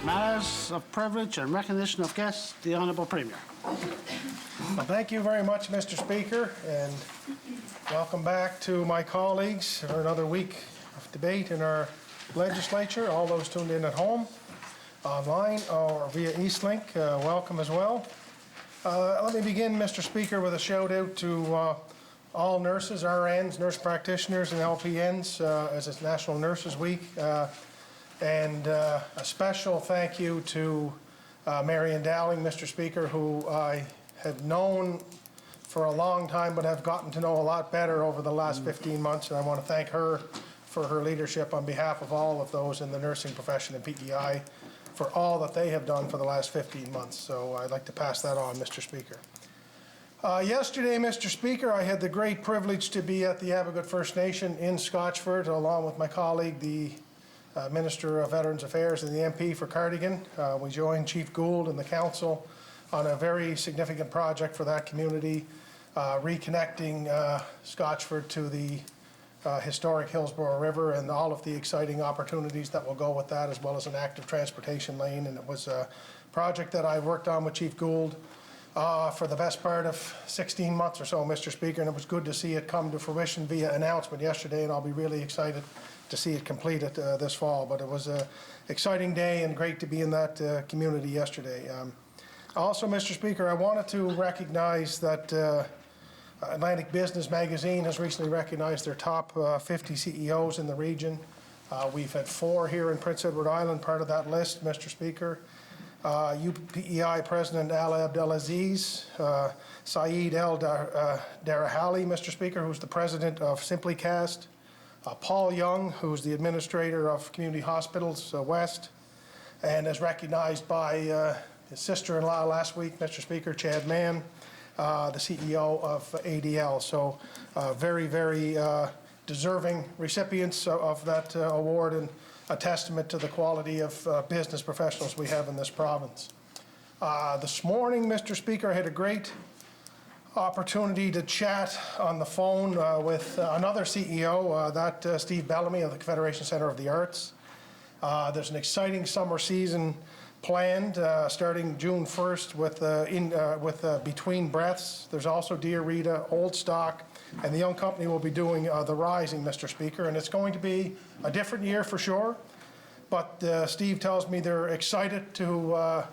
Matters of privilege and recognition of guests, the Honourable Premier. Well, thank you very much, Mr. Speaker, and welcome back to my colleagues for another week of debate in our legislature. All those tuned in at home, online, or via Eastlink, welcome as well. Let me begin, Mr. Speaker, with a shout out to all nurses, RNs, nurse practitioners, and LPNs as it's National Nurses Week. And a special thank you to Marion Dowling, Mr. Speaker, who I have known for a long time but have gotten to know a lot better over the last 15 months. And I want to thank her for her leadership on behalf of all of those in the nursing profession and PEI for all that they have done for the last 15 months. So I'd like to pass that on, Mr. Speaker. Yesterday, Mr. Speaker, I had the great privilege to be at the Abegood First Nation in Scotchford, along with my colleague, the Minister of Veterans Affairs and the MP for Cardigan. We joined Chief Gould and the Council on a very significant project for that community, reconnecting Scotchford to the historic Hillsborough River and all of the exciting opportunities that will go with that, as well as an active transportation lane. And it was a project that I worked on with Chief Gould for the best part of 16 months or so, Mr. Speaker, and it was good to see it come to fruition via announcement yesterday, and I'll be really excited to see it completed this fall. But it was an exciting day and great to be in that community yesterday. Also, Mr. Speaker, I wanted to recognize that Atlantic Business Magazine has recently recognized their top 50 CEOs in the region. We've had 4 here in Prince Edward Island, part of that list, Mr. Speaker. UPEI President Al Abdelaziz, Saeed El Darahali, Mr. Speaker, who's the president of Simplycast, Paul Young, who's the administrator of Community Hospitals West, and is recognized by his sister-in-law last week, Mr. Speaker, Chad Mann, the CEO of ADL. So very, very deserving recipients of that award, and a testament to the quality of business professionals we have in this province. This morning, Mr. Speaker, I had a great opportunity to chat on the phone with another CEO, Steve Bellamy of the Confederation Centre of the Arts. There's an exciting summer season planned starting June 1st with Between Breaths. There's also Dear Rita, Old Stock, and the young company will be doing The Rising, Mr. Speaker, and it's going to be a different year for sure, but Steve tells me they're excited to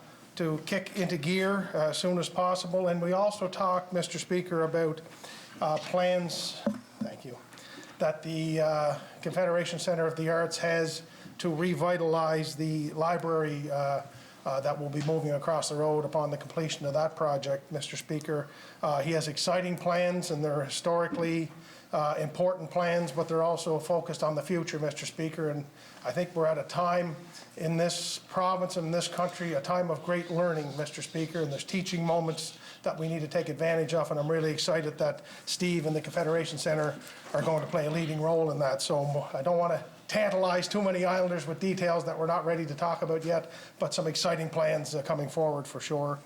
kick into gear as soon as possible. And we also talked, Mr. Speaker, about plans, thank you, that the Confederation Centre of the Arts has to revitalize the library that will be moving across the road upon the completion of that project, Mr. Speaker. He has exciting plans, and they're historically important plans, but they're also focused on the future, Mr. Speaker. And I think we're at a time in this province and in this country, a time of great learning, Mr. Speaker, and there's teaching moments that we need to take advantage of, and I'm really excited that Steve and the Confederation Centre are going to play a leading role in that. So I don't want to tantalize too many Islanders with details that we're not ready to talk about yet, but some exciting plans coming forward for sure.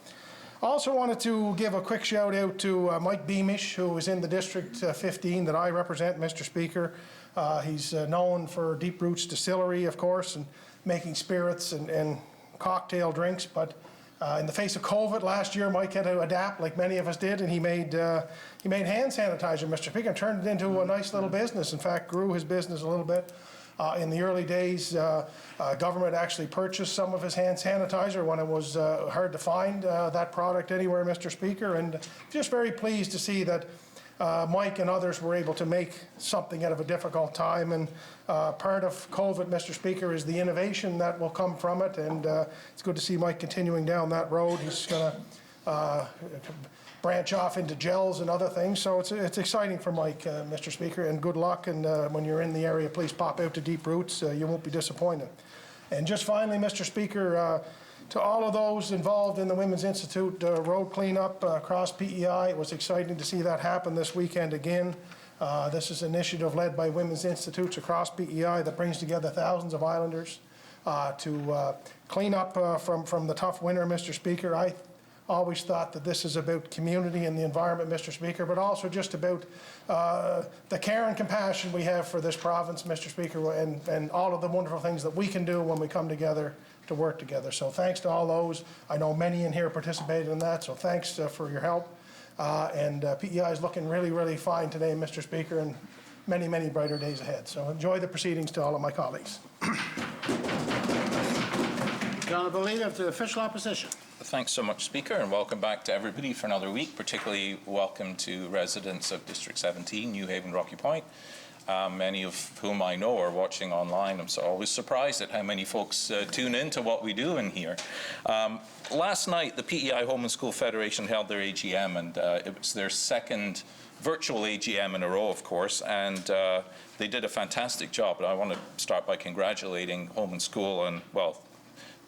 Also wanted to give a quick shout out to Mike Beamish, who is in the District 15 that I represent, Mr. Speaker. He's known for Deep Roots Distillery, of course, and making spirits and cocktail drinks, but in the face of COVID last year, Mike had to adapt like many of us did, and he made hand sanitizer, Mr. Speaker, and turned it into a nice little business. In fact, grew his business a little bit. In the early days, government actually purchased some of his hand sanitizer when it was hard to find that product anywhere, Mr. Speaker, and just very pleased to see that Mike and others were able to make something out of a difficult time. And part of COVID, Mr. Speaker, is the innovation that will come from it, and it's good to see Mike continuing down that road. He's going to branch off into gels and other things, so it's exciting for Mike, Mr. Speaker, and good luck. And when you're in the area, please pop out to Deep Roots. You won't be disappointed. And just finally, Mr. Speaker, to all of those involved in the Women's Institute road cleanup across PEI, it was exciting to see that happen this weekend again. This is an initiative led by Women's Institutes across PEI that brings together thousands of Islanders to clean up from the tough winter, Mr. Speaker. I always thought that this is about community and the environment, Mr. Speaker, but also just about the care and compassion we have for this province, Mr. Speaker, and all of the wonderful things that we can do when we come together to work together. So thanks to all those. I know many in here participated in that, so thanks for your help. And PEI is looking really, really fine today, Mr. Speaker, and many, many brighter days ahead. So enjoy the proceedings to all of my colleagues. The Honourable Leader of the Official Opposition. Thanks so much, Speaker, and welcome back to everybody for another week. Particularly welcome to residents of District 17, New Haven, Rocky Point, many of whom I know are watching online. I'm always surprised at how many folks tune in to what we do in here. Last night, the PEI Home and School Federation held their AGM, and it was their second virtual AGM in a row, of course, and they did a fantastic job. And I want to start by congratulating Home and School and, well,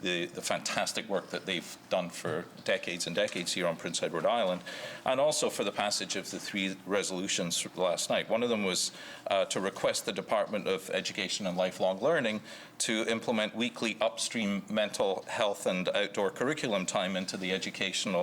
the fantastic work that they've done for decades and decades here on Prince Edward Island, and also for the passage of the 3 resolutions last night. One of them was to request the Department of Education and Lifelong Learning to implement weekly upstream mental health and outdoor curriculum time into the education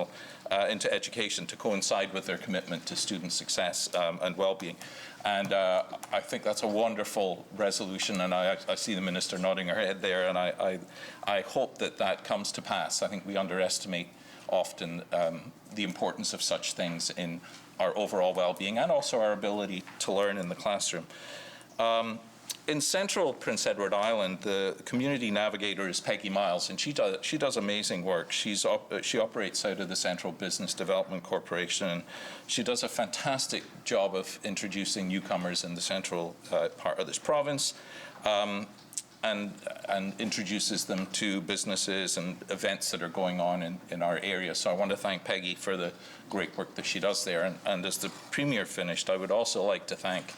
to coincide with their commitment to student success and well-being. And I think that's a wonderful resolution, and I see the Minister nodding her head there, and I hope that that comes to pass. I think we underestimate often the importance of such things in our overall well-being and also our ability to learn in the classroom. In central Prince Edward Island, the community navigator is Peggy Miles, and she does amazing work. She operates out of the Central Business Development Corporation, and she does a fantastic job of introducing newcomers in the central part of this province, and introduces them to businesses and events that are going on in our area. So I want to thank Peggy for the great work that she does there. And as the Premier finished, I would also like to thank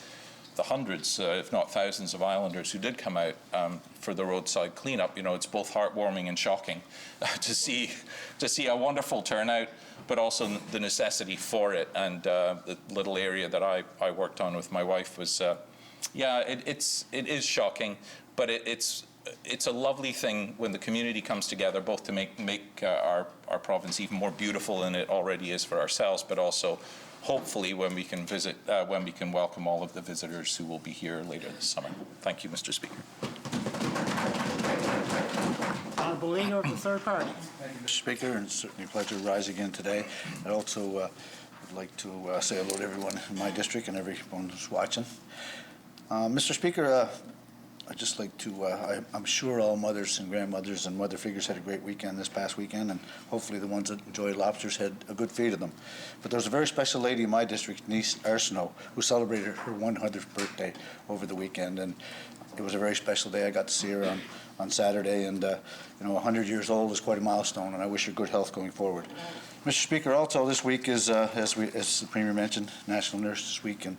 the hundreds, if not thousands, of islanders who did come out for the roadside cleanup. You know, it's both heartwarming and shocking to see a wonderful turnout, but also the necessity for it. And the little area that I worked on with my wife was, it is shocking, but it's a lovely thing when the community comes together, both to make our province even more beautiful than it already is for ourselves, but also hopefully when we can welcome all of the visitors who will be here later this summer. Thank you, Mr. Speaker. Honourable Leader of the Third Party. Thank you, Mr. Speaker, and it's certainly a pleasure to rise again today. I also would like to say hello to everyone in my district and everyone who's watching. Mr. Speaker, I'd just like to, I'm sure all mothers and grandmothers and mother figures had a great weekend this past weekend, and hopefully the ones that enjoy lobsters had a good feed of them. But there was a very special lady in my district, Niece Arsenault, who celebrated her 100th birthday over the weekend, and it was a very special day. I got to see her on Saturday, and 100 years old is quite a milestone, and I wish her good health going forward. Mr. Speaker, also this week is, as the Premier mentioned, National Nurses Week, and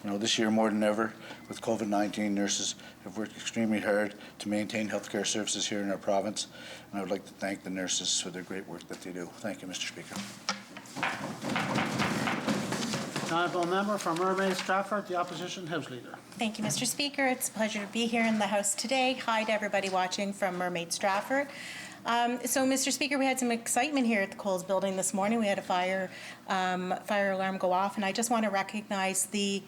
this year more than ever with COVID-19, nurses have worked extremely hard to maintain healthcare services here in our province, and I would like to thank the nurses for their great work that they do. Thank you, Mr. Speaker. Honourable Member from Mermaid Stratford, the Opposition House Leader. Thank you, Mr. Speaker. It's a pleasure to be here in the House today. Hi to everybody watching from Mermaid Stratford. So, Mr. Speaker, we had some excitement here at the Coles building this morning. We had a fire alarm go off, and I just want to recognize the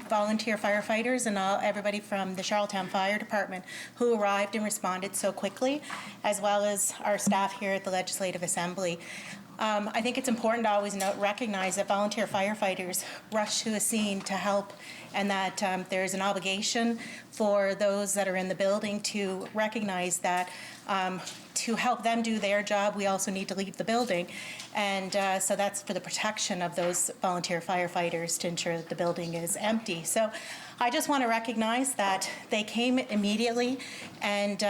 volunteer firefighters and everybody from the Charlottetown Fire Department who arrived and responded so quickly, as well as our staff here at the Legislative Assembly. I think it's important to always recognize that volunteer firefighters rush to a scene to help, and that there's an obligation for those that are in the building to recognize that to help them do their job, we also need to leave the building. And so that's for the protection of those volunteer firefighters to ensure that the building is empty. So I just want to recognize that they came immediately, and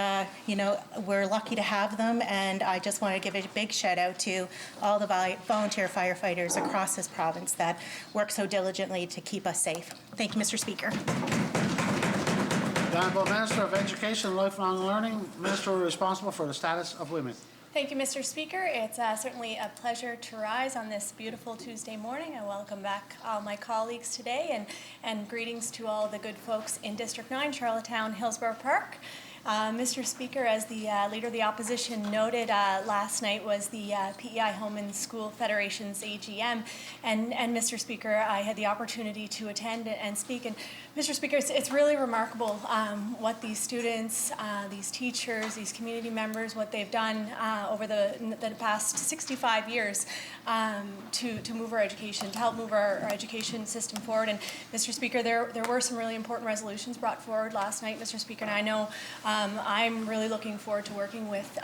we're lucky to have them. And I just want to give a big shout out to all the volunteer firefighters across this province that work so diligently to keep us safe. Thank you, Mr. Speaker. The Honourable Minister of Education and Lifelong Learning, Minister responsible for the status of women. Thank you, Mr. Speaker. It's certainly a pleasure to rise on this beautiful Tuesday morning. I welcome back all my colleagues today, and greetings to all the good folks in District 9, Charlottetown, Hillsborough Park. Mr. Speaker, as the Leader of the Opposition noted, last night was the PEI Home and School Federation's AGM, and Mr. Speaker, I had the opportunity to attend and speak. And Mr. Speaker, it's really remarkable what these students, these teachers, these community members, what they've done over the past 65 years to move our education, to help move our education system forward. And Mr. Speaker, there were some really important resolutions brought forward last night, Mr. Speaker, and I know I'm really looking forward to working with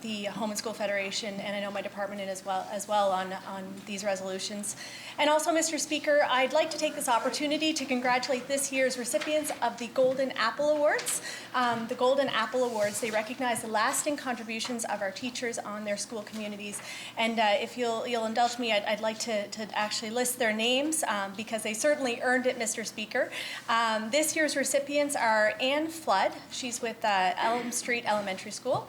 the Home and School Federation, and I know my department as well on these resolutions. And also, Mr. Speaker, I'd like to take this opportunity to congratulate this year's recipients of the Golden Apple Awards. The Golden Apple Awards, they recognize the lasting contributions of our teachers on their school communities. And if you'll indulge me, I'd like to actually list their names because they certainly earned it, Mr. Speaker. This year's recipients are Anne Flood, she's with Elm Street Elementary School,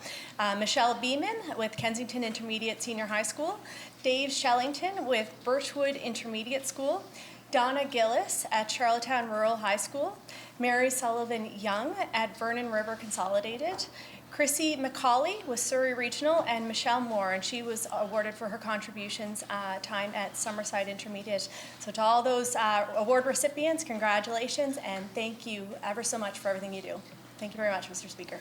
Michele Beeman with Kensington Intermediate Senior High School, Dave Shellington with Birchwood Intermediate School, Donna Gillis at Charlottetown Rural High School, Mary Sullivan Young at Vernon River Consolidated, Chrissy McCauley with Surrey Regional, and Michelle Moore, and she was awarded for her contributions time at Summerside Intermediate. So to all those award recipients, congratulations, and thank you ever so much for everything you do. Thank you very much, Mr. Speaker.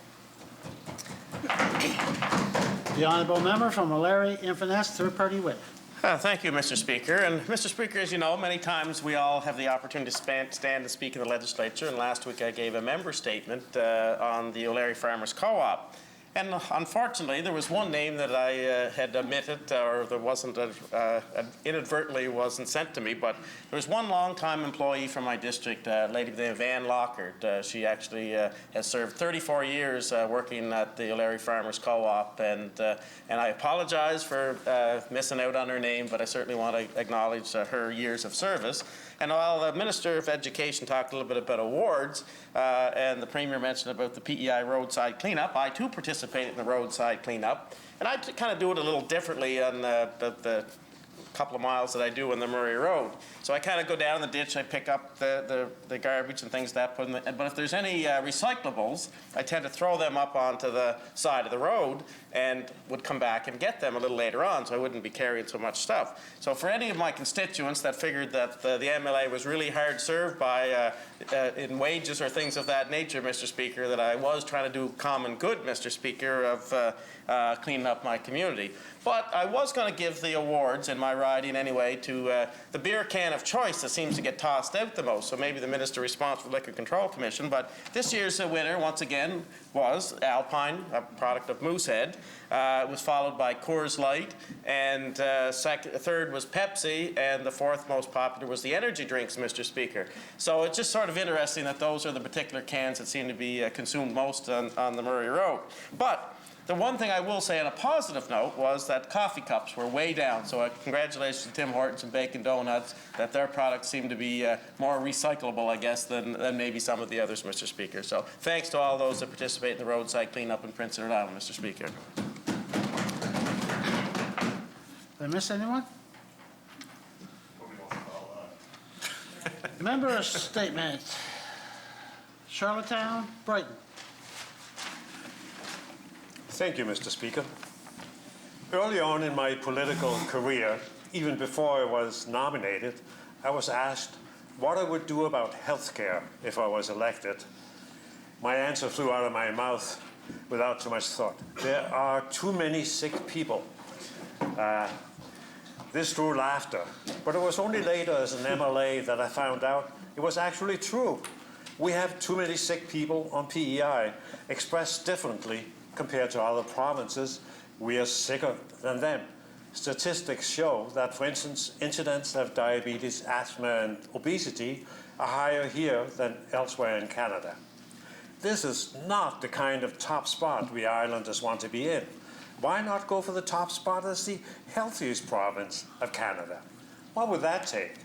The honourable member from O'Leary, Inverness, third-party whip. Thank you, Mr. Speaker. And Mr. Speaker, as you know, many times we all have the opportunity to stand and speak in the legislature. And last week I gave a member statement on the O'Leary Farmers Co-op. And unfortunately, there was one name that I had omitted, or there wasn't, inadvertently wasn't sent to me, but there was one long-time employee from my district, a lady named Van Lockhart. She actually has served 34 years working at the O'Leary Farmers Co-op, and I apologize for missing out on her name, but I certainly want to acknowledge her years of service. And while the Minister of Education talked a little bit about awards, and the Premier mentioned about the PEI roadside cleanup, I too participated in the roadside cleanup. And I kind of do it a little differently on the couple of miles that I do on the Murray Road. So I kind of go down the ditch, I pick up the garbage and things that put in the, but if there's any recyclables, I tend to throw them up onto the side of the road and would come back and get them a little later on, so I wouldn't be carrying so much stuff. So for any of my constituents that figured that the MLA was really hard served by in wages or things of that nature, Mr. Speaker, that I was trying to do common good, Mr. Speaker, of cleaning up my community. But I was going to give the awards in my riding anyway to the beer can of choice that seems to get tossed out the most. So maybe the Minister responsible for the Liquor Control Commission. But this year's winner, once again, was Alpine, a product of Moosehead. It was followed by Coors Light, and third was Pepsi, and the fourth most popular was the energy drinks, Mr. Speaker. So it's just sort of interesting that those are the particular cans that seem to be consumed most on the Murray Road. But the one thing I will say on a positive note was that coffee cups were way down. So congratulations to Tim Hortons and Bacon Donuts that their products seem to be more recyclable, I guess, than maybe some of the others, Mr. Speaker. So thanks to all those that participate in the roadside cleanup in Prince Edward Island, Mr. Speaker. Did I miss anyone? Member statement. Charlottetown, Brighton. Thank you, Mr. Speaker. Early on in my political career, even before I was nominated, I was asked what I would do about health care if I was elected. My answer flew out of my mouth without too much thought. There are too many sick people. This drew laughter, but it was only later as an MLA that I found out it was actually true. We have too many sick people on PEI, expressed differently compared to other provinces. We are sicker than them. Statistics show that, for instance, incidents of diabetes, asthma, and obesity are higher here than elsewhere in Canada. This is not the kind of top spot we Islanders want to be in. Why not go for the top spot as the healthiest province of Canada? What would that take,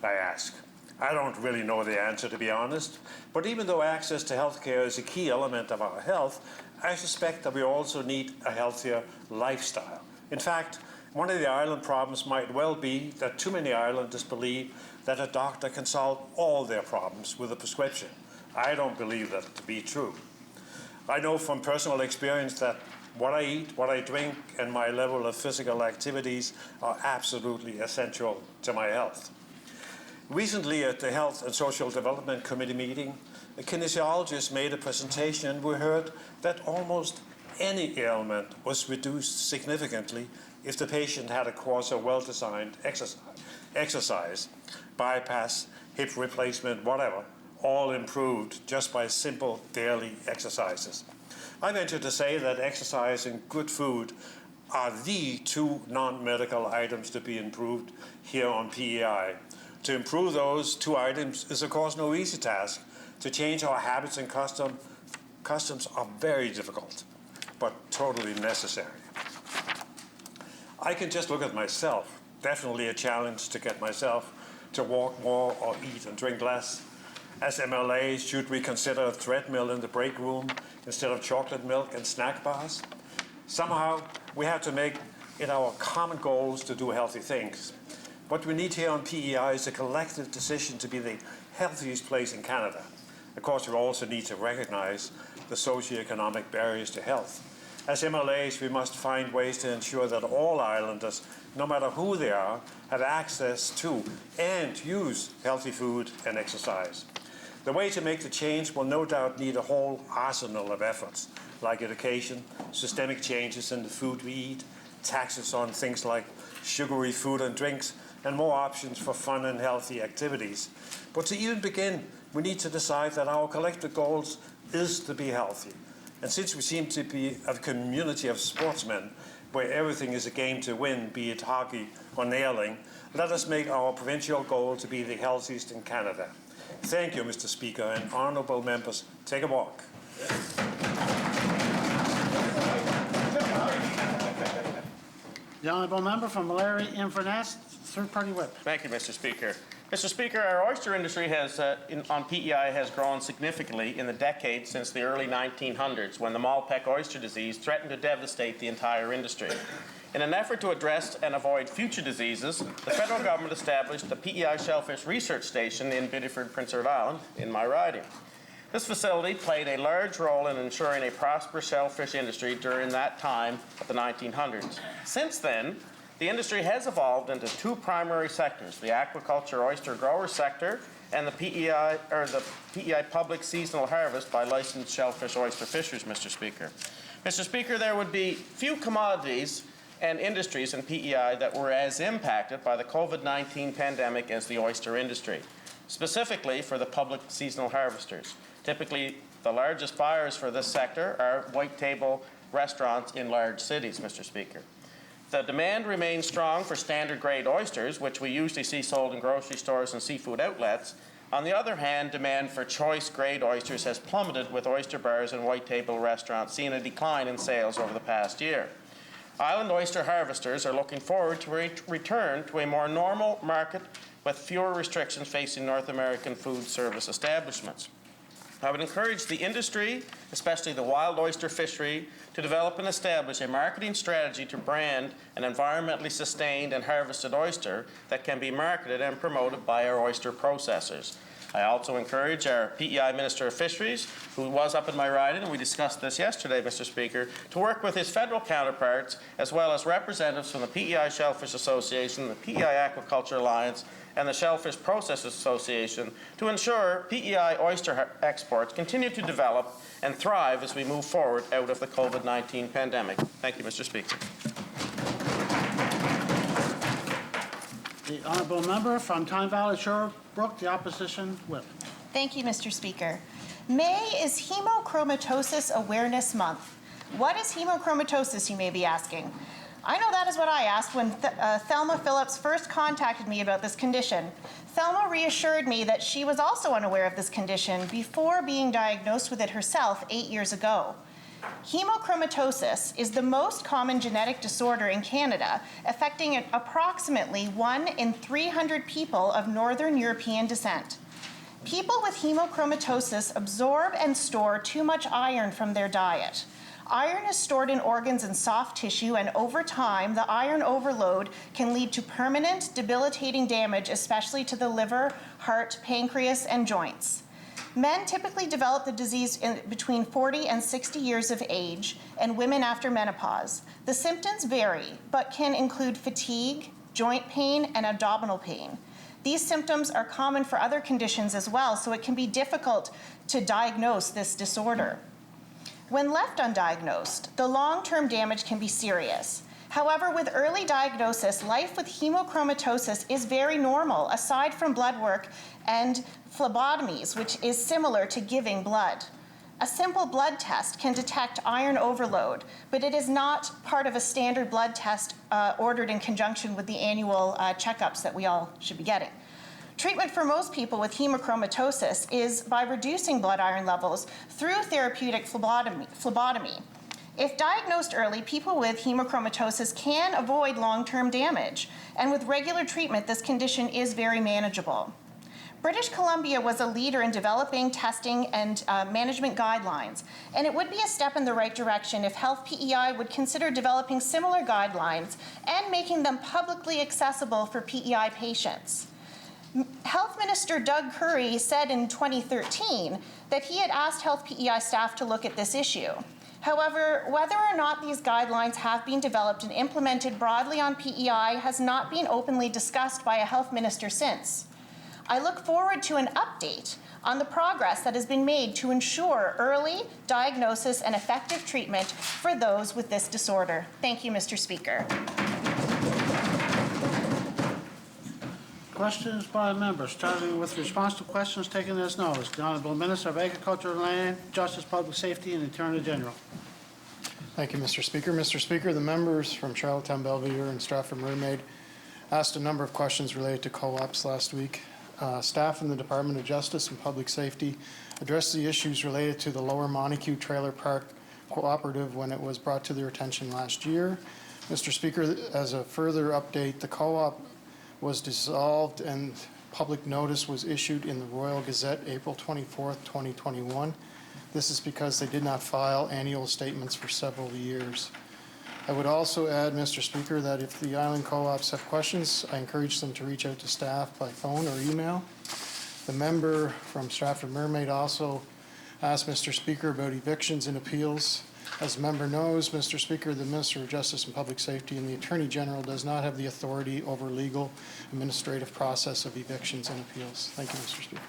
I ask? I don't really know the answer, to be honest, but even though access to health care is a key element of our health, I suspect that we also need a healthier lifestyle. In fact, one of the island problems might well be that too many Islanders believe that a doctor can solve all their problems with a prescription. I don't believe that to be true. I know from personal experience that what I eat, what I drink, and my level of physical activities are absolutely essential to my health. Recently at the Health and Social Development Committee meeting, a kinesiologist made a presentation and we heard that almost any ailment was reduced significantly if the patient had a course of well-designed exercise, bypass, hip replacement, whatever, all improved just by simple daily exercises. I venture to say that exercise and good food are the two non-medical items to be improved here on PEI. To improve those two items is of course no easy task. To change our habits and customs are very difficult, but totally necessary. I can just look at myself. Definitely a challenge to get myself to walk more or eat and drink less. As MLAs, should we consider a treadmill in the break room instead of chocolate milk and snack bars? Somehow, we have to make it our common goals to do healthy things. What we need here on PEI is a collective decision to be the healthiest place in Canada. Of course, we also need to recognize the socioeconomic barriers to health. As MLAs, we must find ways to ensure that all islanders, no matter who they are, have access to and use healthy food and exercise. The way to make the change will no doubt need a whole arsenal of efforts, like education, systemic changes in the food we eat, taxes on things like sugary food and drinks, and more options for fun and healthy activities. But to even begin, we need to decide that our collective goals is to be healthy. And since we seem to be a community of sportsmen where everything is a game to win, be it hockey or nailing, let us make our provincial goal to be the healthiest in Canada. Thank you, Mr. Speaker, and honourable members. Take a walk. The honourable member from Mallory Inverness, third-party whip. Thank you, Mr. Speaker. Mr. Speaker, our oyster industry on PEI has grown significantly in the decades since the early 1900s, when the Malpeque oyster disease threatened to devastate the entire industry. In an effort to address and avoid future diseases, the federal government established the PEI Shellfish Research Station in Biddeford, Prince Edward Island, in my riding. This facility played a large role in ensuring a prosperous shellfish industry during that time of the 1900s. Since then, the industry has evolved into two primary sectors, the aquaculture oyster grower sector and the PEI public seasonal harvest by licensed shellfish oyster fishers, Mr. Speaker. Mr. Speaker, there would be few commodities and industries in PEI that were as impacted by the COVID-19 pandemic as the oyster industry, specifically for the public seasonal harvesters. Typically, the largest buyers for this sector are white table restaurants in large cities, Mr. Speaker. The demand remains strong for standard grade oysters, which we usually see sold in grocery stores and seafood outlets. On the other hand, demand for choice grade oysters has plummeted, with oyster bars and white table restaurants seeing a decline in sales over the past year. Island oyster harvesters are looking forward to return to a more normal market with fewer restrictions facing North American food service establishments. I would encourage the industry, especially the wild oyster fishery, to develop and establish a marketing strategy to brand an environmentally sustained and harvested oyster that can be marketed and promoted by our oyster processors. I also encourage our PEI Minister of Fisheries, who was up in my riding, and we discussed this yesterday, Mr. Speaker, to work with his federal counterparts, as well as representatives from the PEI Shellfish Association, the PEI Aquaculture Alliance, and the Shellfish Processors Association, to ensure PEI oyster exports continue to develop and thrive as we move forward out of the COVID-19 pandemic. Thank you, Mr. Speaker. The honourable member from Tyne Valley Sherbrooke, the opposition whip. Thank you, Mr. Speaker. May is Hemochromatosis Awareness Month. What is hemochromatosis, you may be asking? I know that is what I asked when Thelma Phillips first contacted me about this condition. Thelma reassured me that she was also unaware of this condition before being diagnosed with it herself 8 years ago. Hemochromatosis is the most common genetic disorder in Canada, affecting approximately 1 in 300 people of Northern European descent. People with hemochromatosis absorb and store too much iron from their diet. Iron is stored in organs and soft tissue, and over time, the iron overload can lead to permanent, debilitating damage, especially to the liver, heart, pancreas, and joints. Men typically develop the disease between 40 and 60 years of age, and women after menopause. The symptoms vary, but can include fatigue, joint pain, and abdominal pain. These symptoms are common for other conditions as well, so it can be difficult to diagnose this disorder. When left undiagnosed, the long-term damage can be serious. However, with early diagnosis, life with hemochromatosis is very normal, aside from blood work and phlebotomies, which is similar to giving blood. A simple blood test can detect iron overload, but it is not part of a standard blood test ordered in conjunction with the annual checkups that we all should be getting. Treatment for most people with hemochromatosis is by reducing blood iron levels through therapeutic phlebotomy. If diagnosed early, people with hemochromatosis can avoid long-term damage, and with regular treatment, this condition is very manageable. British Columbia was a leader in developing testing and management guidelines, and it would be a step in the right direction if Health PEI would consider developing similar guidelines and making them publicly accessible for PEI patients. Health Minister Doug Curry said in 2013 that he had asked Health PEI staff to look at this issue. However, whether or not these guidelines have been developed and implemented broadly on PEI has not been openly discussed by a health minister since. I look forward to an update on the progress that has been made to ensure early diagnosis and effective treatment for those with this disorder. Thank you, Mr. Speaker. Questions by members, starting with response to questions taken as noticed. The Honourable Minister of Agriculture, Land, Justice, Public Safety, and Attorney General. Thank you, Mr. Speaker. Mr. Speaker, the members from Charlottetown, Belvedere, and Stratford Mermaid asked a number of questions related to co-ops last week. Staff in the Department of Justice and Public Safety addressed the issues related to the Lower Montague Trailer Park Cooperative when it was brought to their attention last year. Mr. Speaker, as a further update, the co-op was dissolved and public notice was issued in the Royal Gazette April 24th, 2021. This is because they did not file annual statements for several years. I would also add, Mr. Speaker, that if the island co-ops have questions, I encourage them to reach out to staff by phone or email. The member from Stratford Mermaid also asked Mr. Speaker about evictions and appeals. As the member knows, Mr. Speaker, the Minister of Justice and Public Safety and the Attorney General does not have the authority over legal administrative process of evictions and appeals. Thank you, Mr. Speaker.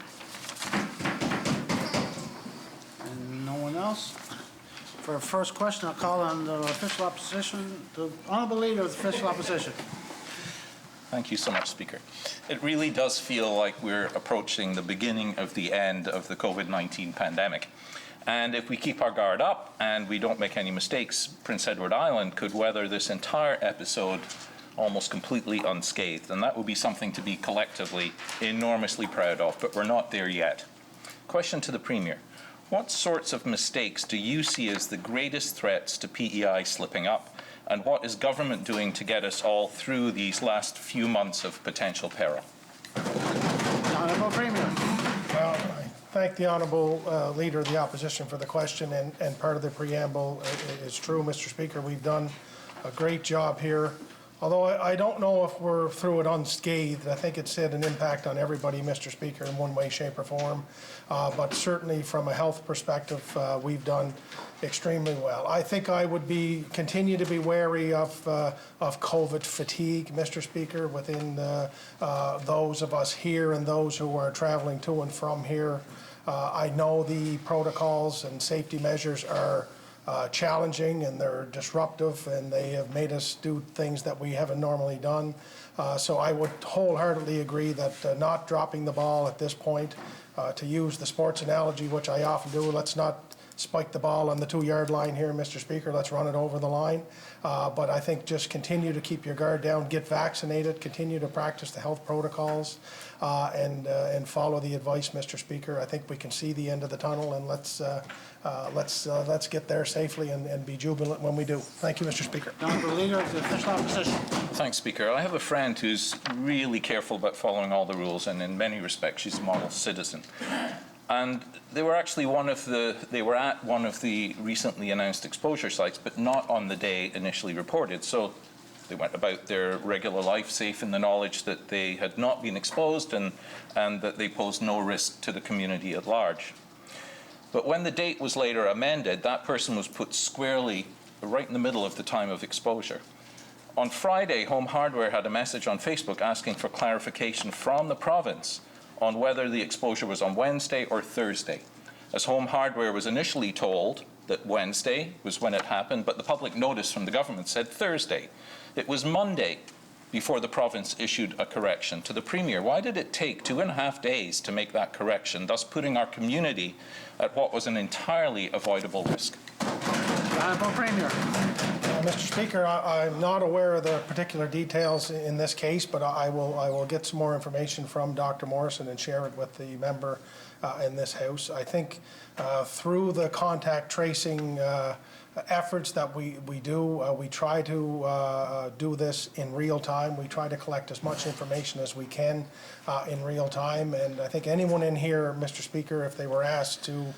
And no one else? For a first question, I'll call on the official opposition, the Honourable Leader of the official opposition. Thank you so much, Speaker. It really does feel like we're approaching the beginning of the end of the COVID-19 pandemic. And if we keep our guard up and we don't make any mistakes, Prince Edward Island could weather this entire episode almost completely unscathed. And that would be something to be collectively enormously proud of, but we're not there yet. Question to the Premier. What sorts of mistakes do you see as the greatest threats to PEI slipping up? And what is government doing to get us all through these last few months of potential peril? Honourable Premier. Well, I thank the Honourable Leader of the Opposition for the question, and part of the preamble is true, Mr. Speaker. We've done a great job here. Although I don't know if we're through it unscathed. I think it's had an impact on everybody, Mr. Speaker, in one way, shape, or form. But certainly from a health perspective, we've done extremely well. I think I would continue to be wary of COVID fatigue, Mr. Speaker, within those of us here and those who are traveling to and from here. I know the protocols and safety measures are challenging and they're disruptive, and they have made us do things that we haven't normally done. So I would wholeheartedly agree that not dropping the ball at this point, to use the sports analogy, which I often do, let's not spike the ball on the 2-yard line here, Mr. Speaker. Let's run it over the line. But I think just continue to keep your guard down, get vaccinated, continue to practice the health protocols, and follow the advice, Mr. Speaker. I think we can see the end of the tunnel, and let's get there safely and be jubilant when we do. Thank you, Mr. Speaker. Honourable Leader of the official opposition. Thanks, Speaker. I have a friend who's really careful about following all the rules, and in many respects, she's a model citizen. And they were actually at one of the recently announced exposure sites, but not on the day initially reported. So They went about their regular life safe in the knowledge that they had not been exposed and that they posed no risk to the community at large. But when the date was later amended, that person was put squarely right in the middle of the time of exposure. On Friday, Home Hardware had a message on Facebook asking for clarification from the province on whether the exposure was on Wednesday or Thursday, as Home Hardware was initially told that Wednesday was when it happened, but the public notice from the government said Thursday. It was Monday before the province issued a correction to the Premier. Why did it take 2.5 days to make that correction, thus putting our community at what was an entirely avoidable risk? Honourable Premier. Mr. Speaker, I'm not aware of the particular details in this case, but I will get some more information from Dr. Morrison and share it with the member in this House. I think through the contact tracing efforts that we do, we try to do this in real time. We try to collect as much information as we can in real time. And I think anyone in here, Mr. Speaker, if they were asked to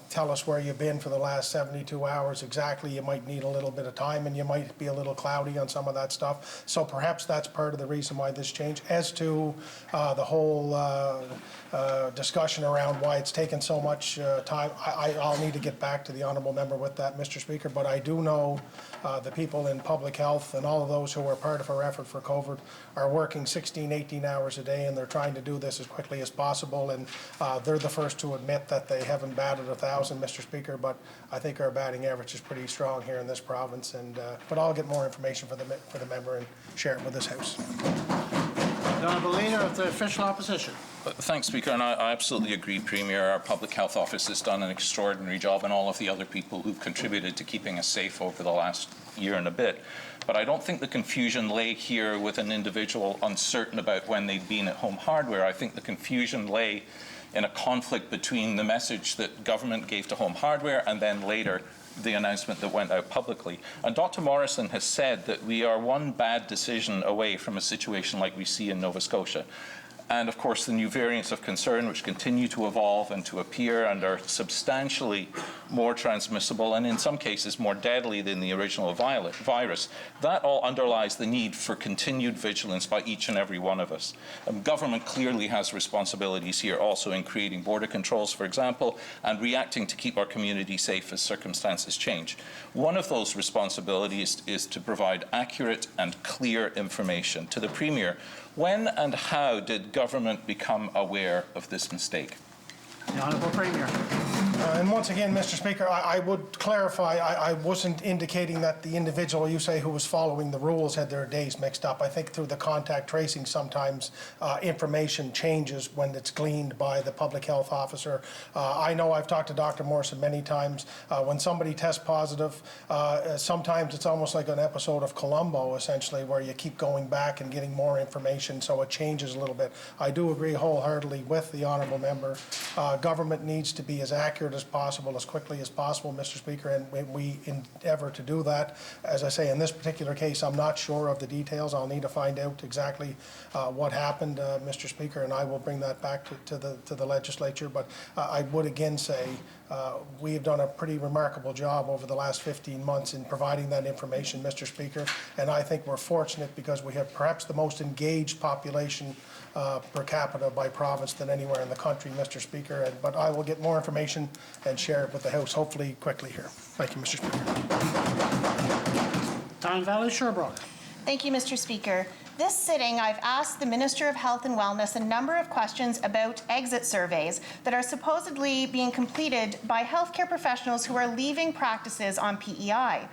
tell us where you've been for the last 72 hours exactly, you might need a little bit of time and you might be a little cloudy on some of that stuff. So perhaps that's part of the reason why this changed. As to the whole discussion around why it's taken so much time, I'll need to get back to the honourable member with that, Mr. Speaker, but I do know the people in public health and all of those who are part of our effort for COVID are working 16, 18 hours a day, and they're trying to do this as quickly as possible, and they're the first to admit that they haven't batted 1,000, Mr. Speaker, but I think our batting average is pretty strong here in this province, and but I'll get more information for the member and share it with this House. The Honourable Leader of the Official Opposition. Thanks, Speaker, and I absolutely agree, Premier. Our Public Health Office has done an extraordinary job, and all of the other people who've contributed to keeping us safe over the last year and a bit. But I don't think the confusion lay here with an individual uncertain about when they'd been at Home Hardware. I think the confusion lay in a conflict between the message that government gave to Home Hardware and then later the announcement that went out publicly. And Dr. Morrison has said that we are one bad decision away from a situation like we see in Nova Scotia. And of course, the new variants of concern, which continue to evolve and to appear and are substantially more transmissible and in some cases more deadly than the original virus, that all underlies the need for continued vigilance by each and every one of us. Government clearly has responsibilities here also in creating border controls, for example, and reacting to keep our community safe as circumstances change. One of those responsibilities is to provide accurate and clear information to the Premier. When and how did government become aware of this mistake? The Honourable Premier. And once again, Mr. Speaker, I would clarify, I wasn't indicating that the individual you say who was following the rules had their days mixed up. I think through the contact tracing, sometimes information changes when it's gleaned by the public health officer. I know I've talked to Dr. Morrison many times. When somebody tests positive, sometimes it's almost like an episode of Columbo, essentially, where you keep going back and getting more information, so it changes a little bit. I do agree wholeheartedly with the honourable member. Government needs to be as accurate as possible, as quickly as possible, Mr. Speaker, and we endeavour to do that. As I say, in this particular case, I'm not sure of the details. I'll need to find out exactly what happened, Mr. Speaker, and I will bring that back to the legislature. But I would again say we have done a pretty remarkable job over the last 15 months in providing that information, Mr. Speaker, and I think we're fortunate because we have perhaps the most engaged population per capita by province than anywhere in the country, Mr. Speaker. But I will get more information and share it with the House, hopefully quickly here. Thank you, Mr. Speaker. Tyne Valley Sherbrooke. Thank you, Mr. Speaker. This sitting, I've asked the Minister of Health and Wellness a number of questions about exit surveys that are supposedly being completed by healthcare professionals who are leaving practices on PEI.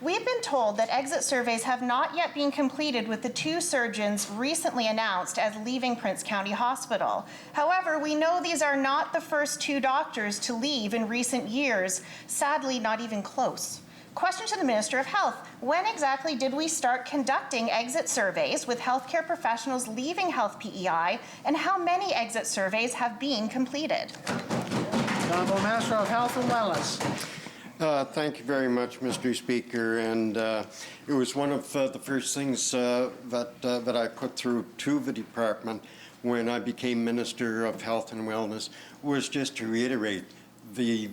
We've been told that exit surveys have not yet been completed with the 2 surgeons recently announced as leaving Prince County Hospital. However, we know these are not the first 2 doctors to leave in recent years, sadly not even close. Question to the Minister of Health: when exactly did we start conducting exit surveys with healthcare professionals leaving Health PEI, and how many exit surveys have been completed? The Honourable Minister of Health and Wellness. Thank you very much, Mr. Speaker. And it was one of the first things that I put through to the department when I became Minister of Health and Wellness, was just to reiterate the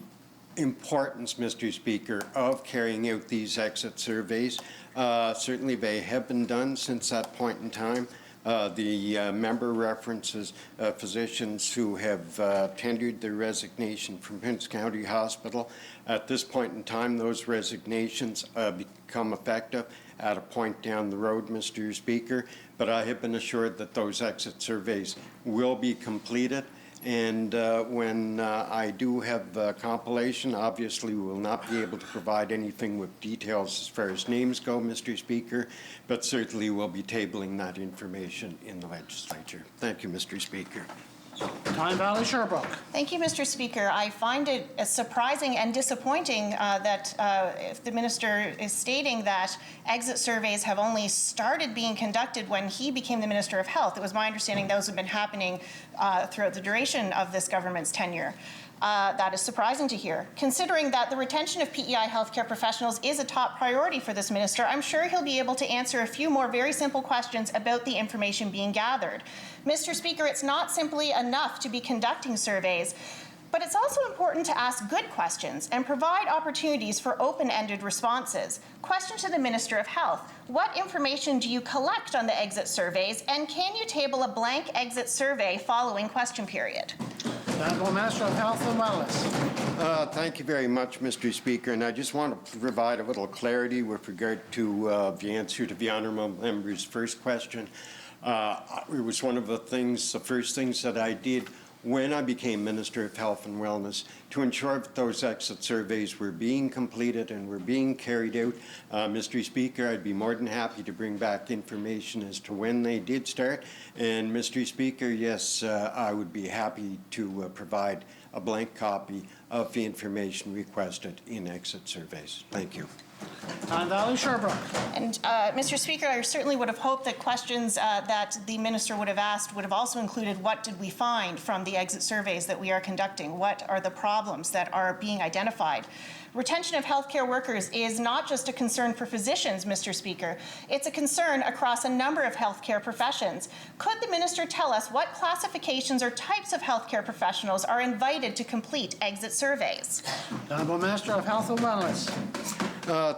importance, Mr. Speaker, of carrying out these exit surveys. Certainly they have been done since that point in time. The member references physicians who have tendered their resignation from Prince County Hospital. At this point in time, those resignations become effective at a point down the road, Mr. Speaker, but I have been assured that those exit surveys will be completed. And when I do have compilation, obviously we will not be able to provide anything with details as far as names go, Mr. Speaker, but certainly we'll be tabling that information in the legislature. Thank you, Mr. Speaker. Tyne Valley Sherbrooke. Thank you, Mr. Speaker. I find it surprising and disappointing that if the minister is stating that exit surveys have only started being conducted when he became the Minister of Health. It was my understanding those have been happening throughout the duration of this government's tenure. That is surprising to hear. Considering that the retention of PEI healthcare professionals is a top priority for this minister, I'm sure he'll be able to answer a few more very simple questions about the information being gathered. Mr. Speaker, it's not simply enough to be conducting surveys, but it's also important to ask good questions and provide opportunities for open-ended responses. Question to the Minister of Health: what information do you collect on the exit surveys, and can you table a blank exit survey following question period? The Honourable Minister of Health and Wellness. Thank you very much, Mr. Speaker, and I just want to provide a little clarity with regard to the answer to the honourable member's first question. It was one of the first things that I did when I became Minister of Health and Wellness to ensure that those exit surveys were being completed and were being carried out. Mr. Speaker, I'd be more than happy to bring back information as to when they did start. And Mr. Speaker, yes, I would be happy to provide a blank copy of the information requested in exit surveys. Thank you. Tyne Valley Sherbrooke. And Mr. Speaker, I certainly would have hoped that questions that the minister would have asked would have also included what did we find from the exit surveys that we are conducting? What are the problems that are being identified? Retention of healthcare workers is not just a concern for physicians, Mr. Speaker. It's a concern across a number of healthcare professions. Could the minister tell us what classifications or types of healthcare professionals are invited to complete exit surveys? The Honourable Minister of Health and Wellness.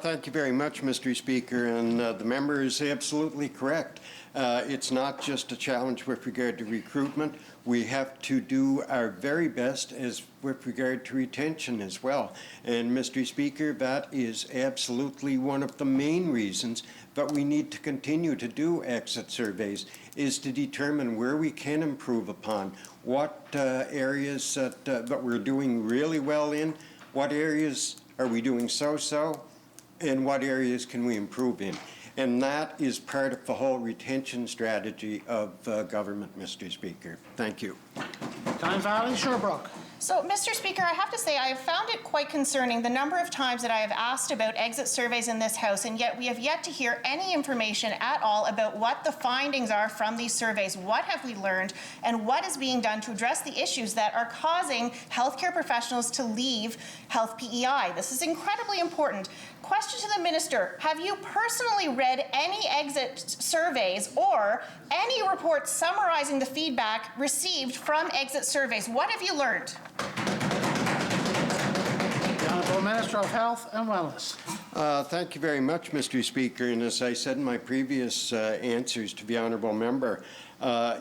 Thank you very much, Mr. Speaker, and the member is absolutely correct. It's not just a challenge with regard to recruitment. We have to do our very best as with regard to retention as well. And Mr. Speaker, that is absolutely one of the main reasons that we need to continue to do exit surveys, is to determine where we can improve upon, what areas that we're doing really well in, what areas are we doing so-so, and what areas can we improve in. And that is part of the whole retention strategy of government, Mr. Speaker. Thank you. Tyne Valley Sherbrooke. So, Mr. Speaker, I have to say I have found it quite concerning the number of times that I have asked about exit surveys in this House, and yet we have yet to hear any information at all about what the findings are from these surveys, what have we learned, and what is being done to address the issues that are causing healthcare professionals to leave Health PEI. This is incredibly important. Question to the minister: have you personally read any exit surveys or any reports summarizing the feedback received from exit surveys? What have you learned? The Honourable Minister of Health and Wellness. Thank you very much, Mr. Speaker. And as I said in my previous answers to the honourable member,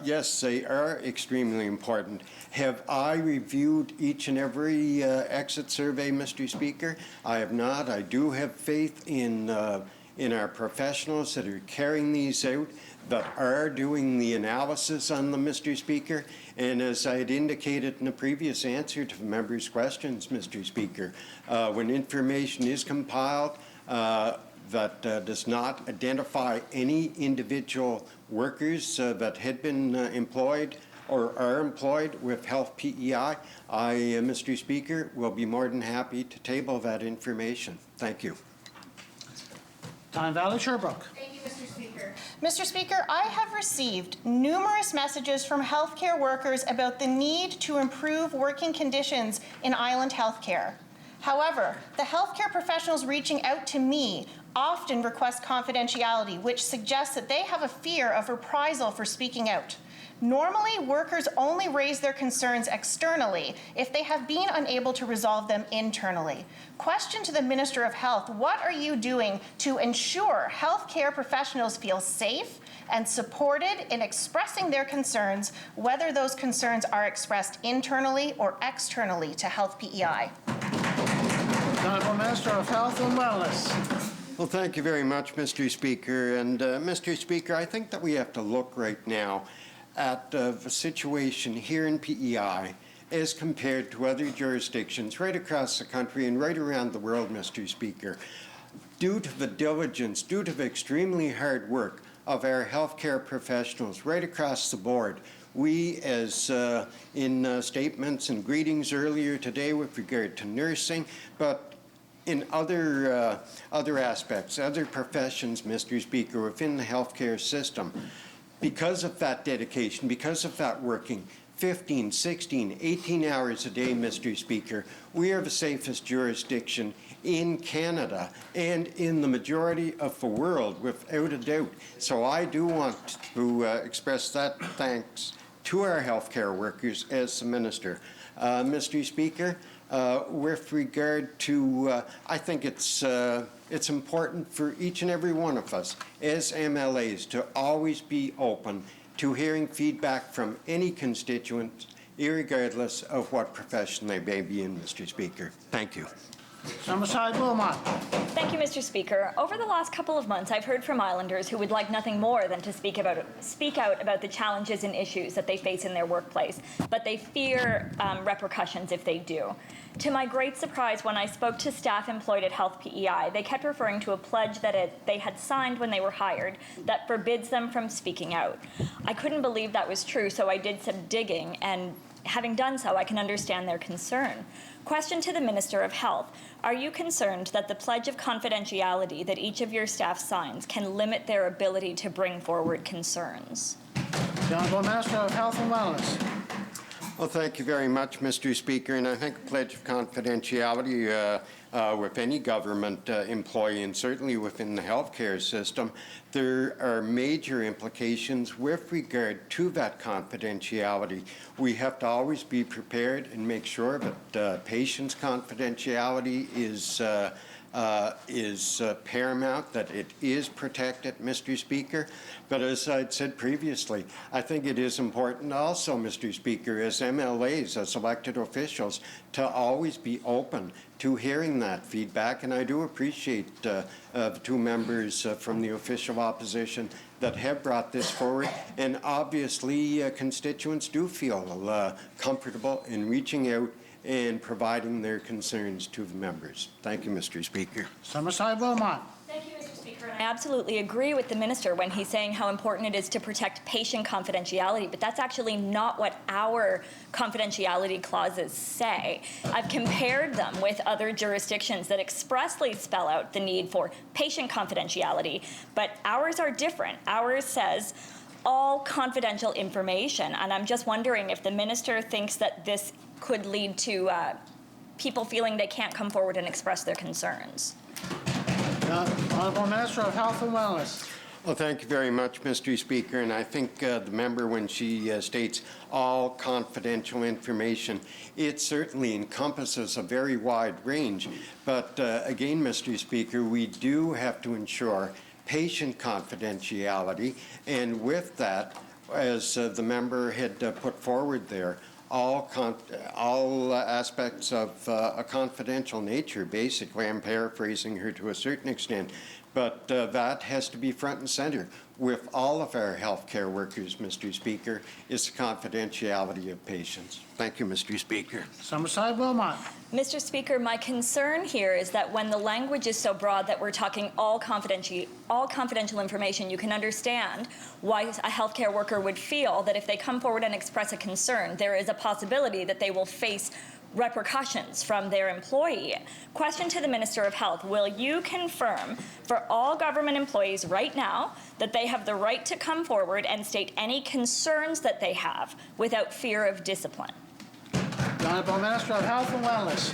yes, they are extremely important. Have I reviewed each and every exit survey, Mr. Speaker? I have not. I do have faith in our professionals that are carrying these out, that are doing the analysis on them, Mr. Speaker. And as I had indicated in the previous answer to the members' questions, Mr. Speaker, when information is compiled that does not identify any individual workers that had been employed or are employed with Health PEI, I, Mr. Speaker, will be more than happy to table that information. Thank you. Tyne Valley Sherbrooke. Thank you, Mr. Speaker. Mr. Speaker, I have received numerous messages from healthcare workers about the need to improve working conditions in island healthcare. However, the healthcare professionals reaching out to me often request confidentiality, which suggests that they have a fear of reprisal for speaking out. Normally, workers only raise their concerns externally if they have been unable to resolve them internally. Question to the Minister of Health, what are you doing to ensure healthcare professionals feel safe and supported in expressing their concerns, whether those concerns are expressed internally or externally to Health PEI? The Honourable Minister of Health and Wellness. Well, thank you very much, Mr. Speaker. And Mr. Speaker, I think that we have to look right now at the situation here in PEI as compared to other jurisdictions right across the country and right around the world, Mr. Speaker. Due to the diligence, due to the extremely hard work of our healthcare professionals right across the board, we, as in statements and greetings earlier today with regard to nursing, but in other aspects, other professions, Mr. Speaker, within the healthcare system, because of that dedication, because of that working 15, 16, 18 hours a day, Mr. Speaker, we are the safest jurisdiction in Canada and in the majority of the world, without a doubt. So I do want to express that thanks to our healthcare workers as the Minister. Mr. Speaker, with regard to, I think it's important for each and every one of us as MLAs to always be open to hearing feedback from any constituent, irregardless of what profession they may be in, Mr. Speaker. Thank you. Summerside Wilmot. Thank you, Mr. Speaker. Over the last couple of months, I've heard from Islanders who would like nothing more than to speak out about the challenges and issues that they face in their workplace, but they fear repercussions if they do. To my great surprise, when I spoke to staff employed at Health PEI, they kept referring to a pledge that they had signed when they were hired that forbids them from speaking out. I couldn't believe that was true, so I did some digging, and having done so, I can understand their concern. Question to the Minister of Health. Are you concerned that the pledge of confidentiality that each of your staff signs can limit their ability to bring forward concerns? The Honourable Minister of Health and Wellness. Well, thank you very much, Mr. Speaker. And I think a pledge of confidentiality with any government employee, and certainly within the healthcare system, there are major implications with regard to that confidentiality. We have to always be prepared and make sure that patients' confidentiality is paramount, that it is protected, Mr. Speaker. But as I'd said previously, I think it is important also, Mr. Speaker, as MLAs, as elected officials, to always be open to hearing that feedback. And I do appreciate the two members from the official opposition that have brought this forward. And obviously, constituents do feel comfortable in reaching out and providing their concerns to the members. Thank you, Mr. Speaker. Summerside Wilmot. Thank you, Mr. Speaker. And I absolutely agree with the Minister when he's saying how important it is to protect patient confidentiality, but that's actually not what our confidentiality clauses say. I've compared them with other jurisdictions that expressly spell out the need for patient confidentiality, but ours are different. Ours says all confidential information, and I'm just wondering if the Minister thinks that this could lead to people feeling they can't come forward and express their concerns. Honourable Minister of Health and Wellness. Well, thank you very much, Mr. Speaker. And I think the member, when she states all confidential information, it certainly encompasses a very wide range. But again, Mr. Speaker, we do have to ensure patient confidentiality. And with that, as the member had put forward there, all aspects of a confidential nature, basically. I'm paraphrasing her to a certain extent, but that has to be front and center with all of our healthcare workers, Mr. Speaker, is the confidentiality of patients. Thank you, Mr. Speaker. Summerside Wilmot. Mr. Speaker, my concern here is that when the language is so broad that we're talking all confidential information, you can understand why a healthcare worker would feel that if they come forward and express a concern, there is a possibility that they will face repercussions from their employee. Question to the Minister of Health, will you confirm for all government employees right now that they have the right to come forward and state any concerns that they have without fear of discipline? The Honourable Minister of Health and Wellness.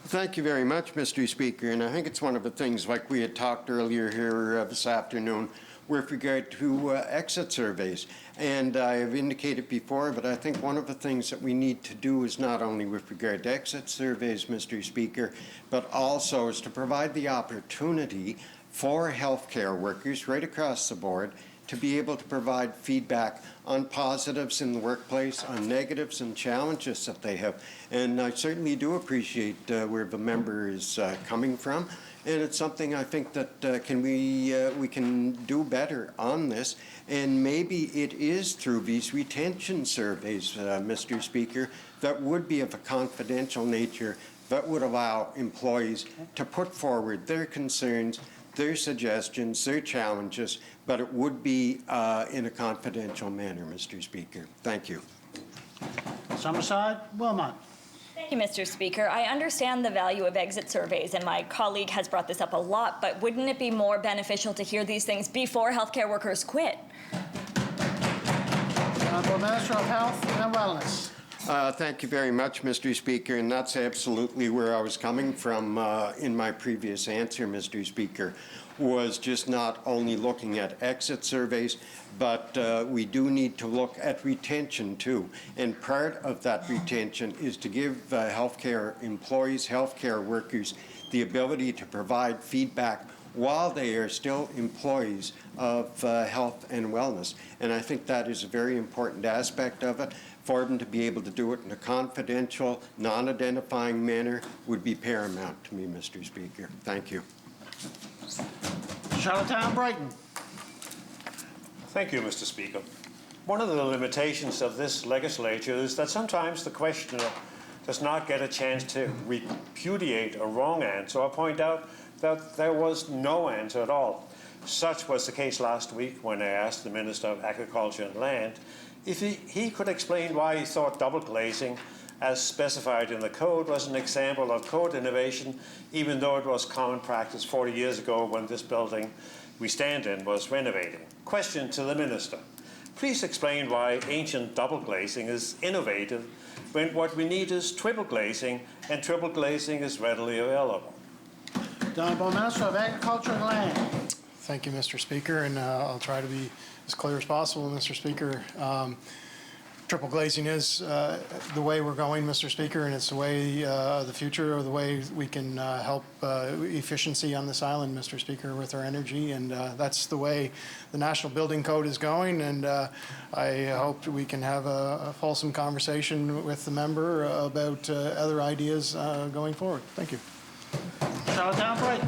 Thank you very much, Mr. Speaker. And I think it's one of the things, like we had talked earlier here this afternoon, with regard to exit surveys. And I have indicated before, but I think one of the things that we need to do is not only with regard to exit surveys, Mr. Speaker, but also is to provide the opportunity for healthcare workers right across the board to be able to provide feedback on positives in the workplace, on negatives and challenges that they have. And I certainly do appreciate where the member is coming from. And it's something I think that we can do better on this. And maybe it is through these retention surveys, Mr. Speaker, that would be of a confidential nature, that would allow employees to put forward their concerns, their suggestions, their challenges, but it would be in a confidential manner, Mr. Speaker. Thank you. Summerside, Wilmot. Thank you, Mr. Speaker. I understand the value of exit surveys, and my colleague has brought this up a lot, but wouldn't it be more beneficial to hear these things before healthcare workers quit? Honourable Minister of Health and Wellness. Thank you very much, Mr. Speaker, and that's absolutely where I was coming from in my previous answer, Mr. Speaker, was just not only looking at exit surveys, but we do need to look at retention too. And part of that retention is to give healthcare employees, healthcare workers, the ability to provide feedback while they are still employees of health and wellness. And I think that is a very important aspect of it. For them to be able to do it in a confidential, non-identifying manner would be paramount to me, Mr. Speaker. Thank you. Charlottetown, Brighton. Thank you, Mr. Speaker. One of the limitations of this legislature is that sometimes the questioner does not get a chance to repudiate a wrong answer or point out that there was no answer at all. Such was the case last week when I asked the Minister of Agriculture and Land if he could explain why he thought double glazing, as specified in the code, was an example of code innovation, even though it was common practice 40 years ago when this building we stand in was renovating. Question to the Minister. Please explain why ancient double glazing is innovative when what we need is triple glazing, and triple glazing is readily available. The Honourable Minister of Agriculture and Land. Thank you, Mr. Speaker, and I'll try to be as clear as possible, Mr. Speaker. Triple glazing is the way we're going, Mr. Speaker, and it's the way the future, or the way we can help efficiency on this island, Mr. Speaker, with our energy, and that's the way the National Building Code is going, and I hope we can have a fulsome conversation with the member about other ideas going forward. Thank you. Charlottetown, Brighton.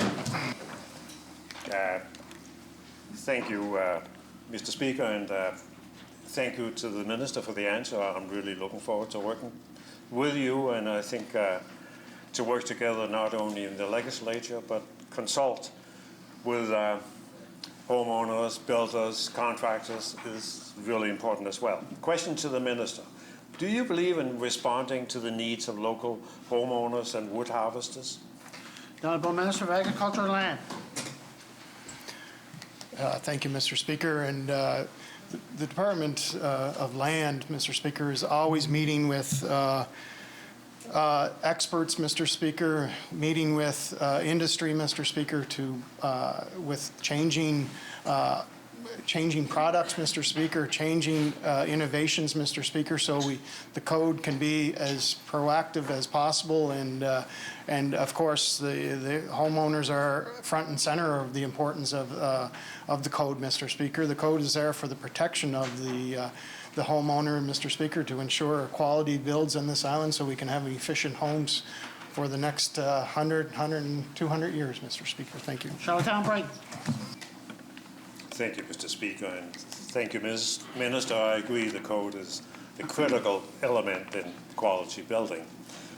Thank you, Mr. Speaker, and thank you to the Minister for the answer. I'm really looking forward to working with you, and I think to work together not only in the legislature, but consult with homeowners, builders, contractors is really important as well. Question to the Minister. Do you believe in responding to the needs of local homeowners and wood harvesters? The Honourable Minister of Agriculture and Land. Thank you, Mr. Speaker. And the Department of Land, Mr. Speaker, is always meeting with experts, Mr. Speaker, meeting with industry, Mr. Speaker, with changing products, Mr. Speaker, changing innovations, Mr. Speaker, so the code can be as proactive as possible, and of course the homeowners are front and center of the importance of the code, Mr. Speaker. The code is there for the protection of the homeowner, Mr. Speaker, to ensure quality builds on this island so we can have efficient homes for the next 100, 200 years, Mr. Speaker. Thank you. Charlottetown, Brighton. Thank you, Mr. Speaker, and thank you, Minister. I agree the code is the critical element in quality building.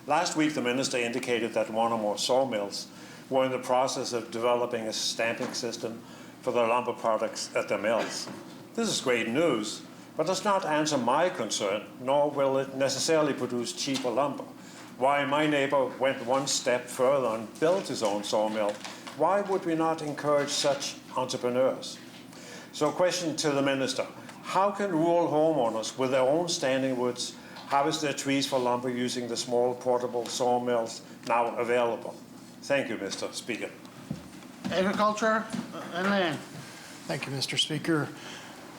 Last week, the Minister indicated that one or more sawmills were in the process of developing a stamping system for their lumber products at their mills. This is great news, but does not answer my concern, nor will it necessarily produce cheaper lumber. Why my neighbor went one step further and built his own sawmill, why would we not encourage such entrepreneurs? So question to the Minister. How can rural homeowners with their own standing woods harvest their trees for lumber using the small portable sawmills now available? Thank you, Mr. Speaker. Agriculture and Land. Thank you, Mr. Speaker.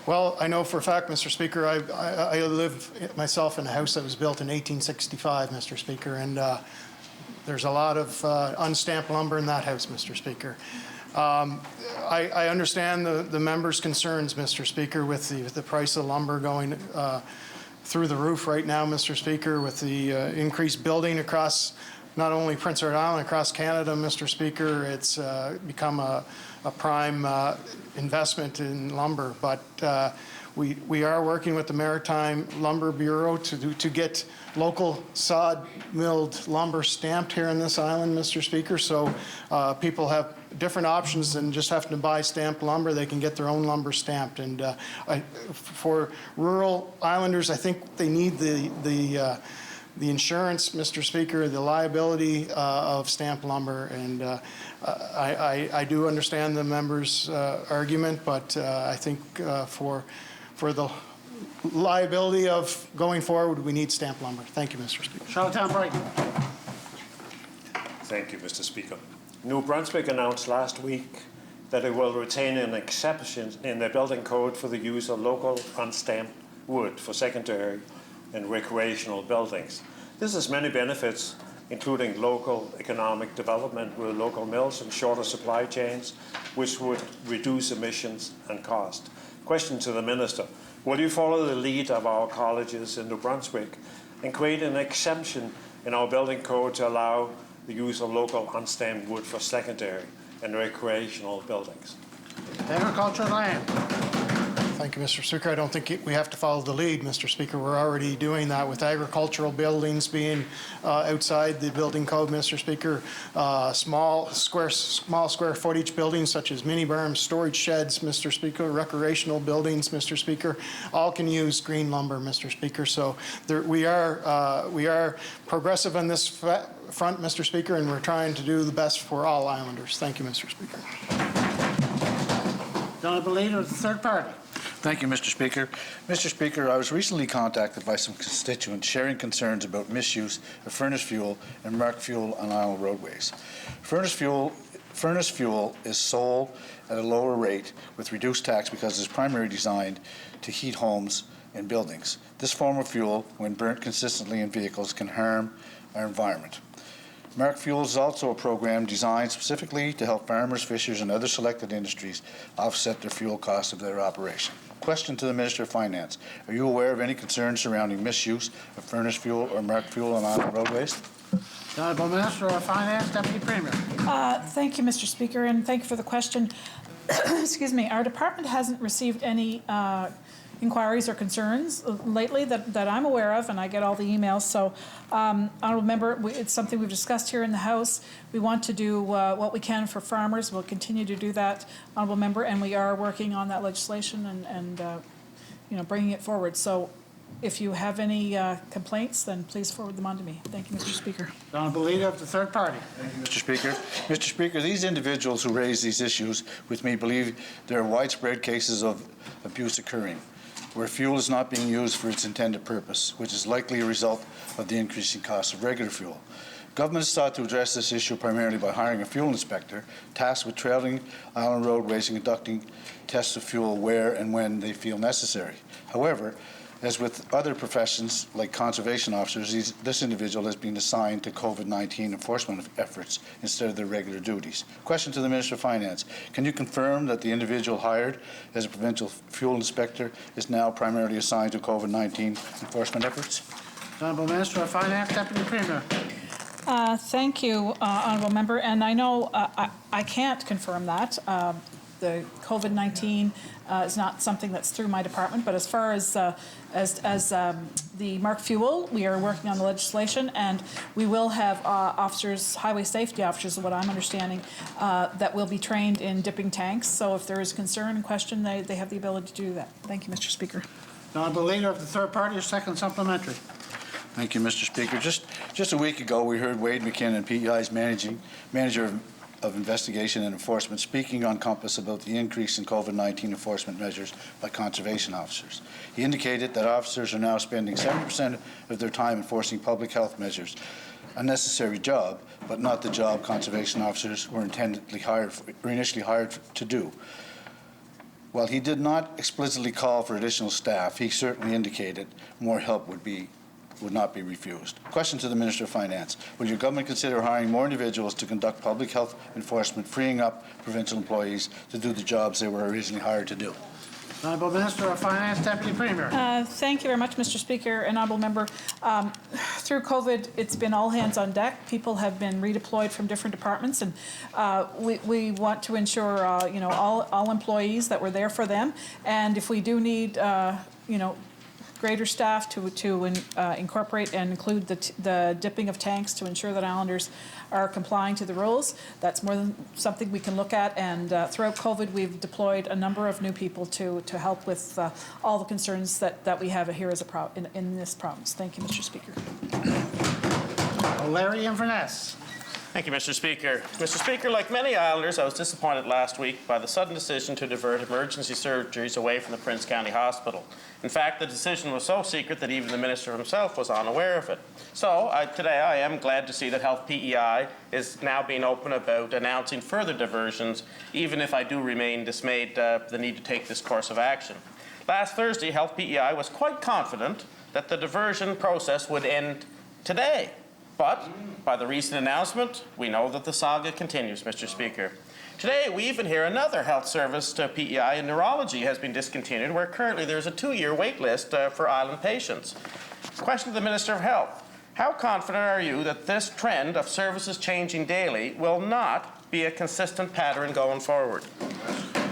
Well, I know for a fact, Mr. Speaker, I live myself in a house that was built in 1865, Mr. Speaker, and there's a lot of unstamped lumber in that house, Mr. Speaker. I understand the members' concerns, Mr. Speaker, with the price of lumber going through the roof right now, Mr. Speaker, with the increased building across not only Prince Edward Island, across Canada, Mr. Speaker. It's become a prime investment in lumber, but we are working with the Maritime Lumber Bureau to get local sawed milled lumber stamped here in this island, Mr. Speaker. So people have different options than just having to buy stamped lumber. They can get their own lumber stamped. And for rural islanders, I think they need the insurance, Mr. Speaker, the liability of stamped lumber. And I do understand the member's argument, but I think for the liability of going forward, we need stamped lumber. Thank you, Mr. Speaker. Charlottetown Brighton. Thank you, Mr. Speaker. New Brunswick announced last week that it will retain an exception in their building code for the use of local unstamped wood for secondary and recreational buildings. This has many benefits, including local economic development with local mills and shorter supply chains, which would reduce emissions and cost. Question to the Minister: will you follow the lead of our colleges in New Brunswick and create an exemption in our building code to allow the use of local unstamped wood for secondary and recreational buildings? Agriculture and Land. Thank you, Mr. Speaker. I don't think we have to follow the lead, Mr. Speaker. We're already doing that with agricultural buildings being outside the building code, Mr. Speaker. Small square footage buildings such as mini berms, storage sheds, Mr. Speaker, recreational buildings, Mr. Speaker, all can use green lumber, Mr. Speaker. So we are progressive on this front, Mr. Speaker, and we're trying to do the best for all islanders. Thank you, Mr. Speaker. The Honourable Leader of the Third Party. Thank you, Mr. Speaker. Mr. Speaker, I was recently contacted by some constituents sharing concerns about misuse of furnace fuel and marked fuel on island roadways. Furnace fuel is sold at a lower rate with reduced tax because it is primarily designed to heat homes and buildings. This form of fuel, when burnt consistently in vehicles, can harm our environment. Marked Fuel is also a program designed specifically to help farmers, fishers, and other selected industries offset the fuel costs of their operation. Question to the Minister of Finance: are you aware of any concerns surrounding misuse of furnace fuel or marked fuel on island roadways? The Honourable Minister of Finance, Deputy Premier. Thank you, Mr. Speaker, and thank you for the question. Excuse me. Our department hasn't received any inquiries or concerns lately that I'm aware of, and I get all the emails. So, Honourable Member, it's something we've discussed here in the House. We want to do what we can for farmers. We'll continue to do that, Honourable Member, and we are working on that legislation and bringing it forward. So, if you have any complaints, then please forward them on to me. Thank you, Mr. Speaker. The Honourable Leader of the Third Party. Thank you, Mr. Speaker. Mr. Speaker, these individuals who raise these issues with me believe there are widespread cases of abuse occurring, where fuel is not being used for its intended purpose, which is likely a result of the increasing cost of regular fuel. Government has sought to address this issue primarily by hiring a fuel inspector tasked with traveling island roadways and conducting tests of fuel where and when they feel necessary. However, as with other professions like conservation officers, this individual has been assigned to COVID-19 enforcement efforts instead of their regular duties. Question to the Minister of Finance: can you confirm that the individual hired as a provincial fuel inspector is now primarily assigned to COVID-19 enforcement efforts? The Honourable Minister of Finance, Deputy Premier. Thank you, Honourable Member, and I know I can't confirm that. The COVID-19 is not something that's through my department, but as far as the marked fuel, we are working on the legislation, and we will have officers, highway safety officers, what I'm understanding, that will be trained in dipping tanks. So if there is concern and question, they have the ability to do that. Thank you, Mr. Speaker. The Honourable Leader of the Third Party, your second supplementary. Thank you, Mr. Speaker. Just a week ago, we heard Wade McKinnon, PEI's manager of investigation and enforcement, speaking on Compass about the increase in COVID-19 enforcement measures by conservation officers. He indicated that officers are now spending 70% of their time enforcing public health measures, a necessary job, but not the job conservation officers were initially hired to do. While he did not explicitly call for additional staff, he certainly indicated more help would not be refused. Question to the Minister of Finance. Will your government consider hiring more individuals to conduct public health enforcement, freeing up provincial employees to do the jobs they were originally hired to do? Honourable Minister of Finance, Deputy Premier. Thank you very much, Mr. Speaker and honourable member. Through COVID, it's been all hands on deck. People have been redeployed from different departments, and we want to ensure, all employees that we're there for them. And if we do need, greater staff to incorporate and include the dipping of tanks to ensure that Islanders are complying to the rules, that's more than something we can look at. And throughout COVID, we've deployed a number of new people to help with all the concerns that we have here as in this province. Thank you, Mr. Speaker. O'Leary Inverness. Thank you, Mr. Speaker. Mr. Speaker, like many Islanders, I was disappointed last week by the sudden decision to divert emergency surgeries away from the Prince County Hospital. In fact, the decision was so secret that even the Minister himself was unaware of it. So today I am glad to see that Health PEI is now being open about announcing further diversions, even if I do remain dismayed the need to take this course of action. Last Thursday, Health PEI was quite confident that the diversion process would end today. But by the recent announcement, we know that the saga continues, Mr. Speaker. Today, we even hear another health service to PEI in neurology has been discontinued, where currently there's a 2-year wait list for island patients. Question to the Minister of Health. How confident are you that this trend of services changing daily will not be a consistent pattern going forward?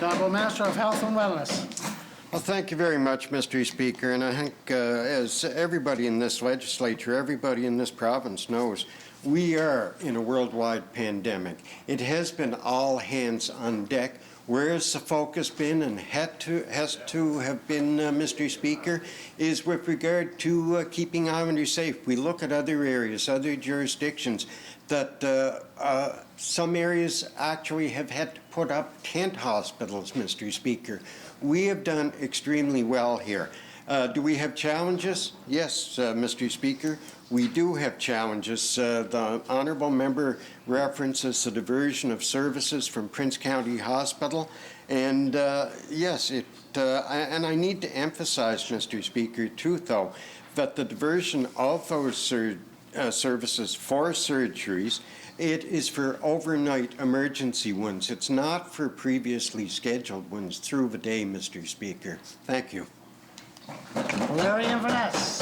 The Honourable Minister of Health and Wellness. Well, thank you very much, Mr. Speaker. And I think as everybody in this legislature, everybody in this province knows, we are in a worldwide pandemic. It has been all hands on deck. Where has the focus been and has to have been, Mr. Speaker, is with regard to keeping Islanders safe. We look at other areas, other jurisdictions that some areas actually have had to put up tent hospitals, Mr. Speaker. We have done extremely well here. Do we have challenges? Yes, Mr. Speaker, we do have challenges. The honourable member references the diversion of services from Prince County Hospital, and yes, and I need to emphasize, Mr. Speaker, too, though, that the diversion of those services for surgeries, it is for overnight emergency ones. It's not for previously scheduled ones through the day, Mr. Speaker. Thank you. Larry Inverness.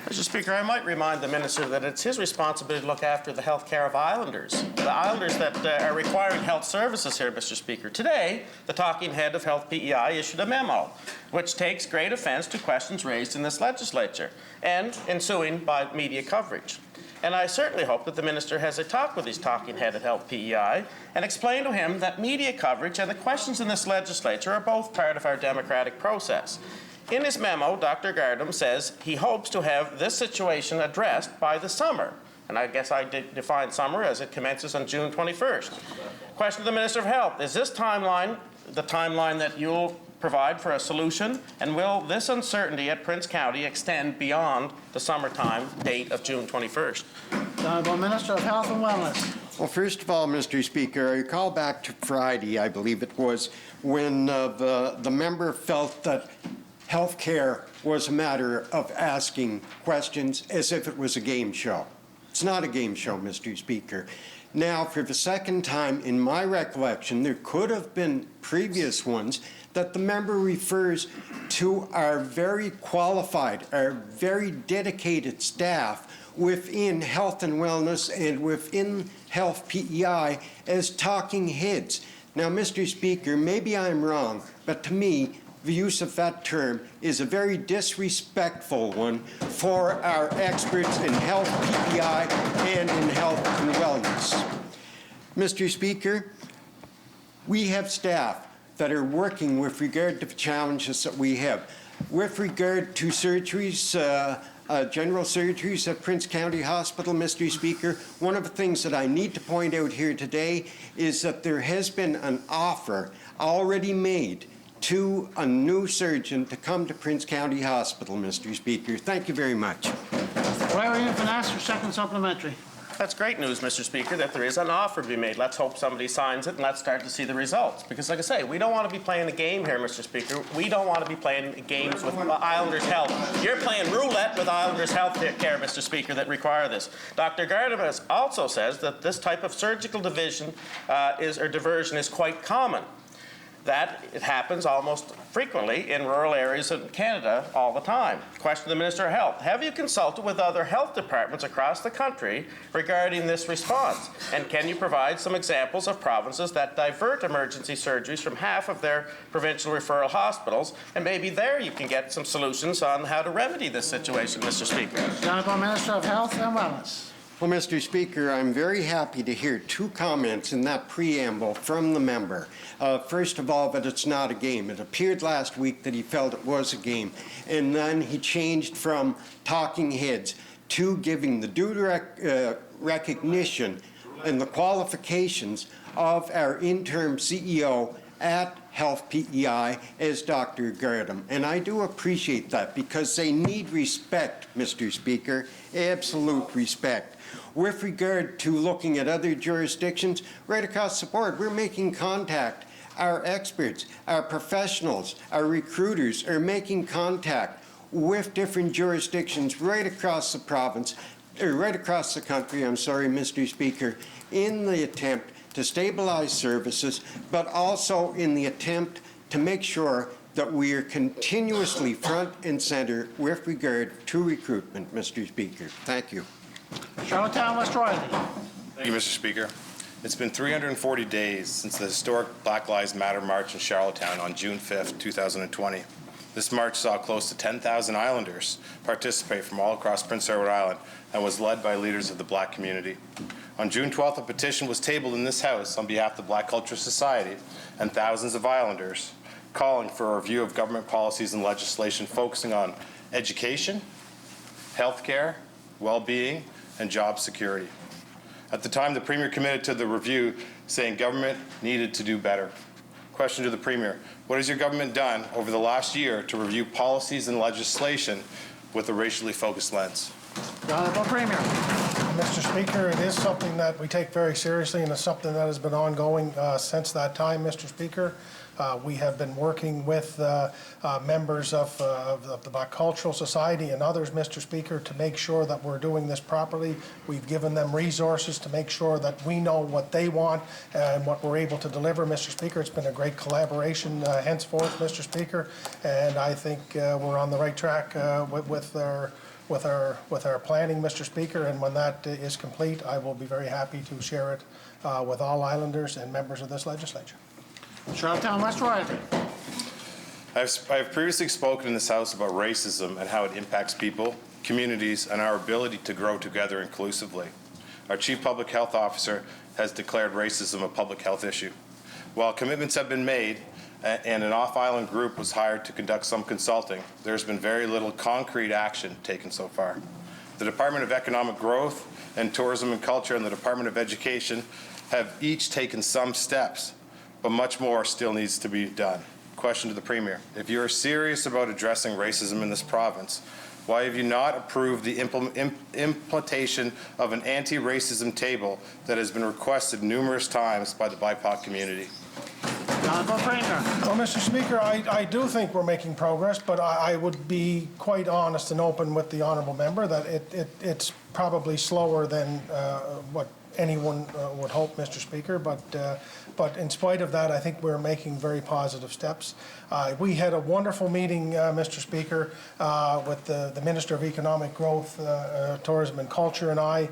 Mr. Speaker, I might remind the Minister that it's his responsibility to look after the health care of Islanders, the Islanders that are requiring health services here, Mr. Speaker. Today, the talking head of Health PEI issued a memo which takes great offence to questions raised in this legislature and ensuing by media coverage. And I certainly hope that the Minister has a talk with his talking head at Health PEI and explain to him that media coverage and the questions in this legislature are both part of our democratic process. In his memo, Dr. Gardam says he hopes to have this situation addressed by the summer. And I guess I define summer as it commences on June 21st. Question to the Minister of Health. Is this timeline the timeline that you'll provide for a solution? And will this uncertainty at Prince County extend beyond the summertime date of June 21st? The Honourable Minister of Health and Wellness. Well, first of all, Mr. Speaker, I recall back to Friday, I believe it was, when the member felt that health care was a matter of asking questions as if it was a game show. It's not a game show, Mr. Speaker. Now, for the second time, in my recollection, there could have been previous ones that the member refers to our very qualified, our very dedicated staff within health and wellness and within Health PEI as talking heads. Now, Mr. Speaker, maybe I'm wrong, but to me, the use of that term is a very disrespectful one for our experts in Health PEI and in health and wellness. Mr. Speaker, we have staff that are working with regard to the challenges that we have. With regard to surgeries, general surgeries at Prince County Hospital, Mr. Speaker, one of the things that I need to point out here today is that there has been an offer already made to a new surgeon to come to Prince County Hospital, Mr. Speaker. Thank you very much. Larry Inverness, your second supplementary. That's great news, Mr. Speaker, that there is an offer to be made. Let's hope somebody signs it and let's start to see the results. Because like I say, we don't want to be playing a game here, Mr. Speaker. We don't want to be playing games with Islanders' health. You're playing roulette with Islanders' health care, Mr. Speaker, that require this. Dr. Gardner also says that this type of surgical diversion is quite common. That it happens almost frequently in rural areas of Canada all the time. Question to the Minister of Health. Have you consulted with other health departments across the country regarding this response? And can you provide some examples of provinces that divert emergency surgeries from half of their provincial referral hospitals? And maybe there you can get some solutions on how to remedy this situation, Mr. Speaker. The Honourable Minister of Health and Wellness. Well, Mr. Speaker, I'm very happy to hear two comments in that preamble from the member. First of all, that it's not a game. It appeared last week that he felt it was a game, and then he changed from talking heads to giving the due recognition and the qualifications of our interim CEO at Health PEI as Dr. Gardner. And I do appreciate that because they need respect, Mr. Speaker, absolute respect. With regard to looking at other jurisdictions, right across the board, we're making contact. Our experts, our professionals, our recruiters are making contact with different jurisdictions right across the province, or right across the country, I'm sorry, Mr. Speaker, in the attempt to stabilize services, but also in the attempt to make sure that we are continuously front and center with regard to recruitment, Mr. Speaker. Thank you. Charlottetown, West Riley. Thank you, Mr. Speaker. It's been 340 days since the historic Black Lives Matter march in Charlottetown on June 5th, 2020. This march saw close to 10,000 Islanders participate from all across Prince Edward Island and was led by leaders of the Black community. On June 12th, a petition was tabled in this House on behalf of the Black Culture Society and thousands of Islanders calling for a review of government policies and legislation focusing on education, healthcare, well-being, and job security. At the time, the Premier committed to the review, saying government needed to do better. Question to the Premier, what has your government done over the last year to review policies and legislation with a racially focused lens? The Honourable Premier. Mr. Speaker, it is something that we take very seriously, and it's something that has been ongoing since that time, Mr. Speaker. We have been working with members of the Black Cultural Society and others, Mr. Speaker, to make sure that we're doing this properly. We've given them resources to make sure that we know what they want and what we're able to deliver, Mr. Speaker. It's been a great collaboration henceforth, Mr. Speaker, and I think we're on the right track with our planning, Mr. Speaker, and when that is complete, I will be very happy to share it with all Islanders and members of this legislature. Charlottetown, West Riley. I've previously spoken in this House about racism and how it impacts people, communities, and our ability to grow together inclusively. Our Chief Public Health Officer has declared racism a public health issue. While commitments have been made and an off-island group was hired to conduct some consulting, there's been very little concrete action taken so far. The Department of Economic Growth and Tourism and Culture and the Department of Education have each taken some steps, but much more still needs to be done. Question to the Premier. If you are serious about addressing racism in this province, why have you not approved the implementation of an anti-racism table that has been requested numerous times by the BIPOC community? Well, Mr. Speaker, I do think we're making progress, but I would be quite honest and open with the honourable member that it's probably slower than what anyone would hope, Mr. Speaker, but in spite of that, I think we're making very positive steps. We had a wonderful meeting, Mr. Speaker, with the Minister of Economic Growth, Tourism and Culture and I,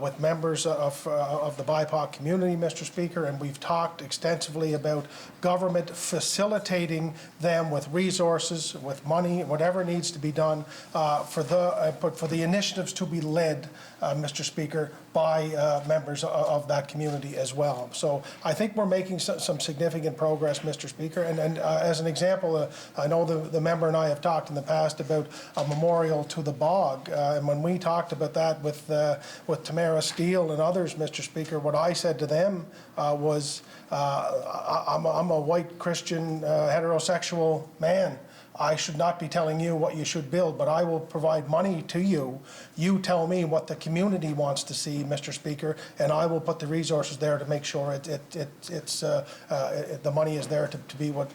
with members of the BIPOC community, Mr. Speaker, and we've talked extensively about government facilitating them with resources, with money, whatever needs to be done for the initiatives to be led, Mr. Speaker, by members of that community as well. So I think we're making some significant progress, Mr. Speaker. And as an example, I know the member and I have talked in the past about a memorial to the bog. And when we talked about that with Tamara Steele and others, Mr. Speaker, what I said to them was, I'm a white Christian heterosexual man. I should not be telling you what you should build, but I will provide money to you. You tell me what the community wants to see, Mr. Speaker, and I will put the resources there to make sure the money is there to be what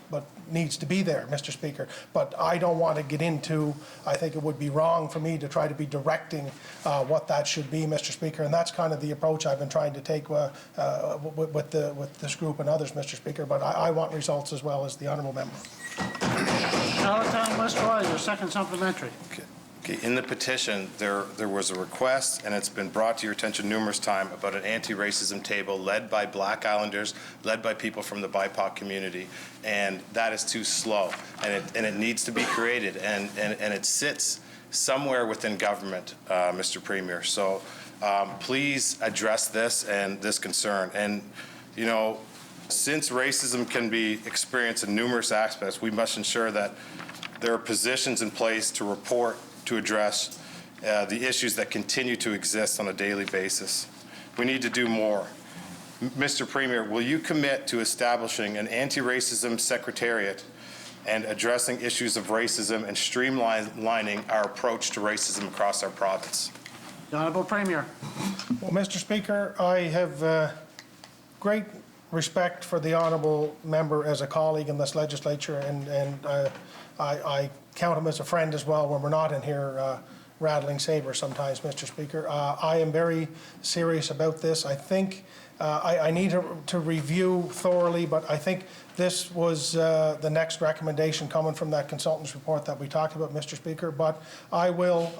needs to be there, Mr. Speaker. But I don't want to get into, I think it would be wrong for me to try to be directing what that should be, Mr. Speaker, and that's kind of the approach I've been trying to take with this group and others, Mr. Speaker, but I want results as well as the honourable member. Charlottetown West Roy, your second supplementary. Okay, in the petition, there was a request, and it's been brought to your attention numerous times, about an anti-racism table led by Black Islanders, led by people from the BIPOC community, and that is too slow, and it needs to be created, and it sits somewhere within government, Mr. Premier. So please address this and this concern. And, you know, since racism can be experienced in numerous aspects, we must ensure that there are positions in place to report, to address the issues that continue to exist on a daily basis. We need to do more. Mr. Premier, will you commit to establishing an anti-racism secretariat and addressing issues of racism and streamlining our approach to racism across our province? The Honourable Premier. Well, Mr. Speaker, I have great respect for the honourable member as a colleague in this legislature, and I count him as a friend as well when we're not in here rattling sabers sometimes, Mr. Speaker. I am very serious about this. I think I need to review thoroughly, but I think this was the next recommendation coming from that consultant's report that we talked about, Mr. Speaker. But I will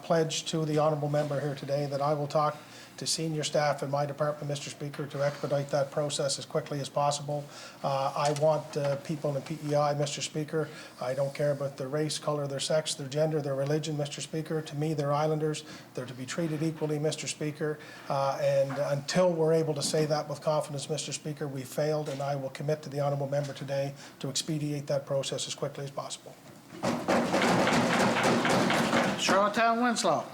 pledge to the honourable member here today that I will talk to senior staff in my department, Mr. Speaker, to expedite that process as quickly as possible. I want people in PEI, Mr. Speaker. I don't care about their race, colour, their sex, their gender, their religion, Mr. Speaker. To me, they're Islanders. They're to be treated equally, Mr. Speaker. And until we're able to say that with confidence, Mr. Speaker, we failed, and I will commit to the honourable member today to expedite that process as quickly as possible. Charlottetown Winslow.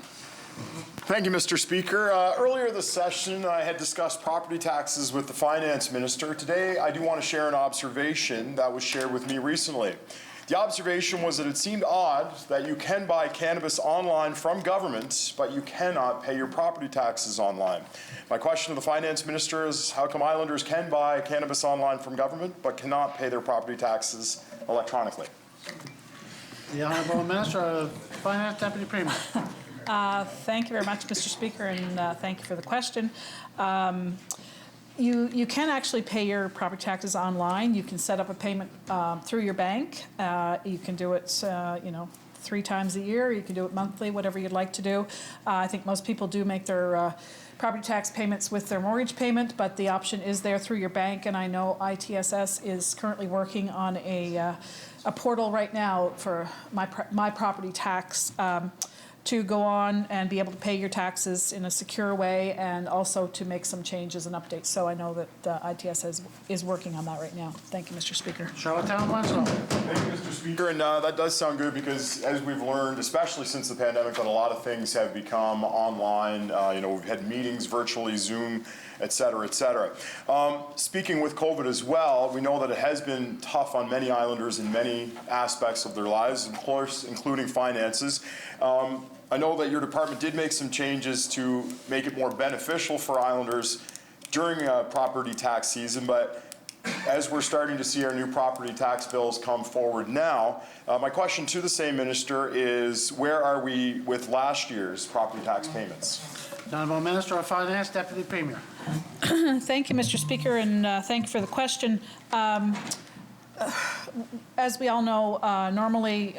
Thank you, Mr. Speaker. Earlier this session, I had discussed property taxes with the Finance Minister. Today, I do want to share an observation that was shared with me recently. The observation was that it seemed odd that you can buy cannabis online from government, but you cannot pay your property taxes online. My question to the Finance Minister is, how come Islanders can buy cannabis online from government, but cannot pay their property taxes electronically? The Honourable Minister of Finance, Deputy Premier. Thank you very much, Mr. Speaker, and thank you for the question. You can actually pay your property taxes online. You can set up a payment through your bank. You can do it, 3 times a year. You can do it monthly, whatever you'd like to do. I think most people do make their property tax payments with their mortgage payment, but the option is there through your bank. And I know ITSS is currently working on a portal right now for my property tax. To go on and be able to pay your taxes in a secure way, and also to make some changes and updates. So I know that ITS is working on that right now. Thank you, Mr. Speaker. Charlottetown Winslow. Thank you, Mr. Speaker. And that does sound good because, as we've learned, especially since the pandemic, that a lot of things have become online. We've had meetings virtually, Zoom, et cetera, et cetera. Speaking with COVID as well, we know that it has been tough on many Islanders in many aspects of their lives, of course, including finances. I know that your department did make some changes to make it more beneficial for Islanders during property tax season, but as we're starting to see our new property tax bills come forward now, my question to the same minister is, where are we with last year's property tax payments? The Honourable Minister of Finance, Deputy Premier. Thank you, Mr. Speaker, and thank you for the question. As we all know, normally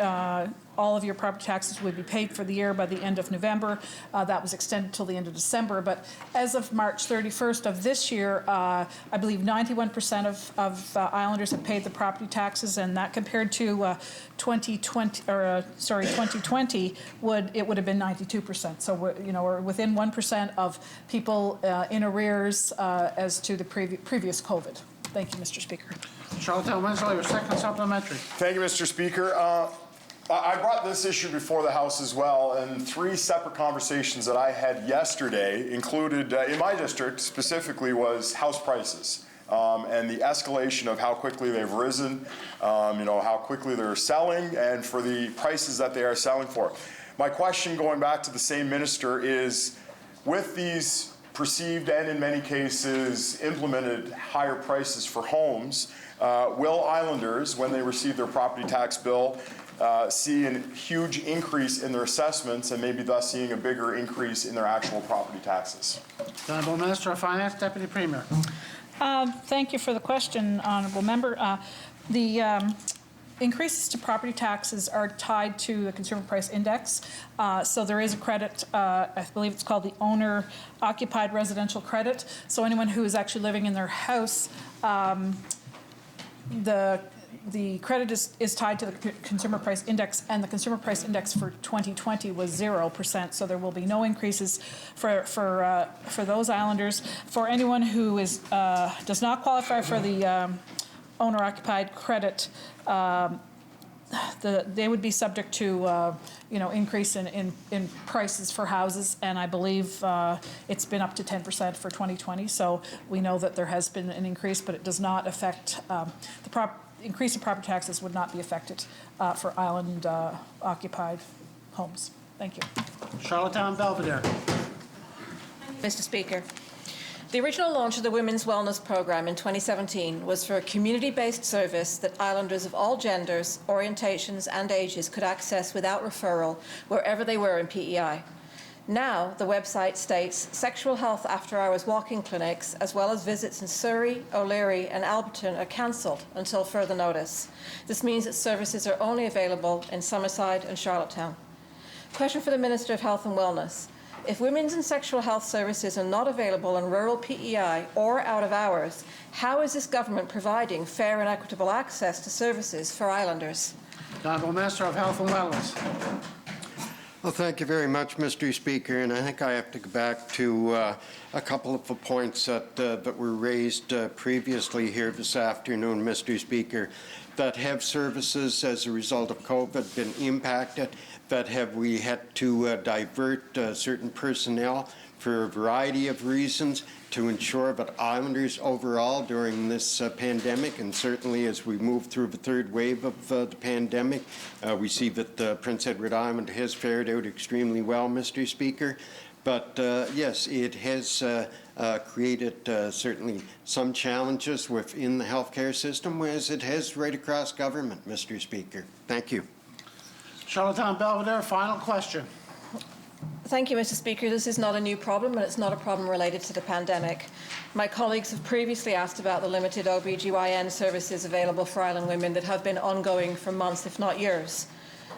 all of your property taxes would be paid for the year by the end of November. That was extended till the end of December. But as of March 31st of this year, I believe 91% of Islanders have paid the property taxes, and that compared to 2020 would have been 92%. So we're within 1% of people in arrears as to the previous COVID. Thank you, Mr. Speaker. Charlottetown Winslow, your second supplementary. Thank you, Mr. Speaker. I brought this issue before the House as well, and 3 separate conversations that I had yesterday included, in my district specifically, was house prices. and the escalation of how quickly they've risen, how quickly they're selling, and for the prices that they are selling for. My question, going back to the same minister, is with these perceived and in many cases implemented higher prices for homes, will Islanders, when they receive their property tax bill, see a huge increase in their assessments and maybe thus seeing a bigger increase in their actual property taxes? The Honourable Minister of Finance, Deputy Premier. Thank you for the question, Honourable Member. The increases to property taxes are tied to the Consumer Price Index. So there is a credit, I believe it's called the Owner-Occupied Residential Credit. So anyone who is actually living in their house, the credit is tied to the Consumer Price Index, and the Consumer Price Index for 2020 was 0%, so there will be no increases for those Islanders. For anyone who does not qualify for the owner-occupied credit, they would be subject to increase in prices for houses, and I believe it's been up to 10% for 2020. So we know that there has been an increase, but it does not affect the increase in property taxes would not be affected for island occupied homes. Thank you. Charlottetown Belvedere. Mr. Speaker, the original launch of the Women's Wellness Programme in 2017 was for a community-based service that Islanders of all genders, orientations and ages could access without referral wherever they were in PEI. Now, the website states sexual health after-hours walk-in clinics, as well as visits in Surrey, O'Leary and Alberton, are cancelled until further notice. This means that services are only available in Summerside and Charlottetown. Question for the Minister of Health and Wellness. If women's and sexual health services are not available in rural PEI or out of hours, how is this government providing fair and equitable access to services for Islanders? The Honourable Minister of Health and Wellness. Well, thank you very much, Mr. Speaker, and I think I have to go back to a couple of the points that were raised previously here this afternoon, Mr. Speaker, that have services as a result of COVID been impacted, that we had to divert certain personnel for a variety of reasons to ensure that Islanders overall during this pandemic, and certainly as we move through the third wave of the pandemic, we see that Prince Edward Island has fared out extremely well, Mr. Speaker. But yes, it has created certainly some challenges within the healthcare system, as it has right across government, Mr. Speaker. Thank you. Charlottetown Belvedere, final question. Thank you, Mr. Speaker. This is not a new problem, and it's not a problem related to the pandemic. My colleagues have previously asked about the limited OBGYN services available for island women that have been ongoing for months, if not years.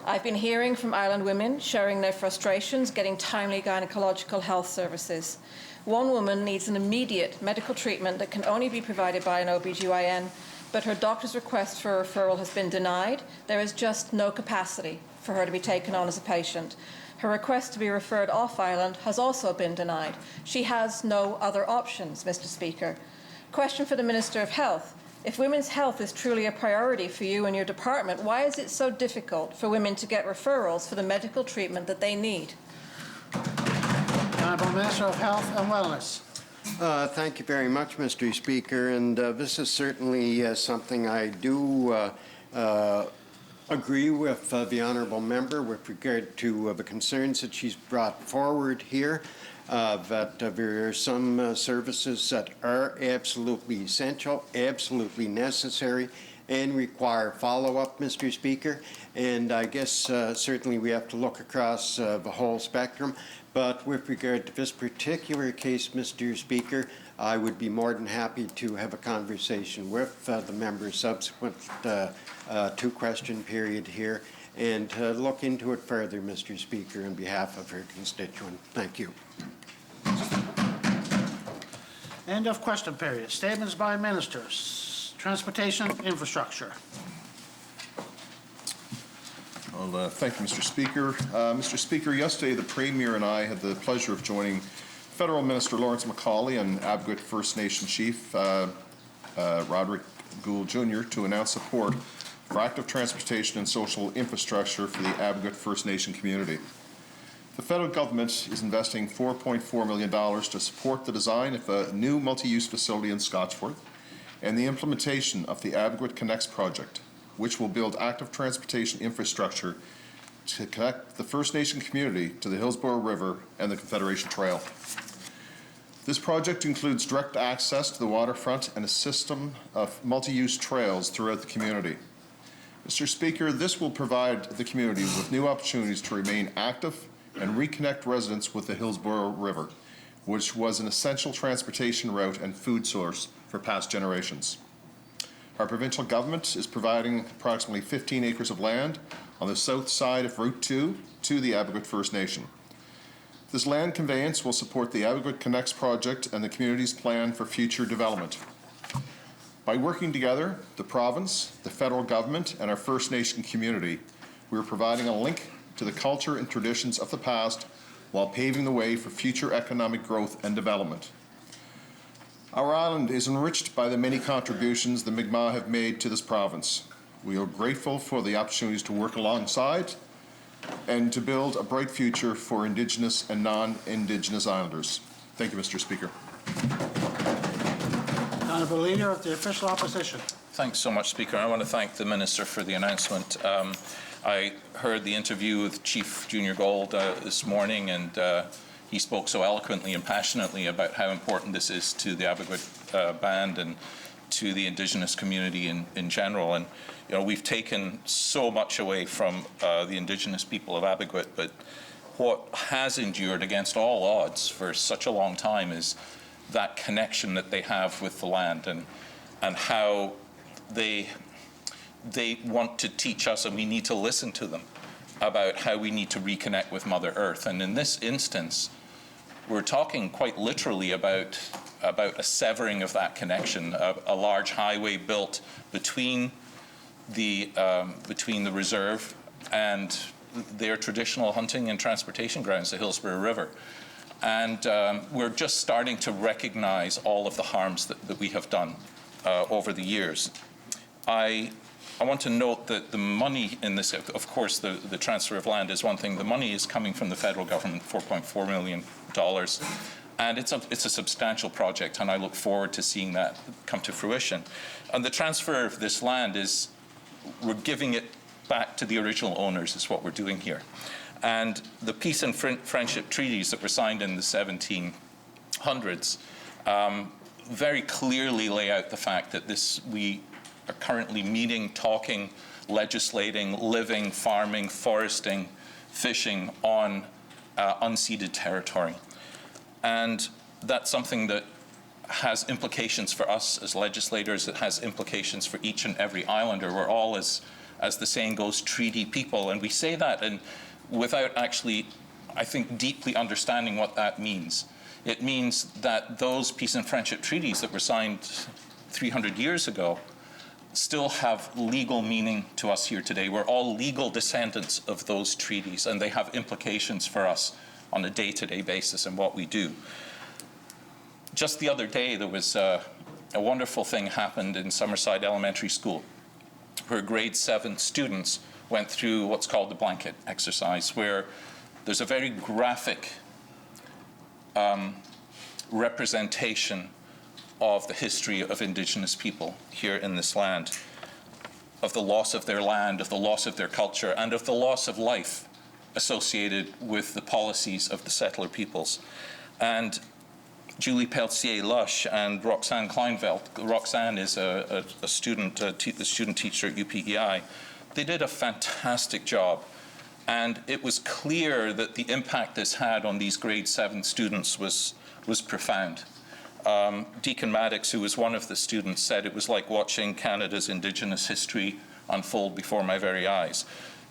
I've been hearing from island women sharing their frustrations getting timely gynecological health services. One woman needs an immediate medical treatment that can only be provided by an OBGYN, but her doctor's request for a referral has been denied. There is just no capacity for her to be taken on as a patient. Her request to be referred off island has also been denied. She has no other options, Mr. Speaker. Question for the Minister of Health. If women's health is truly a priority for you and your department, why is it so difficult for women to get referrals for the medical treatment that they need? Honourable Minister of Health and Wellness. Thank you very much, Mr. Speaker, and this is certainly something I do agree with the honourable member with regard to the concerns that she's brought forward here, that there are some services that are absolutely essential, absolutely necessary, and require follow-up, Mr. Speaker. And I guess certainly we have to look across the whole spectrum. But with regard to this particular case, Mr. Speaker, I would be more than happy to have a conversation with the member subsequent two-question period here and look into it further, Mr. Speaker, on behalf of her constituent. Thank you. End of question period. Statements by ministers. Transportation infrastructure. Well, thank you, Mr. Speaker. Mr. Speaker, yesterday the Premier and I had the pleasure of joining Federal Minister Lawrence McNeilly and Abgoot First Nation Chief Roderick Gould Jr. to announce support for active transportation and social infrastructure for the Abgoot First Nation community. The federal government is investing $4.4 million to support the design of a new multi-use facility in Scotchford and the implementation of the Abequate Connects project, which will build active transportation infrastructure to connect the First Nation community to the Hillsborough River and the Confederation Trail. This project includes direct access to the waterfront and a system of multi-use trails throughout the community. Mr. Speaker, this will provide the community with new opportunities to remain active and reconnect residents with the Hillsborough River, which was an essential transportation route and food source for past generations. Our provincial government is providing approximately 15 acres of land on the south side of Route 2 to the Abequate First Nation. This land conveyance will support the Abequate Connects project and the community's plan for future development. By working together, the province, the federal government, and our First Nation community, we are providing a link to the culture and traditions of the past while paving the way for future economic growth and development. Our island is enriched by the many contributions the Mi'kmaq have made to this province. We are grateful for the opportunities to work alongside and to build a bright future for Indigenous and non-Indigenous Islanders. Thank you, Mr. Speaker. The Honourable Leader of the Official Opposition. Thanks so much, Speaker. I want to thank the Minister for the announcement. I heard the interview with Chief Junior Gold this morning, and he spoke so eloquently and passionately about how important this is to the Abequate Band and to the Indigenous community in general. And you know, we've taken so much away from the Indigenous people of Abequate, but what has endured against all odds for such a long time is that connection that they have with the land, and how they want to teach us, and we need to listen to them about how we need to reconnect with Mother Earth. And in this instance, we're talking quite literally about a severing of that connection, a large highway built between the reserve and their traditional hunting and transportation grounds, the Hillsborough River. And we're just starting to recognize all of the harms that we have done over the years. I want to note that the money in this, of course, the transfer of land is one thing. The money is coming from the federal government, $4.4 million. And it's a substantial project, and I look forward to seeing that come to fruition. And the transfer of this land is, we're giving it back to the original owners is what we're doing here. And the peace and friendship treaties that were signed in the 1700s very clearly lay out the fact that we are currently meeting, talking, legislating, living, farming, foresting, fishing on unceded territory. And that's something that has implications for us as legislators. It has implications for each and every islander. We're all, as the saying goes, treaty people. And we say that without actually, I think, deeply understanding what that means. It means that those peace and friendship treaties that were signed 300 years ago still have legal meaning to us here today. We're all legal descendants of those treaties, and they have implications for us on a day-to-day basis in what we do. Just the other day, there was a wonderful thing happened in Summerside Elementary School, where grade 7 students went through what's called the blanket exercise, where there's a very graphic representation of the history of Indigenous people here in this land, of the loss of their land, of the loss of their culture, and of the loss of life associated with the policies of the settler peoples. And Julie Peltier-Lush and Roxanne Kleinveld, Roxanne is a student teacher at UPEI, they did a fantastic job. And it was clear that the impact this had on these grade 7 students was profound. Deacon Maddox, who was one of the students, said it was like watching Canada's Indigenous history unfold before my very eyes.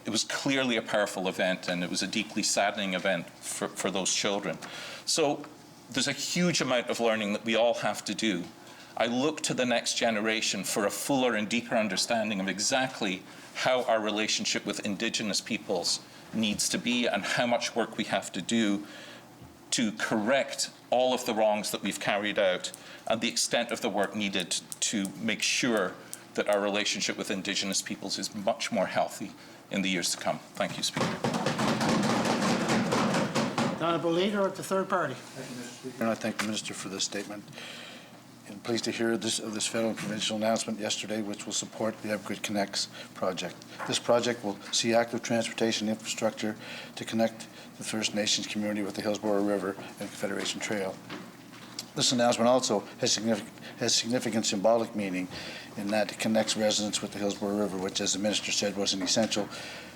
It was clearly a powerful event, and it was a deeply saddening event for those children. So there's a huge amount of learning that we all have to do. I look to the next generation for a fuller and deeper understanding of exactly how our relationship with Indigenous peoples needs to be and how much work we have to do to correct all of the wrongs that we've carried out and the extent of the work needed to make sure that our relationship with Indigenous peoples is much more healthy in the years to come. Thank you, Speaker. The Honourable Leader of the Third Party. Thank you, Mr. Speaker, and I thank the Minister for this statement. And pleased to hear this federal and provincial announcement yesterday, which will support the Upgrade Connects project. This project will see active transportation infrastructure to connect the First Nations community with the Hillsborough River and Confederation Trail. This announcement also has significant symbolic meaning in that it connects residents with the Hillsborough River, which, as the minister said, was an essential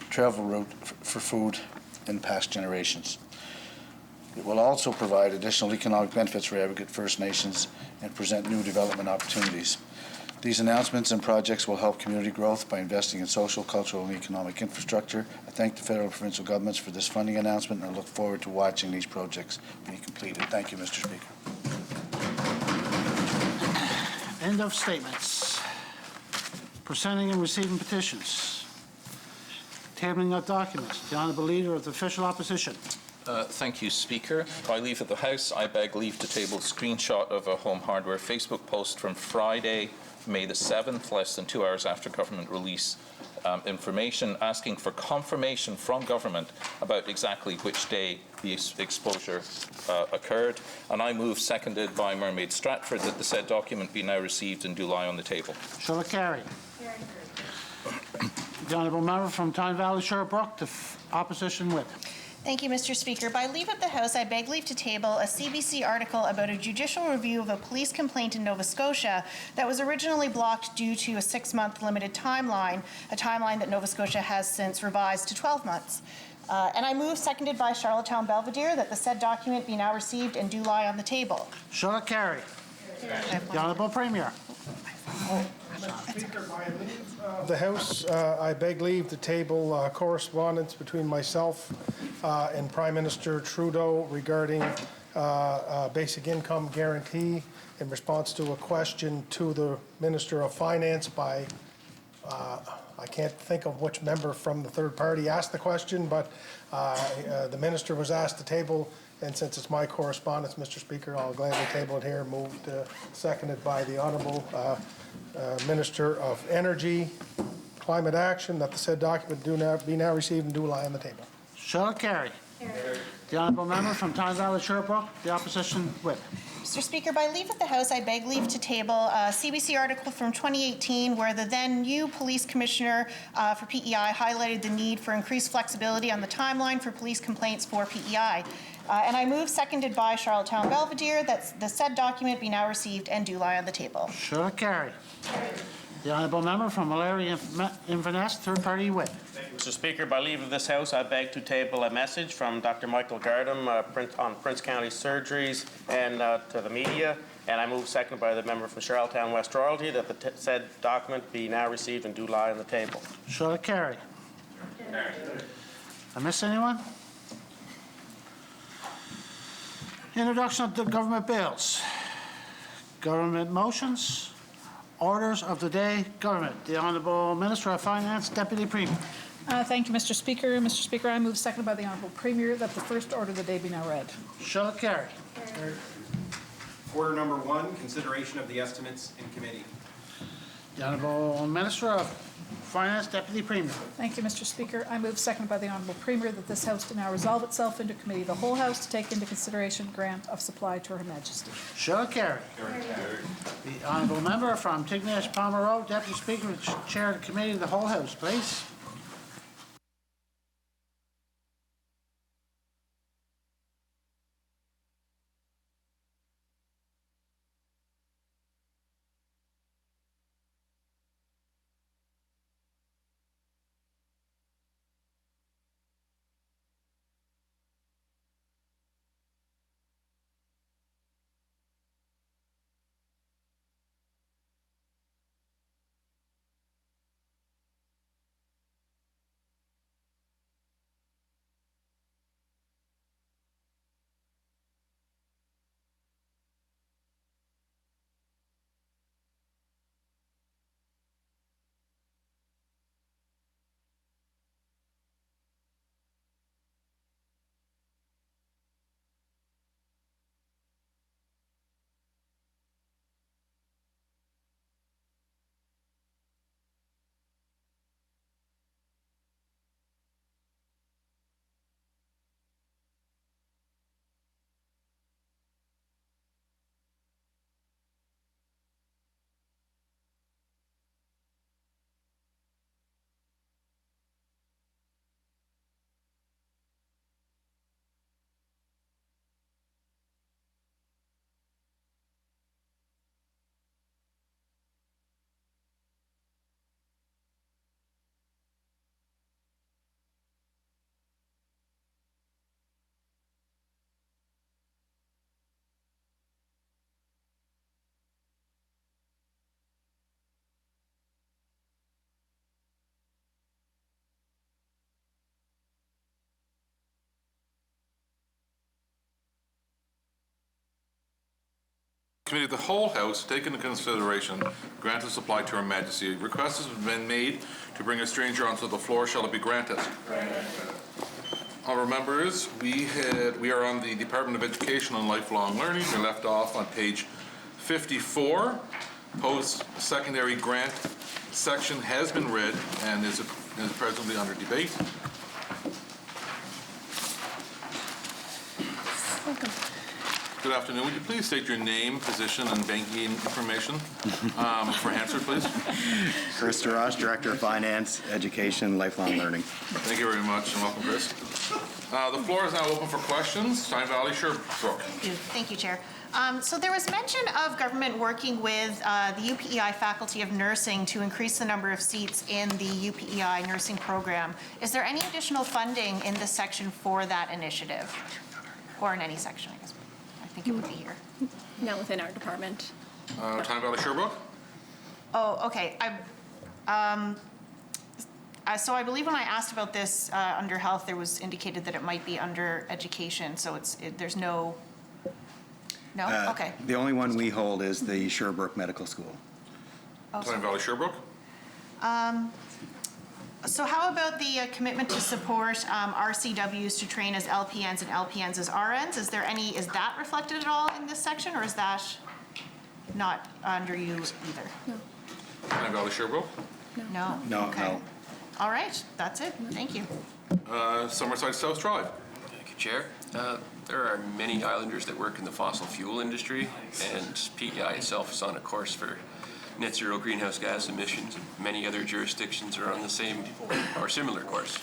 travel route for food in past generations. It will also provide additional economic benefits for Advocate First Nations and present new development opportunities. These announcements and projects will help community growth by investing in social, cultural, and economic infrastructure. I thank the federal and provincial governments for this funding announcement, and I look forward to watching these projects be completed. Thank you, Mr. Speaker. End of statements. Presenting and receiving petitions. Tabling of documents. The Honourable Leader of the Official Opposition. Thank you, Speaker. By leave of the House, I beg leave to table a screenshot of a Home Hardware Facebook post from Friday, May the 7th, less than 2 hours after government release information, asking for confirmation from government about exactly which day the exposure occurred. And I move, seconded by Mermaid Stratford, that the said document be now received and do lie on the table. Shall it carry? The Honourable Member from Tyne Valley Sherbrooke, the Opposition Whip. Thank you, Mr. Speaker. By leave of the House, I beg leave to table a CBC article about a judicial review of a police complaint in Nova Scotia that was originally blocked due to a 6-month limited timeline, a timeline that Nova Scotia has since revised to 12 months. And I move, seconded by Charlottetown Belvedere, that the said document be now received and do lie on the table. Shall it carry? The Honourable Premier. Speaker, by leave of the House, I beg leave to table correspondence between myself and Prime Minister Trudeau regarding basic income guarantee in response to a question to the Minister of Finance by, I can't think of which member from the third party asked the question, but the Minister was asked to table, and since it's my correspondence, Mr. Speaker, I'll gladly table it here, moved, seconded by the Honourable Minister of Energy, Climate Action, that the said document be now received and do lie on the table. Shall it carry? The Honourable Member from Tyne Valley Sherbrooke, the Opposition Whip. Mr. Speaker, by leave of the House, I beg leave to table a CBC article from 2018 where the then new Police Commissioner for PEI highlighted the need for increased flexibility on the timeline for police complaints for PEI. And I move, seconded by Charlottetown Belvedere, that the said document be now received and do lie on the table. Shall it carry? The Honourable Member from Malaria Inverness, third party Whip. Mr. Speaker, by leave of this House, I beg to table a message from Dr. Michael Gardam on Prince County surgeries and to the media. And I move, seconded by the member from Charlottetown West Royalty, that the said document be now received and do lie on the table. Shall it carry? I miss anyone? Introduction of the government bills. Government motions. Orders of the day. Government. The Honourable Minister of Finance, Deputy Premier. Thank you, Mr. Speaker. Mr. Speaker, I move, seconded by the Honourable Premier, that the first order of the day be now read. Shall it carry? Order number 1, consideration of the estimates in committee. The Honourable Minister of Finance, Deputy Premier. Thank you, Mr. Speaker. I move, seconded by the Honourable Premier, that this House do now resolve itself into committee of the whole House to take into consideration grant of supply to Her Majesty. Shall it carry? The Honourable Member from Tignish Palmer Road, Deputy Speaker, Chair of the Committee of the whole House, please. Committee of the whole House take into consideration grant of supply to Her Majesty. Request has been made to bring a stranger onto the floor. Shall it be granted? Honourable members, we are on the Department of Education and Lifelong Learning. We left off on page 54. Post-secondary grant section has been read and is presently under debate. Good afternoon. Would you please state your name, position, and banking information for answer, please? Chris DeRoche, Director of Finance, Education, Lifelong Learning. Thank you very much, and welcome, Chris. The floor is now open for questions. Tyne Valley, Sherbrooke. Thank you, Chair. So there was mention of government working with the UPEI Faculty of Nursing to increase the number of seats in the UPEI nursing program. Is there any additional funding in this section for that initiative? Or in any section, I guess. I think it would be here. Not within our department. Tyne Valley, Sherbrooke. Oh, okay. So I believe when I asked about this under health, there was indicated that it might be under education. So there's no. No? Okay. The only one we hold is the Sherbrooke Medical School. Tyne Valley, Sherbrooke. So how about the commitment to support RCWs to train as LPNs and LPNs as RNs? Is that reflected at all in this section, or is that not under you either? No. Tyne Valley, Sherbrooke. No. No, Okay. no. All right, that's it. Thank you. Summerside South Drive. Thank you, Chair. There are many islanders that work in the fossil fuel industry, and PEI itself is on a course for net zero greenhouse gas emissions, and many other jurisdictions are on the same or similar course.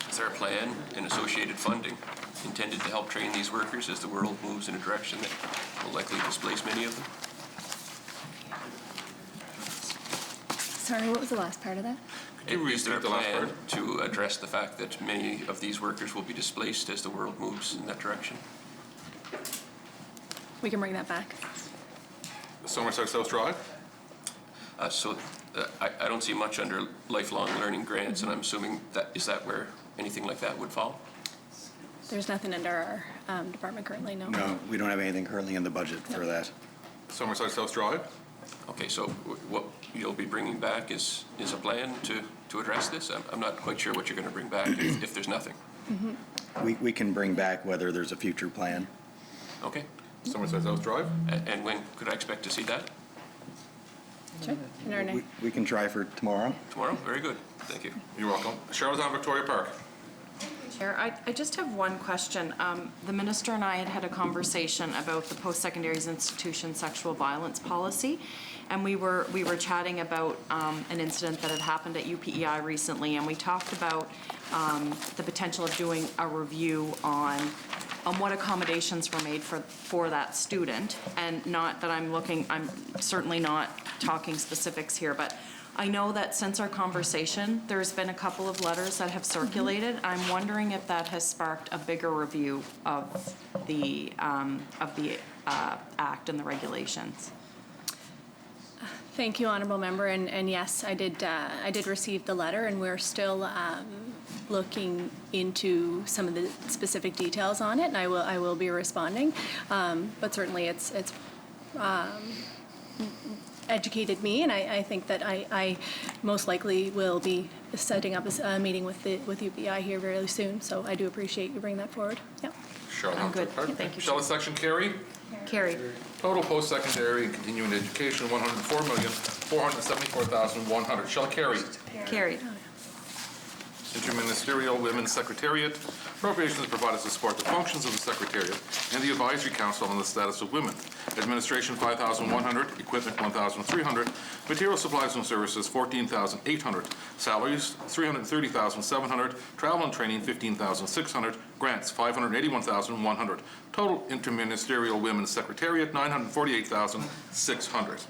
Is there a plan and associated funding intended to help train these workers as the world moves in a direction that will likely displace many of them? Sorry, what was the last part of that? Is there a plan to address the fact that many of these workers will be displaced as the world moves in that direction? We can bring that back. Summerside South Drive. I don't see much under lifelong learning grants, and I'm assuming is that where anything like that would fall? There's nothing under our department currently, no. No, we don't have anything currently in the budget for that. Summerside South Drive. Okay, so what you'll be bringing back is a plan to address this? I'm not quite sure what you're going to bring back if there's nothing. Mm-hmm. We can bring back whether there's a future plan. Okay. Summerside South Drive. And when could I expect to see that? Sure. In our name. We can try for tomorrow. Tomorrow? Very good. Thank you. You're welcome. Charlottetown Victoria Park. Chair, I just have one question. The minister and I had a conversation about the post-secondary institution sexual violence policy, and we were chatting about an incident that had happened at UPEI recently, and we talked about the potential of doing a review on what accommodations were made for that student. And not that I'm certainly not talking specifics here, but I know that since our conversation, there's been a couple of letters that have circulated. I'm wondering if that has sparked a bigger review of the act and the regulations. Thank you, Honourable Member, and yes, I did receive the letter, and we're still looking into some of the specific details on it, and I will be responding. But certainly, it's educated me, and I think that I most likely will be setting up a meeting with UPI here very soon. So I do appreciate you bringing that forward. Yeah. I'm good. Thank you. Shall section carry? Carried. Total post-secondary and continuing education, $104,474,100. Shall carry? Carried. Interministerial Women's Secretariat. Appropriations provided to support the functions of the Secretariat and the Advisory Council on the Status of Women. Administration, $5,100. Equipment, $1,300. Material supplies and services, $14,800. Salaries, $330,700. Travel and training, $15,600. Grants, $581,100. Total Interministerial Women's Secretariat, $948,600.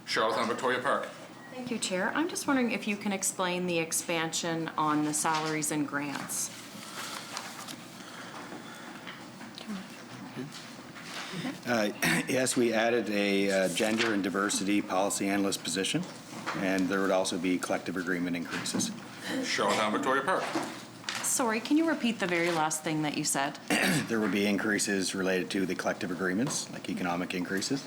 Charlottetown Victoria Park. Thank you, Chair. I'm just wondering if you can explain the expansion on the salaries and grants. Yes, we added a gender and diversity policy analyst position, and there would also be collective agreement increases. Charlottetown Victoria Park. Sorry, can you repeat the very last thing that you said? There would be increases related to the collective agreements, like economic increases.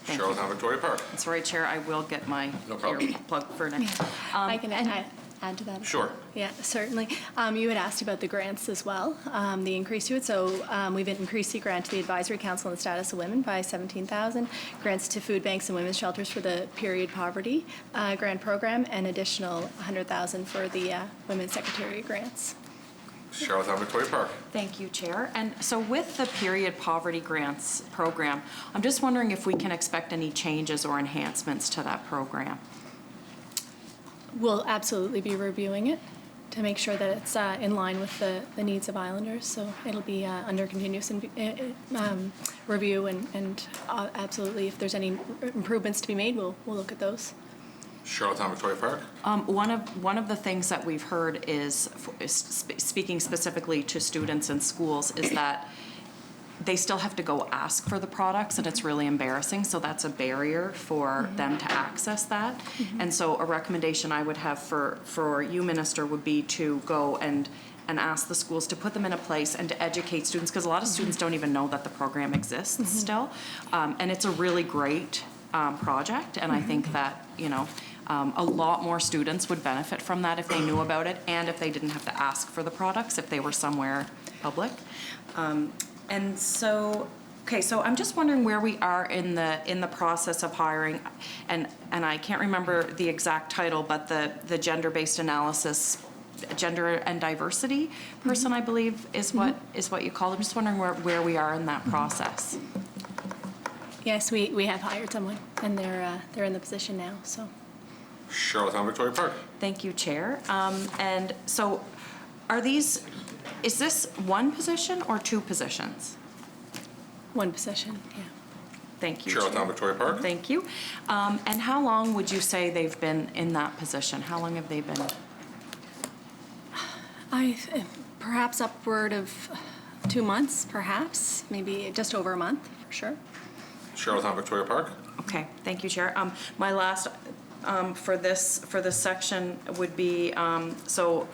Thank Charlottetown you. Victoria Park. Sorry, Chair, I will get my No problem. earplug for next. I can add to that. Sure. Yeah, certainly. You had asked about the grants as well, the increase to it. So we've increased the grant to the Advisory Council on the Status of Women by $17,000, grants to food banks and women's shelters for the period poverty grant program, and additional $100,000 for the women's secretariat grants. Charlottetown Victoria Park. Thank you, Chair. And so with the period poverty grants program, I'm just wondering if we can expect any changes or enhancements to that program. We'll absolutely be reviewing it to make sure that it's in line with the needs of Islanders. So it'll be under continuous review, and absolutely, if there's any improvements to be made, we'll look at those. Charlottetown Victoria Park. One of the things that we've heard is, speaking specifically to students in schools, is that they still have to go ask for the products, and it's really embarrassing. So that's a barrier for them to access that. And so a recommendation I would have for you, Minister, would be to go and ask the schools to put them in a place and to educate students, because a lot of students don't even know that the program exists still. And it's a really great project, and I think that, you know, a lot more students would benefit from that if they knew about it, and if they didn't have to ask for the products, if they were somewhere public. And so, okay, so I'm just wondering where we are in the process of hiring, and I can't remember the exact title, but the gender-based analysis, gender and diversity person, I believe, is what you call them. Just wondering where we are in that process. Yes, we have hired someone, and they're in the position now. So. Charlottetown Victoria Park. Thank you, Chair. And so, is this one position or two positions? One position, yeah. Thank you, Charlottetown Chair. Victoria Park. Thank you. And how long would you say they've been in that position? How long have they been? Perhaps upward of 2 months, perhaps, maybe just over a month, for sure. Charlottetown Victoria Park. Okay, thank you, Chair. My last for this section would be so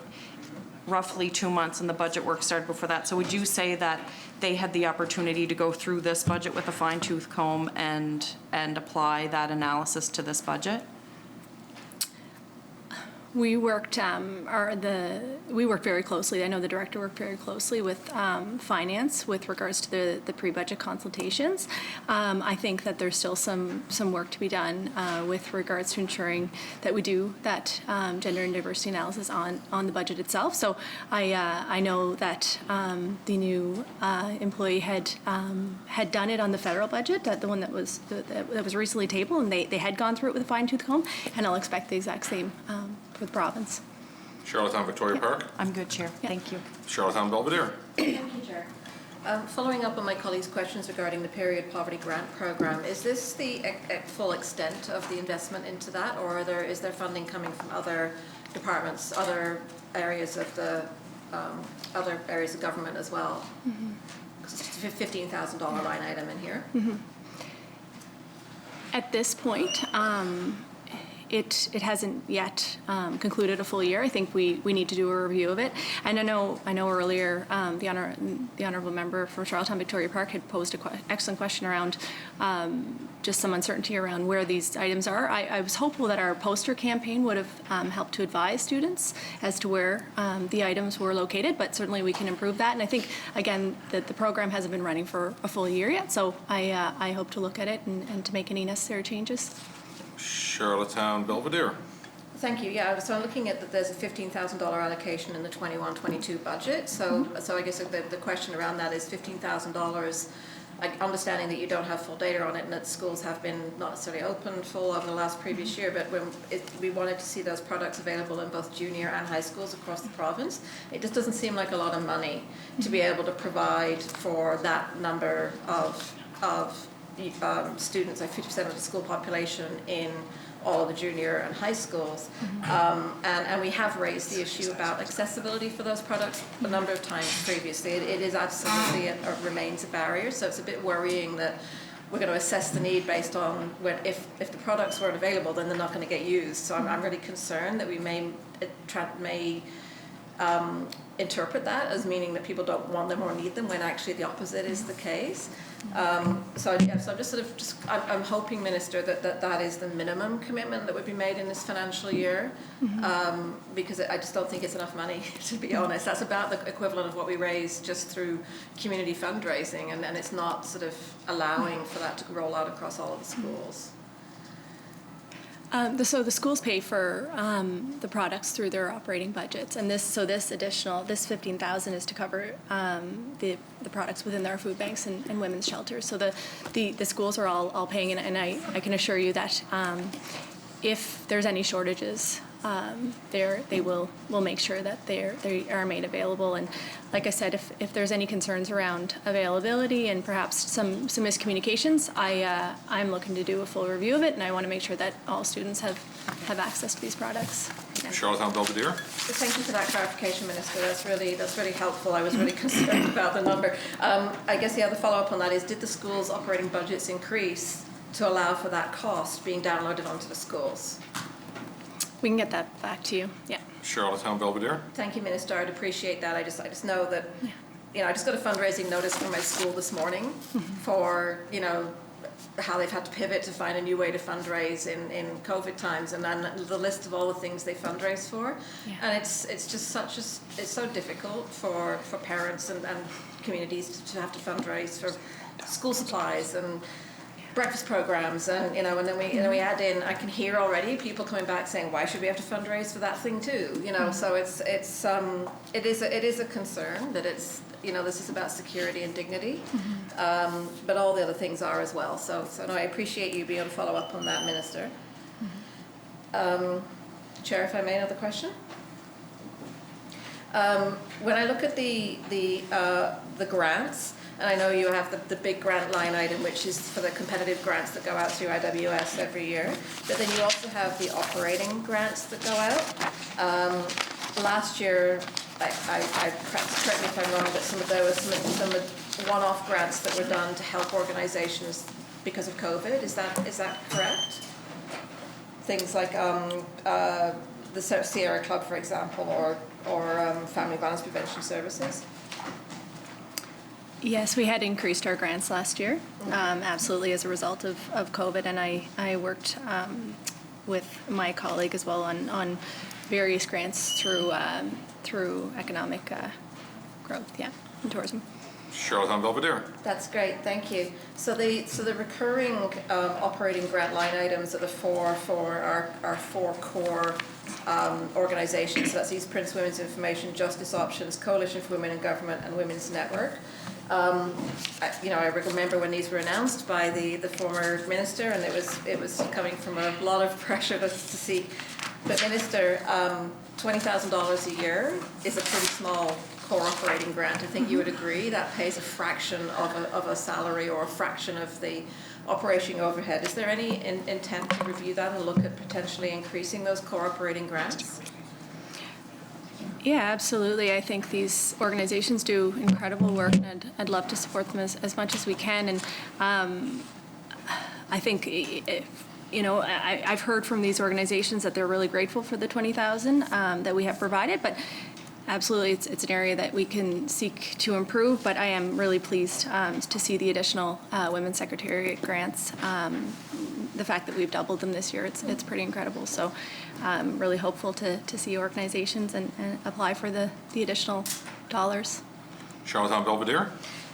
roughly 2 months, and the budget work started before that. So would you say that they had the opportunity to go through this budget with a fine-tooth comb and apply that analysis to this budget? We worked we worked very closely. I know the director worked very closely with finance with regards to the pre-budget consultations. I think that there's still some work to be done with regards to ensuring that we do that gender and diversity analysis on the budget itself. So I know that the new employee had done it on the federal budget, the one that was recently tabled, and they had gone through it with a fine-tooth comb, and I'll expect the exact same for the province. Charlottetown Victoria Park. I'm good, Chair. Thank you. Charlottetown Belvedere. Thank you, Chair. Following up on my colleague's questions regarding the period poverty grant program, is this the full extent of the investment into that, or is there funding coming from other departments, other areas of government as well? Because it's a $15,000 line item in here. At this point, it hasn't yet concluded a full year. I think we need to do a review of it. And I know earlier the honourable member from Charlottetown Victoria Park had posed an excellent question around just some uncertainty around where these items are. I was hopeful that our poster campaign would have helped to advise students as to where the items were located, but certainly we can improve that. And I think, again, that the program hasn't been running for a full year yet, so I hope to look at it and to make any necessary changes. Charlottetown Belvedere. Thank you. Yeah, so I'm looking at that there's a $15,000 allocation in the 21-22 budget. So I guess the question around that is $15,000, understanding that you don't have full data on it and that schools have been not necessarily open full over the last previous year, but we wanted to see those products available in both junior and high schools across the province. It just doesn't seem like a lot of money to be able to provide for that number of students, like 50% of the school population in all of the junior and high schools. And we have raised the issue about accessibility for those products a number of times previously. It is absolutely, it remains a barrier, so it's a bit worrying that we're going to assess the need based on if the products weren't available, then they're not going to get used. So I'm really concerned that we may interpret that as meaning that people don't want them or need them, when actually the opposite is the case. So I'm just I'm hoping, Minister, that is the minimum commitment that would be made in this financial year, because I just don't think it's enough money, to be honest. That's about the equivalent of what we raise just through community fundraising, and it's not sort of allowing for that to roll out across all of the schools. So the schools pay for the products through their operating budgets, and this $15,000 is to cover the products within our food banks and women's shelters. So the schools are all paying, and I can assure you that if there's any shortages, we'll make sure that they are made available. And like I said, if there's any concerns around availability and perhaps some miscommunications, I'm looking to do a full review of it, and I want to make sure that all students have access to these products. Charlottetown Belvedere. Thank you for that clarification, Minister. That's really helpful. I was really concerned about the number. I guess the other follow-up on that is, did the schools' operating budgets increase to allow for that cost being downloaded onto the schools? We can get that back to you. Yeah. Charlottetown Belvedere. Thank you, Minister. I'd appreciate that. I just know that, I just got a fundraising notice from my school this morning for, how they've had to pivot to find a new way to fundraise in COVID times, and then the list of all the things they fundraise for. Yeah. And it's just it's so difficult for parents and communities to have to fundraise for school supplies and breakfast programs, and and then we add in, I can hear already people coming back saying, why should we have to fundraise for that thing too? So it is a concern that it's this is about security and dignity, but all the other things are as well. So no, I appreciate you being able to follow up on that, Minister. Chair, if I may, another question. When I look at the grants, and I know you have the big grant line item, which is for the competitive grants that go out through IWS every year, but then you also have the operating grants that go out. Last year, correct me if I'm wrong, but there was some one-off grants that were done to help organizations because of COVID. Is that correct? Things like the Sierra Club, for example, or Family Violence Prevention Services? Yes, we had increased our grants last year, absolutely, as a result of COVID, and I worked with my colleague as well on various grants through economic growth, and tourism. Charlottetown Belvedere. That's great, thank you. So the recurring operating grant line items are the four for our four core organizations. So that's East Prince Women's Information, Justice Options, Coalition for Women in Government, and Women's Network. I remember when these were announced by the former minister, and it was coming from a lot of pressure to see. But Minister, $20,000 a year is a pretty small core operating grant. I think you would agree that pays a fraction of a salary or a fraction of the operating overhead. Is there any intent to review that and look at potentially increasing those core operating grants? Yeah, absolutely. I think these organizations do incredible work, and I'd love to support them as much as we can. And I think, I've heard from these organizations that they're really grateful for the $20,000 that we have provided, but absolutely, it's an area that we can seek to improve. But I am really pleased to see the additional Women's Secretariat grants. The fact that we've doubled them this year, it's pretty incredible. So I'm really hopeful to see organizations and apply for the additional dollars. Charlottetown Belvedere.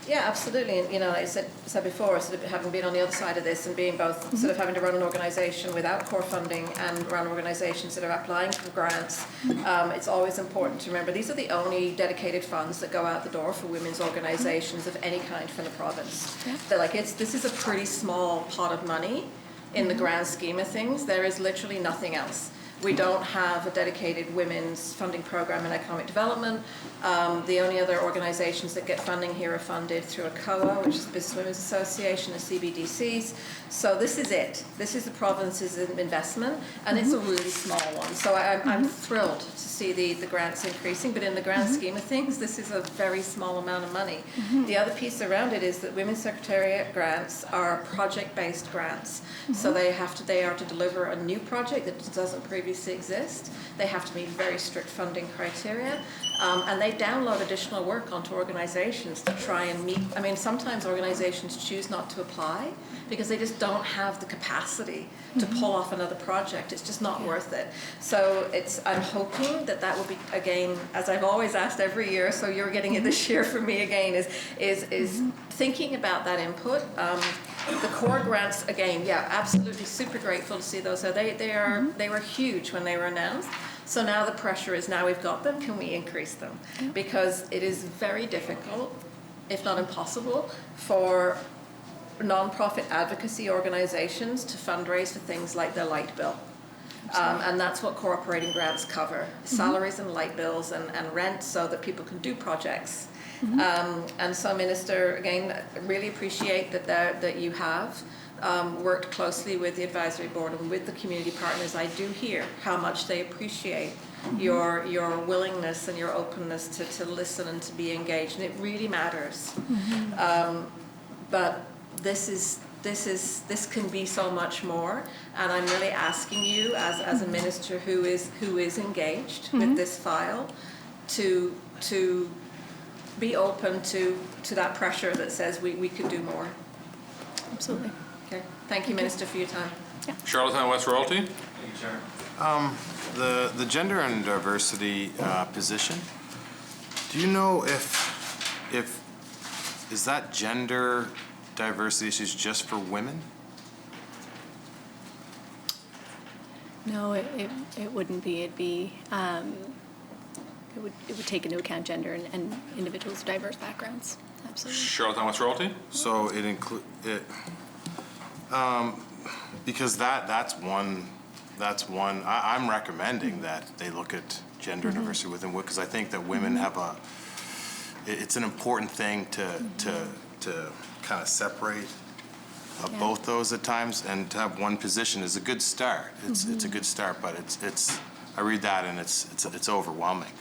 Yeah, absolutely. And, I said before, sort of having been on the other side of this and being both sort of having to run an organisation without core funding and run organisations that are applying for grants, it's always important to remember these are the only dedicated funds that go out the door for women's organisations of any kind from the province. Yeah. They're like, this is a pretty small pot of money in the grand scheme of things. There is literally nothing else. We don't have a dedicated women's funding program in economic development. The only other organizations that get funding here are funded through a COA, which is the Business Women's Association, and CBDCs. So this is it. This is the province's investment, and it's a really small one. So I'm thrilled to see the grants increasing, but in the grand scheme of things, this is a very small amount of money. The other piece around it is that Women's Secretariat grants are project-based grants. So they are to deliver a new project that doesn't previously previously exist. They have to meet very strict funding criteria. And they download additional work onto organizations to try and meet. I mean, sometimes organizations choose not to apply because they just don't have the capacity to pull off another project. It's just not worth it. So I'm hoping that will be, again, as I've always asked every year, so you're getting it this year for me again, is thinking about that input. The core grants, again, yeah, absolutely super grateful to see those. So they were huge when they were announced. So now the pressure is, now we've got them, can we increase them? Because it is very difficult, if not impossible, for nonprofit advocacy organizations to fundraise for things like their light bill. And that's what core operating grants cover, salaries and light bills and rent, so that people can do projects. And so, Minister, again, really appreciate that you have worked closely with the advisory board and with the community partners. I do hear how much they appreciate your willingness and your openness to listen and to be engaged, and it really matters. But this can be so much more, and I'm really asking you as a minister who is engaged with this file to be open to that pressure that says we could do more. Absolutely. Okay. Thank you, Minister, for your time. Charlottetown West Royalty. The gender and diversity position, do you know if is that gender diversity issues just for women? No, it wouldn't be. It'd be it would take into account gender and individuals with diverse backgrounds. Absolutely. Charlottetown West Royalty. So it include it because that's one. I'm recommending that they look at gender diversity within women, because I think that women have it's an important thing to kind of separate both those at times, and to have one position is a good start. It's a good start, but it's I read that and it's overwhelming.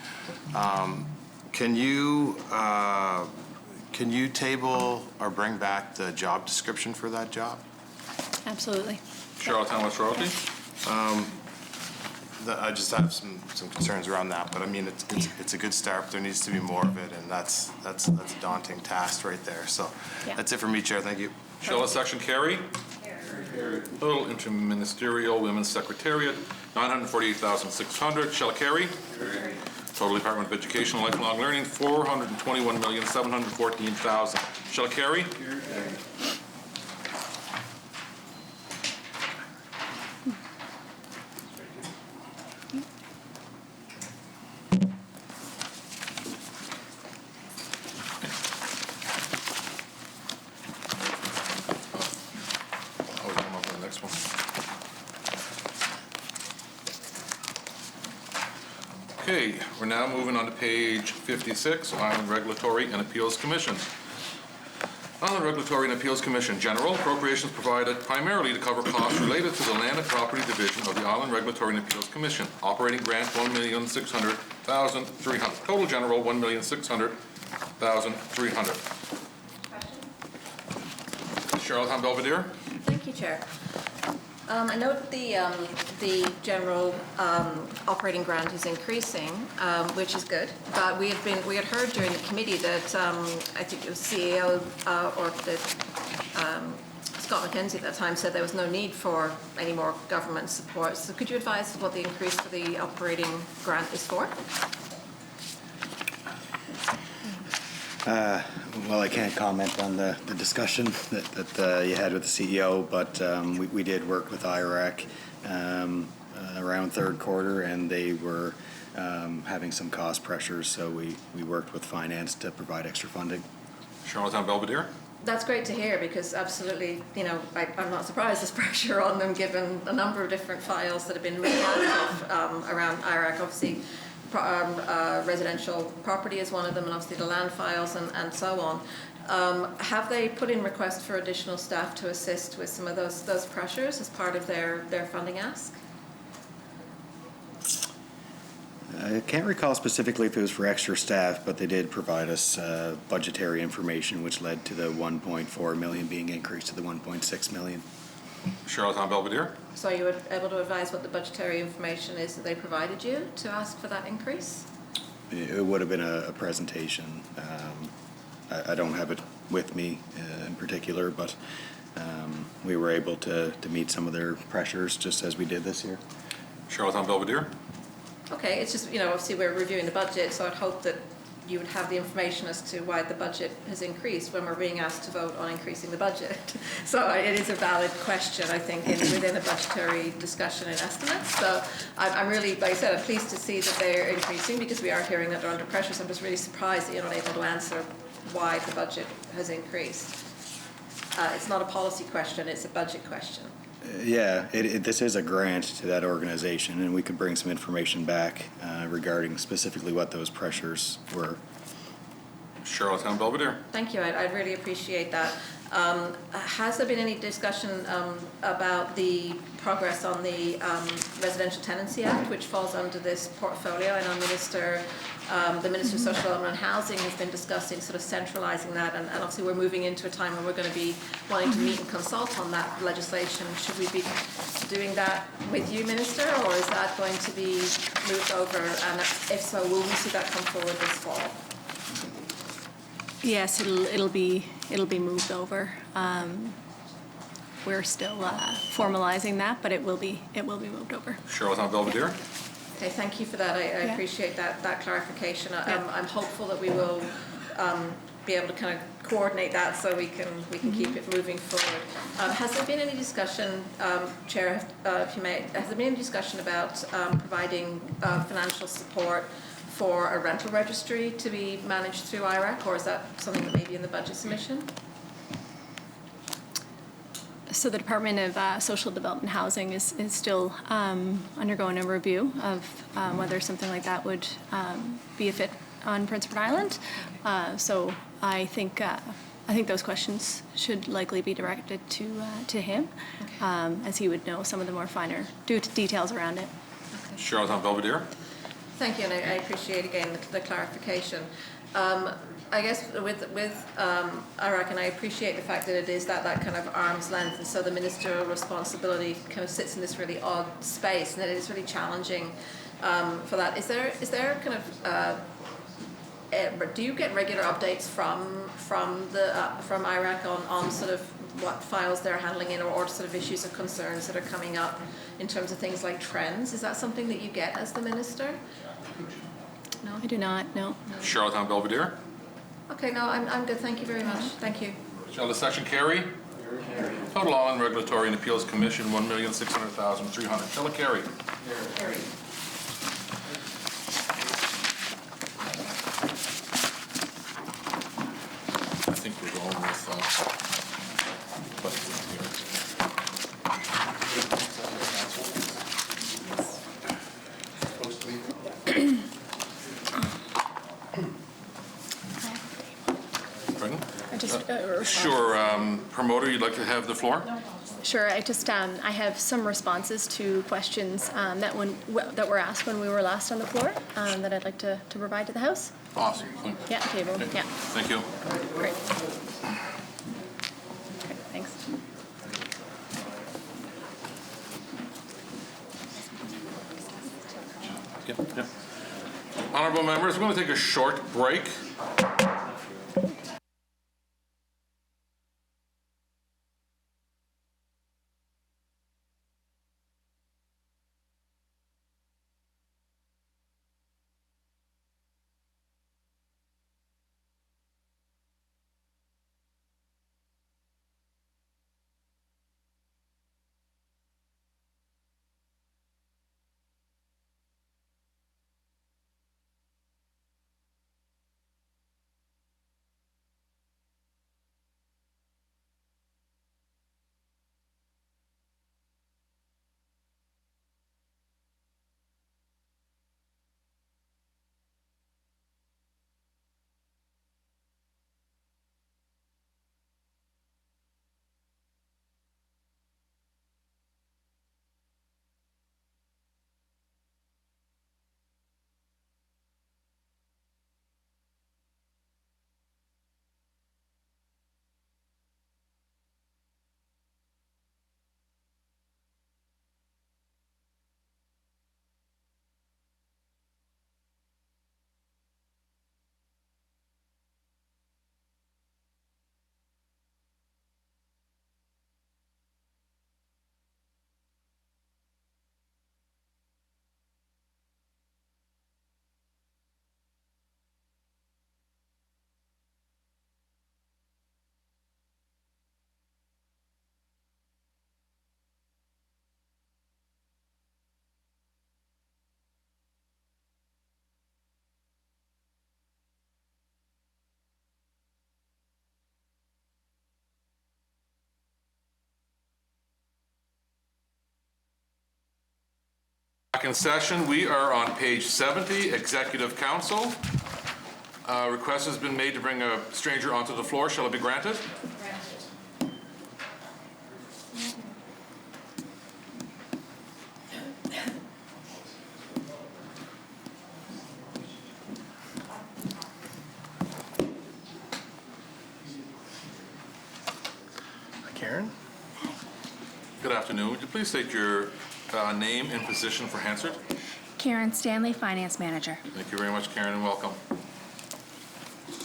Can you table or bring back the job description for that job? Absolutely. Charlottetown West Royalty. I just have some concerns around that, but I mean it's a good start, but there needs to be more of it, and that's a daunting task right there. So that's it for me, Chair. Thank you. Charlotte Section Carry. Total Interministerial Women's Secretariat, $948,600. Shall carry. Total Department of Education and Lifelong Learning, $421,714,000. Shall carry. Okay, we're now moving on to page 56, Island Regulatory and Appeals Commission. Island Regulatory and Appeals Commission, general appropriations provided primarily to cover costs related to the Land and Property Division of the Island Regulatory and Appeals Commission. Operating grant, $1,600,300. Total general, $1,600,300. Charlottetown Belvedere. Thank you, Chair. I note the general operating grant is increasing, which is good. But we had heard during the committee that I think it was CEO or Scott McKenzie at that time said there was no need for any more government support. So could you advise what the increase for the operating grant is for? Well, I can't comment on the discussion that you had with the CEO, but we did work with IRAC around third quarter, and they were having some cost pressures, so we worked with finance to provide extra funding. Charlottetown Belvedere. That's great to hear, because absolutely, I'm not surprised there's pressure on them given a number of different files that have been made around IRAC. Obviously, residential property is one of them, and obviously the land files and so on. Have they put in requests for additional staff to assist with some of those pressures as part of their funding ask? I can't recall specifically if it was for extra staff, but they did provide us budgetary information, which led to the $1.4 million being increased to the $1.6 million. Charlottetown Belvedere. So you were able to advise what the budgetary information is that they provided you to ask for that increase? It would have been a presentation. I don't have it with me in particular, but we were able to meet some of their pressures just as we did this year. Charlottetown Belvedere. Okay, it's just, obviously we're reviewing the budget, so I'd hope that you would have the information as to why the budget has increased when we're being asked to vote on increasing the budget. So it is a valid question, I think, within a budgetary discussion and estimates. So I'm really, like I said, I'm pleased to see that they're increasing because we are hearing that they're under pressure. So I'm just really surprised that you're not able to answer why the budget has increased. It's not a policy question, it's a budget question. Yeah, this is a grant to that organization, and we could bring some information back regarding specifically what those pressures were. Charlottetown Belvedere. Thank you. I'd really appreciate that. Has there been any discussion about the progress on the Residential Tenancy Act, which falls under this portfolio? I know the Minister of Social Development and Housing has been discussing sort of centralising that, and obviously we're moving into a time when we're going to be wanting to meet and consult on that legislation. Should we be doing that with you, Minister, or is that going to be moved over? And if so, will we see that come forward this fall? Yes, it'll be moved over. We're still formalizing that, but it will be moved over. Charlottetown Belvedere. Okay, thank you for that. I appreciate that clarification. I'm hopeful that we will be able to kind of coordinate that so we can keep it moving forward. Has there been any discussion, Chair, if you may, has there been any discussion about providing financial support for a rental registry to be managed through IRAC, or is that something that may be in the budget submission? So the Department of Social Development and Housing is still undergoing a review of whether something like that would be a fit on Prince Edward Island. So I think those questions should likely be directed to him, as he would know some of the more finer details around it. Okay. Charlottetown Belvedere. Thank you, and I appreciate again the clarification. I guess with IRAC, and I appreciate the fact that it is that kind of arm's length, and so the ministerial responsibility kind of sits in this really odd space, and that it is really challenging for that. Is there kind of do you get regular updates from IRAC on sort of what files they're handling in, or sort of issues or concerns that are coming up in terms of things like trends? Is that something that you get as the minister? No, I do not. No. Charlottetown Belvedere. Okay, no, I'm good. Thank you very much. Thank you. Shall the section carry? Total Law and Regulatory and Appeals Commission, $1,600,300. Shall it carry? Carry. I think we're going with questions here. Pardon? Sure. Promoter, you'd like to have the floor? Sure. I have some responses to questions that were asked when we were last on the floor that I'd like to provide to the House. Awesome. Yeah, table. Okay. Yeah. Thank you. Great. Okay, thanks. Yep. Honorable members, we're going to take a short break. in session. We are on page 70, Executive Council. Request has been made to bring a stranger onto the floor. Shall it be granted? Karen? Good afternoon. Would you please state your name and position for Hansard? Karen Stanley, Finance Manager. Thank you very much, Karen, and welcome.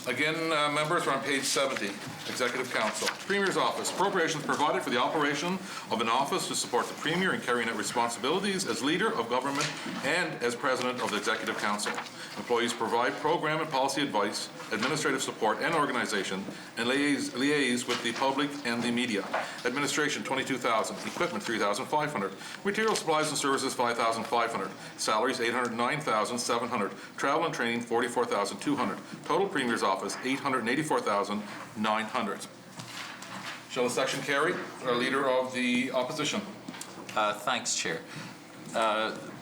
Again, members, we're on page 70, Executive Council. Premier's Office. Appropriations provided for the operation of an office to support the Premier in carrying out responsibilities as leader of government and as President of the Executive Council. Employees provide program and policy advice, administrative support and organization, and liaise with the public and the media. Administration, $22,000. Equipment, $3,500. Material, supplies, and services, $5,500. Salaries, $809,700. Travel and training, $44,200. Total Premier's Office, $884,900. Shall the section carry? Leader of the Opposition. Thanks, Chair.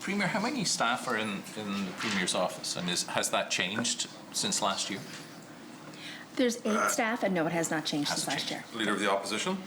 Premier, how many staff are in the Premier's office, and has that changed since last year? There's 8 staff, and no, it has not changed since last year. Leader of the Opposition.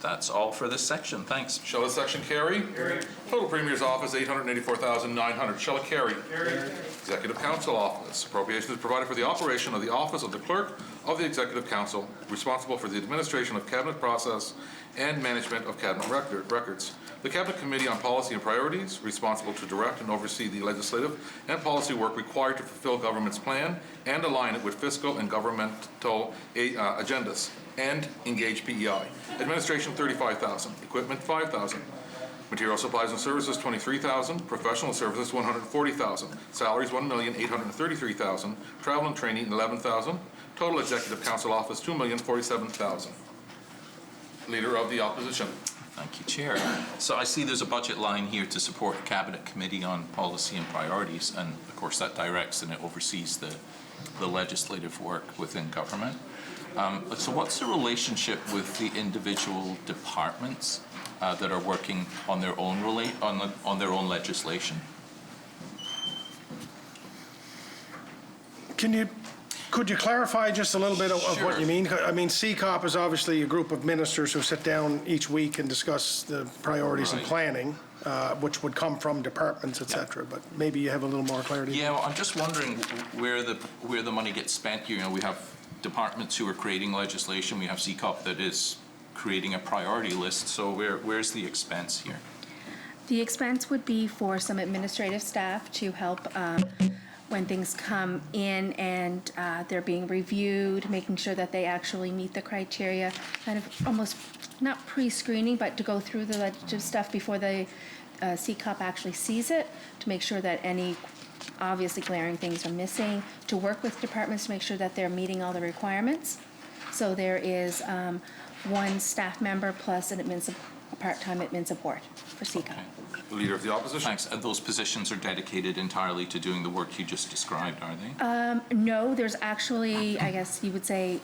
That's all for this section. Thanks. Shall the section carry? Carry. Total Premier's Office, $884,900. Shall it carry? Carry. Executive Council Office. Appropriations provided for the operation of the Office of the Clerk of the Executive Council, responsible for the administration of Cabinet process and management of Cabinet records. The Cabinet Committee on Policy and Priorities, responsible to direct and oversee the legislative and policy work required to fulfill government's plan and align it with fiscal and governmental agendas, and engage PEI. Administration, $35,000. Equipment, $5,000. Material, supplies, and services, $23,000. Professional services, $140,000. Salaries, $1,833,000. Travel and training, $11,000. Total Executive Council Office, $2,047,000. Leader of the Opposition. Thank you, Chair. So I see there's a budget line here to support the Cabinet Committee on Policy and Priorities, and of course that directs and it oversees the legislative work within government. So what's the relationship with the individual departments that are working on their own on their own legislation? Could you clarify just a little bit of what you mean? I mean, CCOP is obviously a group of ministers who sit down each week and discuss the priorities and planning, which would come from departments, et cetera. But maybe you have a little more clarity. Yeah, well, I'm just wondering where the money gets spent. You know, we have departments who are creating legislation. We have CCOP that is creating a priority list. So where's the expense here? The expense would be for some administrative staff to help when things come in and they're being reviewed, making sure that they actually meet the criteria, kind of almost not pre-screening, but to go through the legislative stuff before the CCOP actually sees it, to make sure that any obviously glaring things are missing, to work with departments to make sure that they're meeting all the requirements. So there is one staff member plus a part-time admin support for CCOP. Okay. Leader of the Opposition. Thanks. And those positions are dedicated entirely to doing the work you just described, are they? No, there's actually, I guess you would say,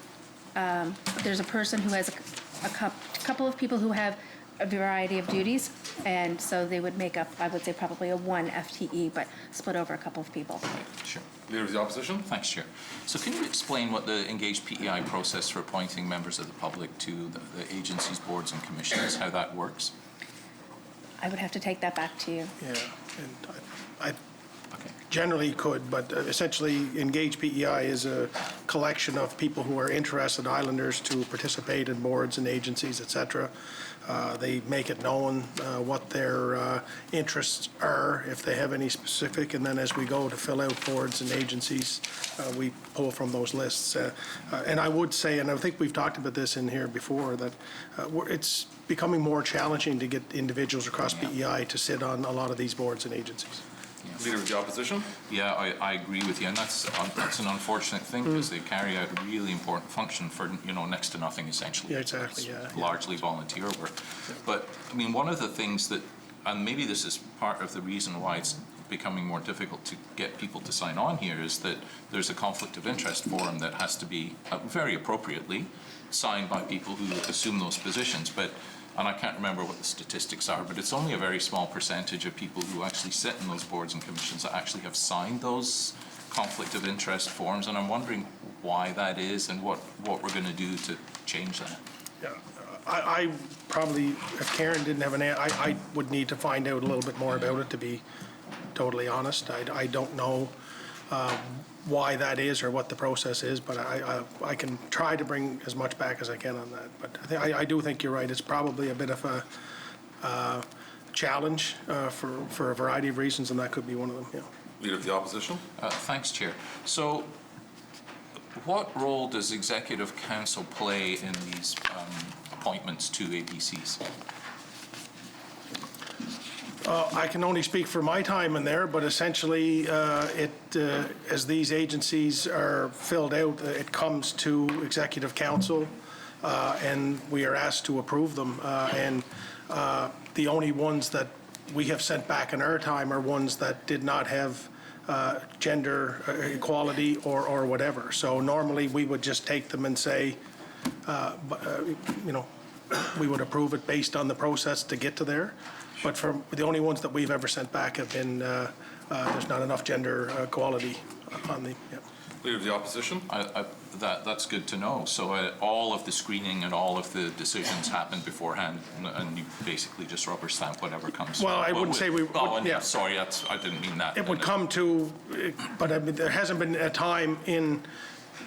there's a person who has a couple of people who have a variety of duties, and so they would make up, I would say, probably a 1 FTE, but split over a couple of people. Right. Sure. Leader of the Opposition. Thanks, Chair. So can you explain what the engaged PEI process for appointing members of the public to the agencies, boards, and commissions, how that works? I would have to take that back to you. Yeah, and I generally could, but essentially Engage PEI is a collection of people who are interested, islanders, to participate in boards and agencies, et cetera. They make it known what their interests are, if they have any specific, and then as we go to fill out boards and agencies, we pull from those lists. And I would say, and I think we've talked about this in here before, that it's becoming more challenging to get individuals across PEI to sit on a lot of these boards and agencies. Yes. Leader of the Opposition. Yeah, I agree with you, and that's an unfortunate thing because they carry out a really important function for next to nothing essentially. Yeah, exactly. It's largely volunteer work. But I mean, one of the things that, and maybe this is part of the reason why it's becoming more difficult to get people to sign on here, is that there's a conflict of interest form that has to be very appropriately signed by people who assume those positions. But and I can't remember what the statistics are, but it's only a very small percentage of people who actually sit in those boards and commissions that actually have signed those conflict of interest forms, and I'm wondering why that is and what we're going to do to change that. Yeah, I probably, if Karen didn't have I would need to find out a little bit more about it, to be totally honest. I don't know why that is or what the process is, but I can try to bring as much back as I can on that. But I do think you're right. It's probably a bit of a challenge for a variety of reasons, and that could be one of them. Yeah. Leader of the Opposition. Thanks, Chair. So what role does Executive Council play in these appointments to ABCs? I can only speak for my time in there, but essentially, as these agencies are filled out, it comes to Executive Council, and we are asked to approve them. And the only ones that we have sent back in our time are ones that did not have gender equality or whatever. So normally, we would just take them and say, we would approve it based on the process to get to there. But for the only ones that we've ever sent back have been, there's not enough gender equality on the, yeah. Leader of the Opposition. That's good to know. So all of the screening and all of the decisions happen beforehand, and you basically just rubber stamp whatever comes. Well, I wouldn't say we would, yeah. Sorry, I didn't mean that. It would come to, but I mean, there hasn't been a time in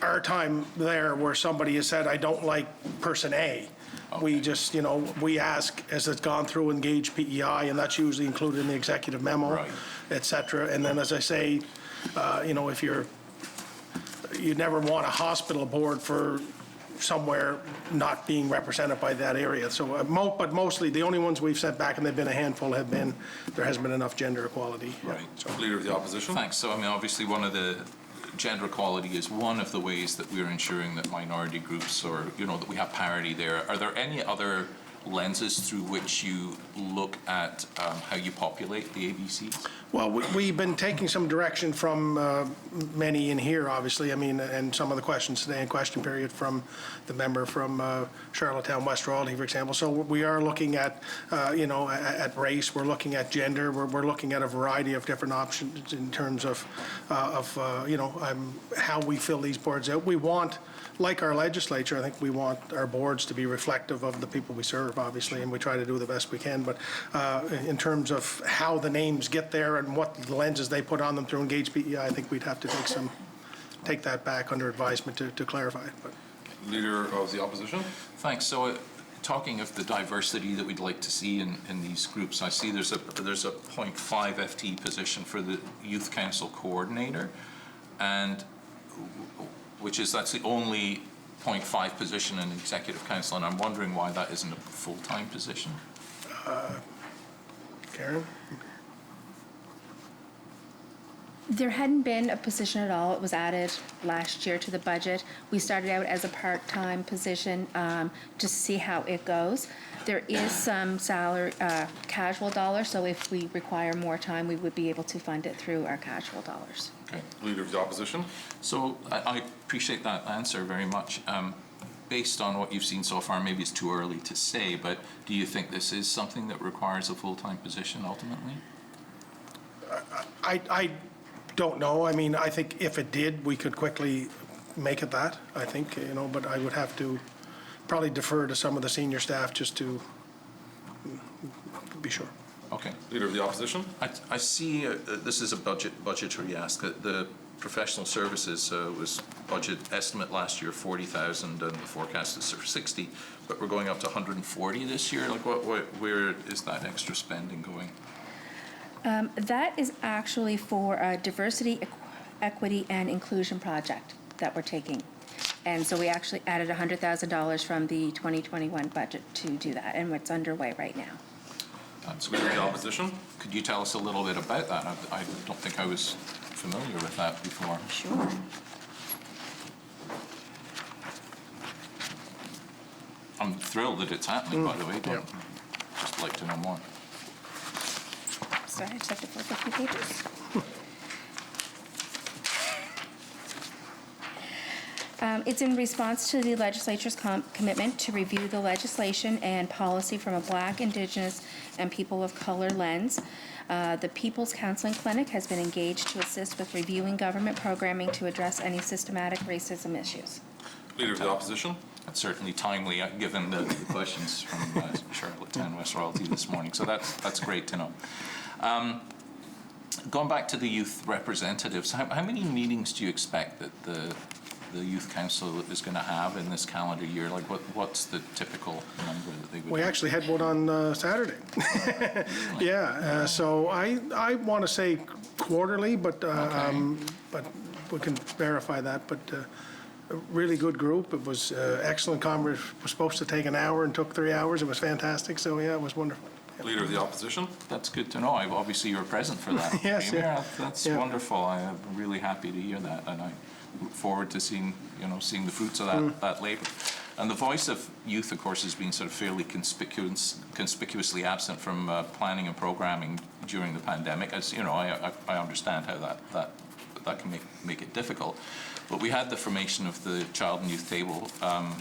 our time there where somebody has said, I don't like person A. Okay. We just, we ask as it's gone through Engage PEI, and that's usually included in the executive memo, right, et cetera. And then, as I say, if you never want a hospital board for somewhere not being represented by that area. So, but mostly the only ones we've sent back, and they've been a handful, have been, there hasn't been enough gender equality. Right. So. Leader of the Opposition. Thanks. So, I mean, obviously one of the gender equality is one of the ways that we're ensuring that minority groups, or that we have parity there. Are there any other lenses through which you look at how you populate the ABCs? Well, we've been taking some direction from many in here, obviously. I mean, and some of the questions today in question period from the member from Charlottetown West Rawley, for example. So we are looking at, at race. We're looking at gender. We're looking at a variety of different options in terms of how we fill these boards out. We want, like our legislature, I think we want our boards to be reflective of the people we serve, obviously, and we try to do the best we can. But in terms of how the names get there and what lenses they put on them through Engage PEI, I think we'd have to take that back under advisement to clarify it. But. Leader of the Opposition. Thanks. So, talking of the diversity that we'd like to see in these groups, I see there's a 0.5 FT position for the Youth Council Coordinator, and that's the only 0.5 position in Executive Council, and I'm wondering why that isn't a full-time position. Karen? There hadn't been a position at all. It was added last year to the budget. We started out as a part-time position to see how it goes. There is some salary, casual dollars, so if we require more time, we would be able to fund it through our casual dollars. Okay. Leader of the Opposition. So I appreciate that answer very much. Based on what you've seen so far, maybe it's too early to say, but do you think this is something that requires a full-time position ultimately? I don't know. I mean, I think if it did, we could quickly make it that, I think, but I would have to probably defer to some of the senior staff just to be sure. Okay. Leader of the Opposition. I see this is a budgetary ask. The professional services was budget estimate last year 40,000 and the forecast is for 60, but we're going up to 140 this year. Like, where is that extra spending going? That is actually for a diversity, equity, and inclusion project that we're taking. And so we actually added $100,000 from the 2021 budget to do that, and it's underway right now. That's good. The Opposition. Could you tell us a little bit about that? I don't think I was familiar with that before. Sure. I'm thrilled that it's happening, by the way. Just like to know more. Sorry, I just have to flip a few pages. It's in response to the legislature's commitment to review the legislation and policy from a Black, Indigenous, and people of color lens. The People's Counseling Clinic has been engaged to assist with reviewing government programming to address any systematic racism issues. Leader of the Opposition. That's certainly timely, given the questions from Charlottetown West Royalty this morning. So that's great to know. Going back to the youth representatives, how many meetings do you expect that the Youth Council is going to have in this calendar year? Like, what's the typical number that they would We have? actually had one on Saturday. Yeah, so I want to say quarterly, but we can verify that. But a really good group. It was excellent conversation. It was supposed to take an hour and took 3 hours. It was fantastic. So yeah, it was wonderful. Leader of the Opposition. That's good to know. Obviously, you were present for that. Yes, Premier. yeah. That's Yeah. wonderful. I'm really happy to hear that, and I look forward to seeing the fruits of that labor. And the voice of youth, of course, has been sort of fairly conspicuously absent from planning and programming during the pandemic. As you know, I understand how that can make it difficult. But we had the formation of the Child and Youth Table, and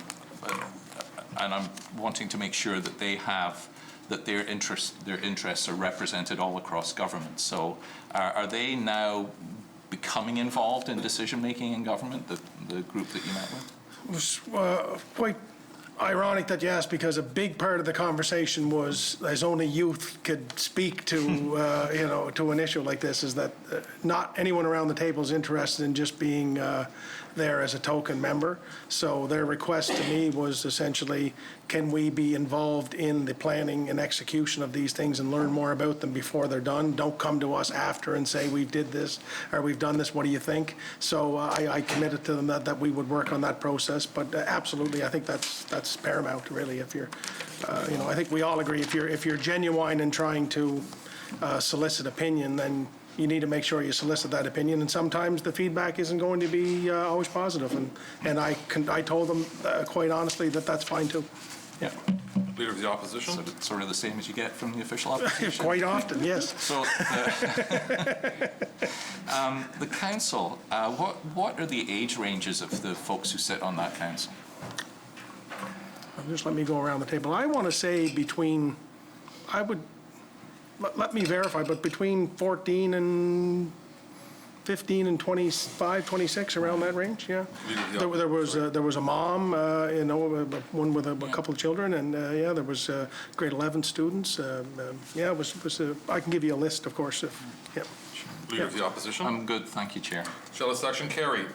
I'm wanting to make sure that their interests are represented all across government. So are they now becoming involved in decision-making in government, the group that you met with? It was quite ironic that you asked, because a big part of the conversation was, as only youth could speak to, to an issue like this, is that not anyone around the table is interested in just being there as a token member. So their request to me was essentially, can we be involved in the planning and execution of these things and learn more about them before they're done? Don't come to us after and say, we've did this, or we've done this, what do you think? So I committed to them that we would work on that process. But absolutely, I think that's paramount, really. If you're, I think we all agree, if you're genuine in trying to solicit opinion, then you need to make sure you solicit that opinion, and sometimes the feedback isn't going to be always positive. And I told them quite honestly that that's fine too. Yeah. Leader of the Opposition. So it's sort of the same as you get from the official opposition. Quite often, yes. So the council, what are the age ranges of the folks who sit on that council? Just let me go around the table. I want to say between, let me verify, but between 14 and 15 and 25, 26, around that range, yeah. There was a mom, one with a couple of children, and there was grade 11 students. It was I can give you a list, of course. Leader of the Opposition. I'm good, thank you, Chair. Shall this action carry?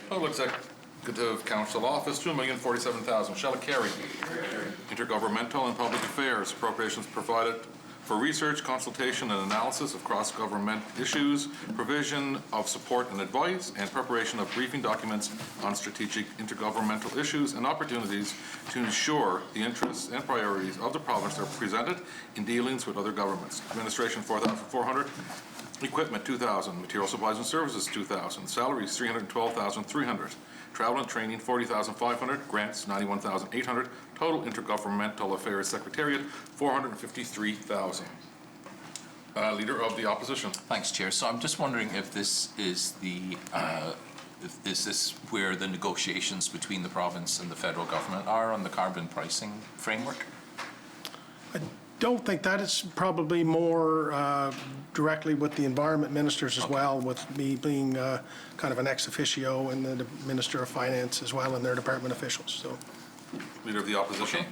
Public Executive Council Office, $2,047,000. Shall it carry? Intergovernmental and Public Affairs, appropriations provided for research, consultation, and analysis of cross-government issues, provision of support and advice, and preparation of briefing documents on strategic intergovernmental issues and opportunities to ensure the interests and priorities of the province are presented in dealings with other governments. Administration, $4,400. Equipment, $2,000. Material supplies and services, $2,000. Salaries, $312,300. Travel and training, $40,500. Grants, $91,800. Total Intergovernmental Affairs Secretariat, $453,000. Leader of the Opposition. Thanks, Chair. So I'm just wondering if this is is this where the negotiations between the province and the federal government are on the carbon pricing framework? I don't think that. It's probably more directly with the environment ministers as well, with me being kind of an ex officio, and the Minister of Finance as well, and their department officials. So, Leader of the Opposition. Okay.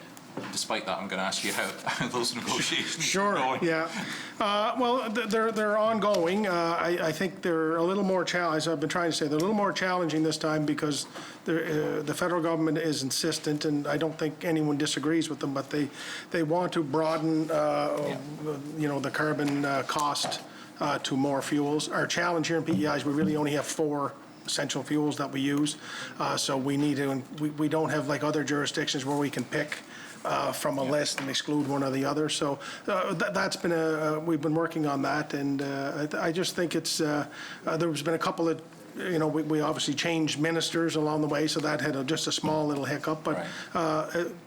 Despite that, I'm going to ask you how those negotiations sure, are going. Yeah. Well, they're ongoing. I think they're a little more challenging. As I've been trying to say, they're a little more challenging this time because the federal government is insistent, and I don't think anyone disagrees with them, but they want to broaden, the carbon cost to more fuels. Our challenge here in PEI is we really only have 4 essential fuels that we use, so we need to. We don't have like other jurisdictions where we can pick from a list and exclude one or the other. So that's been we've been working on that, and I just think it's there's been a couple of, we obviously changed ministers along the way, so that had just a small little hiccup. But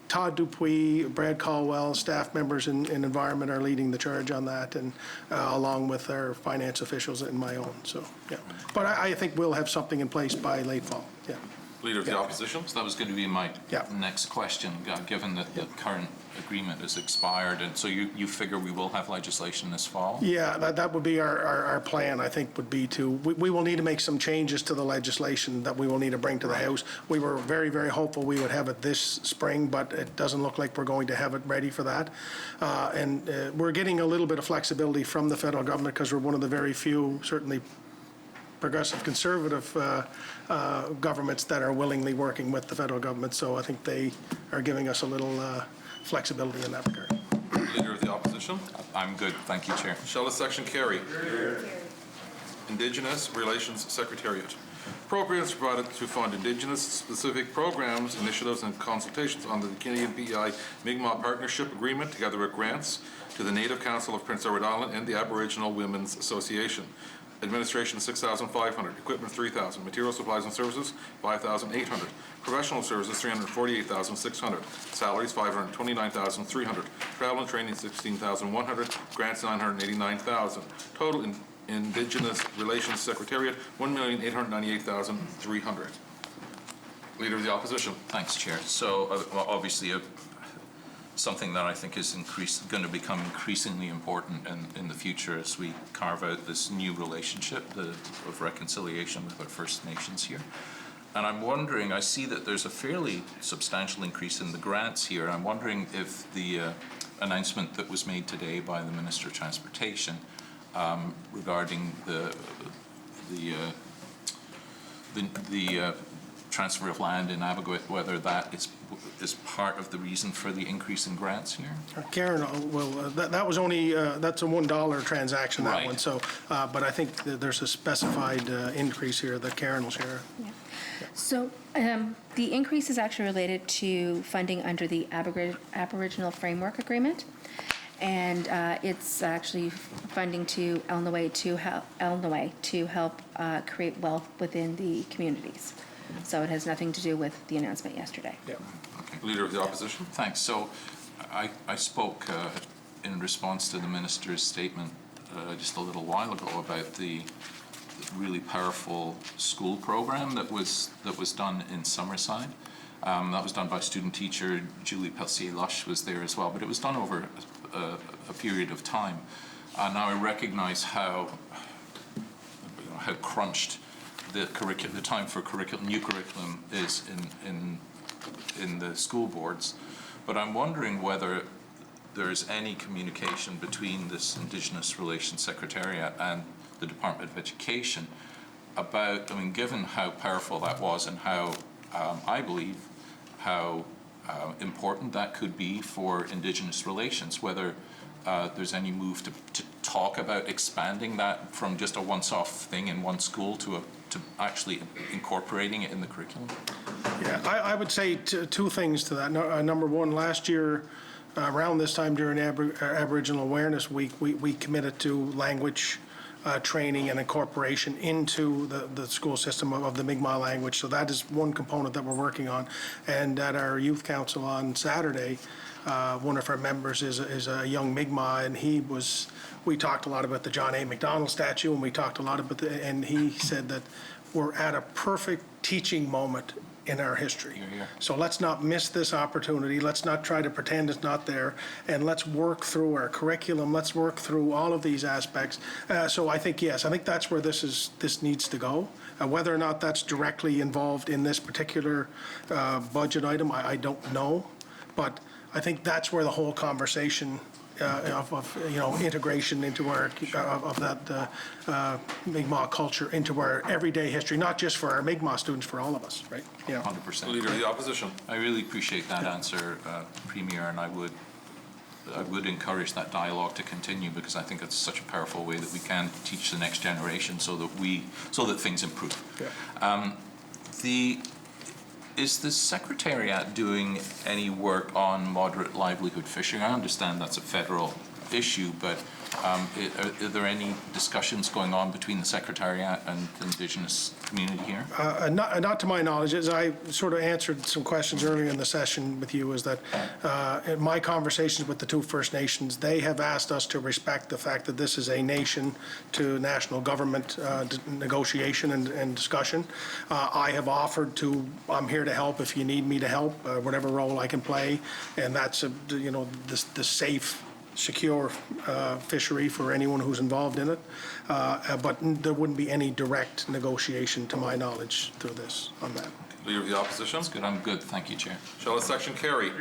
Todd Dupuis, Brad Caldwell, staff members in environment are leading the charge on that, and along with our finance officials and my own. So yeah, but I think we'll have something in place by late fall. Yeah. Leader of the Opposition. So that was going to be my next question, given that the current agreement is expired, and so you figure we will have legislation this fall? Yeah, that would be our plan, I think, would be to, we will need to make some changes to the legislation that we will need to bring to the House. We were very, very hopeful we would have it this spring, but it doesn't look like we're going to have it ready for that. And we're getting a little bit of flexibility from the federal government because we're one of the very few, certainly progressive conservative governments that are willingly working with the federal government. So I think they are giving us a little flexibility in that regard. Leader of the Opposition. I'm good, thank you, Chair. Shall the section carry? Indigenous Relations Secretariat. Appropriations provided to fund Indigenous-specific programs, initiatives, and consultations under the Canadian PEI Mi'kmaq Partnership Agreement, together with grants to the Native Council of Prince Edward Island and the Aboriginal Women's Association. Administration, $6,500. Equipment, $3,000. Material, supplies, and services, $5,800. Professional services, $348,600. Salaries, $529,300. Travel and training, $16,100. Grants, $989,000. Total Indigenous Relations Secretariat, $1,898,300. Leader of the Opposition. Thanks, Chair. So obviously something that I think is going to become increasingly important in the future as we carve out this new relationship of reconciliation with our First Nations here. And I'm wondering, I see that there's a fairly substantial increase in the grants here. I'm wondering if the announcement that was made today by the Minister of Transportation regarding the transfer of land in Abergwit, whether that is part of the reason for the increase in grants here? Karen, well, that was only, that's a $1 transaction, that Right. one. So, but I think that there's a specified increase here that Karen will share. Yeah. So the increase is actually related to funding under the Aboriginal Framework Agreement. And it's actually funding to Elnaway to help create wealth within the communities. So it has nothing to do with the announcement yesterday. Yeah. Okay. Leader of the Opposition. Thanks. So I spoke in response to the Minister's statement just a little while ago about the really powerful school program that was done in Summerside. That was done by student teacher Julie Pelsier-Lush was there as well, but it was done over a period of time. Now I recognize how crunched the time for new curriculum is in the school boards, but I'm wondering whether there's any communication between this Indigenous Relations Secretariat and the Department of Education about, I mean, given how powerful that was and how I believe how important that could be for Indigenous relations, whether there's any move to talk about expanding that from just a once-off thing in one school to actually incorporating it in the curriculum? Yeah, I would say two things to that. Number one, last year, around this time during Aboriginal Awareness Week, we committed to language training and incorporation into the school system of the Mi'kmaq language. So that is one component that we're working on. And at our youth council on Saturday, one of our members is a young Mi'kmaq, and we talked a lot about the John A. Macdonald statue, and we talked a lot about and he said that we're at a perfect teaching moment in our history. So let's not miss this opportunity. Let's not try to pretend it's not there, and let's work through our curriculum. Let's work through all of these aspects. So I think, yes, I think that's where this needs to go. Whether or not that's directly involved in this particular budget item, I don't know, but I think that's where the whole conversation of integration into our of that Mi'kmaq culture into our everyday history, not just for our Mi'kmaq students, for all of us, right? Yeah. 100%. Leader of the Opposition. I really appreciate that answer, Premier, and I would encourage that dialogue to continue, because I think it's such a powerful way that we can teach the next generation so that things improve. Yeah. Is the Secretariat doing any work on moderate livelihood fishing? I understand that's a federal issue, but Are there any discussions going on between the Secretariat and the Indigenous community here? Not to my knowledge. As I sort of answered some questions earlier in the session with you, is that in my conversations with the two First Nations, they have asked us to respect the fact that this is a nation to national government negotiation and discussion. I have offered to, I'm here to help if you need me to help, whatever role I can play, and that's, the safe, secure fishery for anyone who's involved in it. But there wouldn't be any direct negotiation, to my knowledge, through this on that. Leader of the Opposition? That's good. I'm good. Thank you, Chair. Shall the section carry?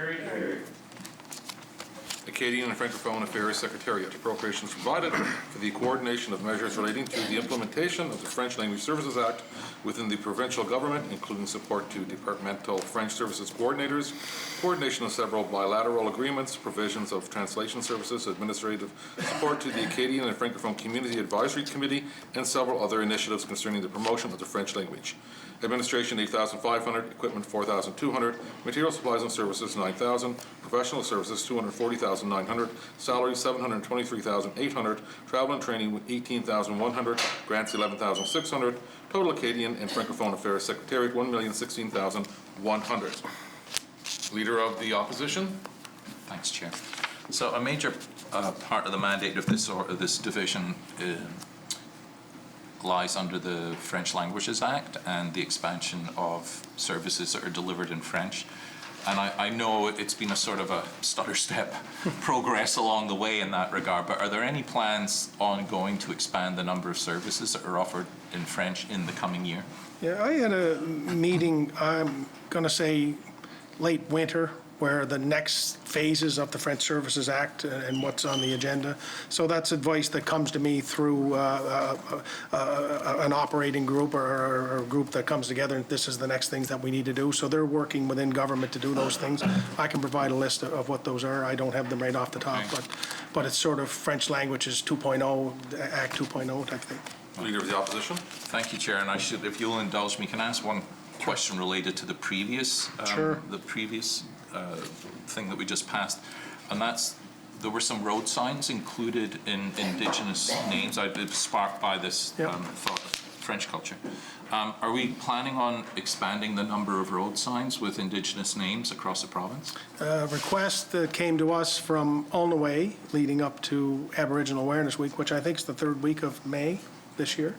Acadian and Francophone Affairs Secretariat. Appropriations provided for the coordination of measures relating to the implementation of the French Language Services Act within the provincial government, including support to departmental French services coordinators, coordination of several bilateral agreements, provisions of translation services, administrative support to the Acadian and Francophone Community Advisory Committee, and several other initiatives concerning the promotion of the French language. Administration $8,500, equipment $4,200, material supplies and services $9,000, professional services $240,900, salary $723,800, travel and training $18,100, grants $11,600, total Acadian and Francophone Affairs Secretariat $1,016,100. Leader of the Opposition. Thanks, Chair. So a major part of the mandate of this division lies under the French Languages Act and the expansion of services that are delivered in French. And I know it's been a sort of a stutter-step progress along the way in that regard, but are there any plans ongoing to expand the number of services that are offered in French in the coming year? Yeah, I had a meeting, I'm going to say late winter, where the next phases of the French Services Act and what's on the agenda. So that's advice that comes to me through an operating group or a group that comes together, and this is the next things that we need to do. So they're working within government to do those things. I can provide a list of what those are. I don't have them right off the top, but it's sort of French Languages 2.0, Act 2.0 type thing. Leader of the Opposition. Thank you, Chair. And I should, if you'll indulge me, can I ask one question related to the previous, Sure. Thing that we just passed, and that's there were some road signs included in Indigenous names. I was sparked by this thought of French culture. Are we planning on expanding the number of road signs with Indigenous names across the province? Request that came to us from Ulnaway leading up to Aboriginal Awareness Week, which I think is the third week of May this year.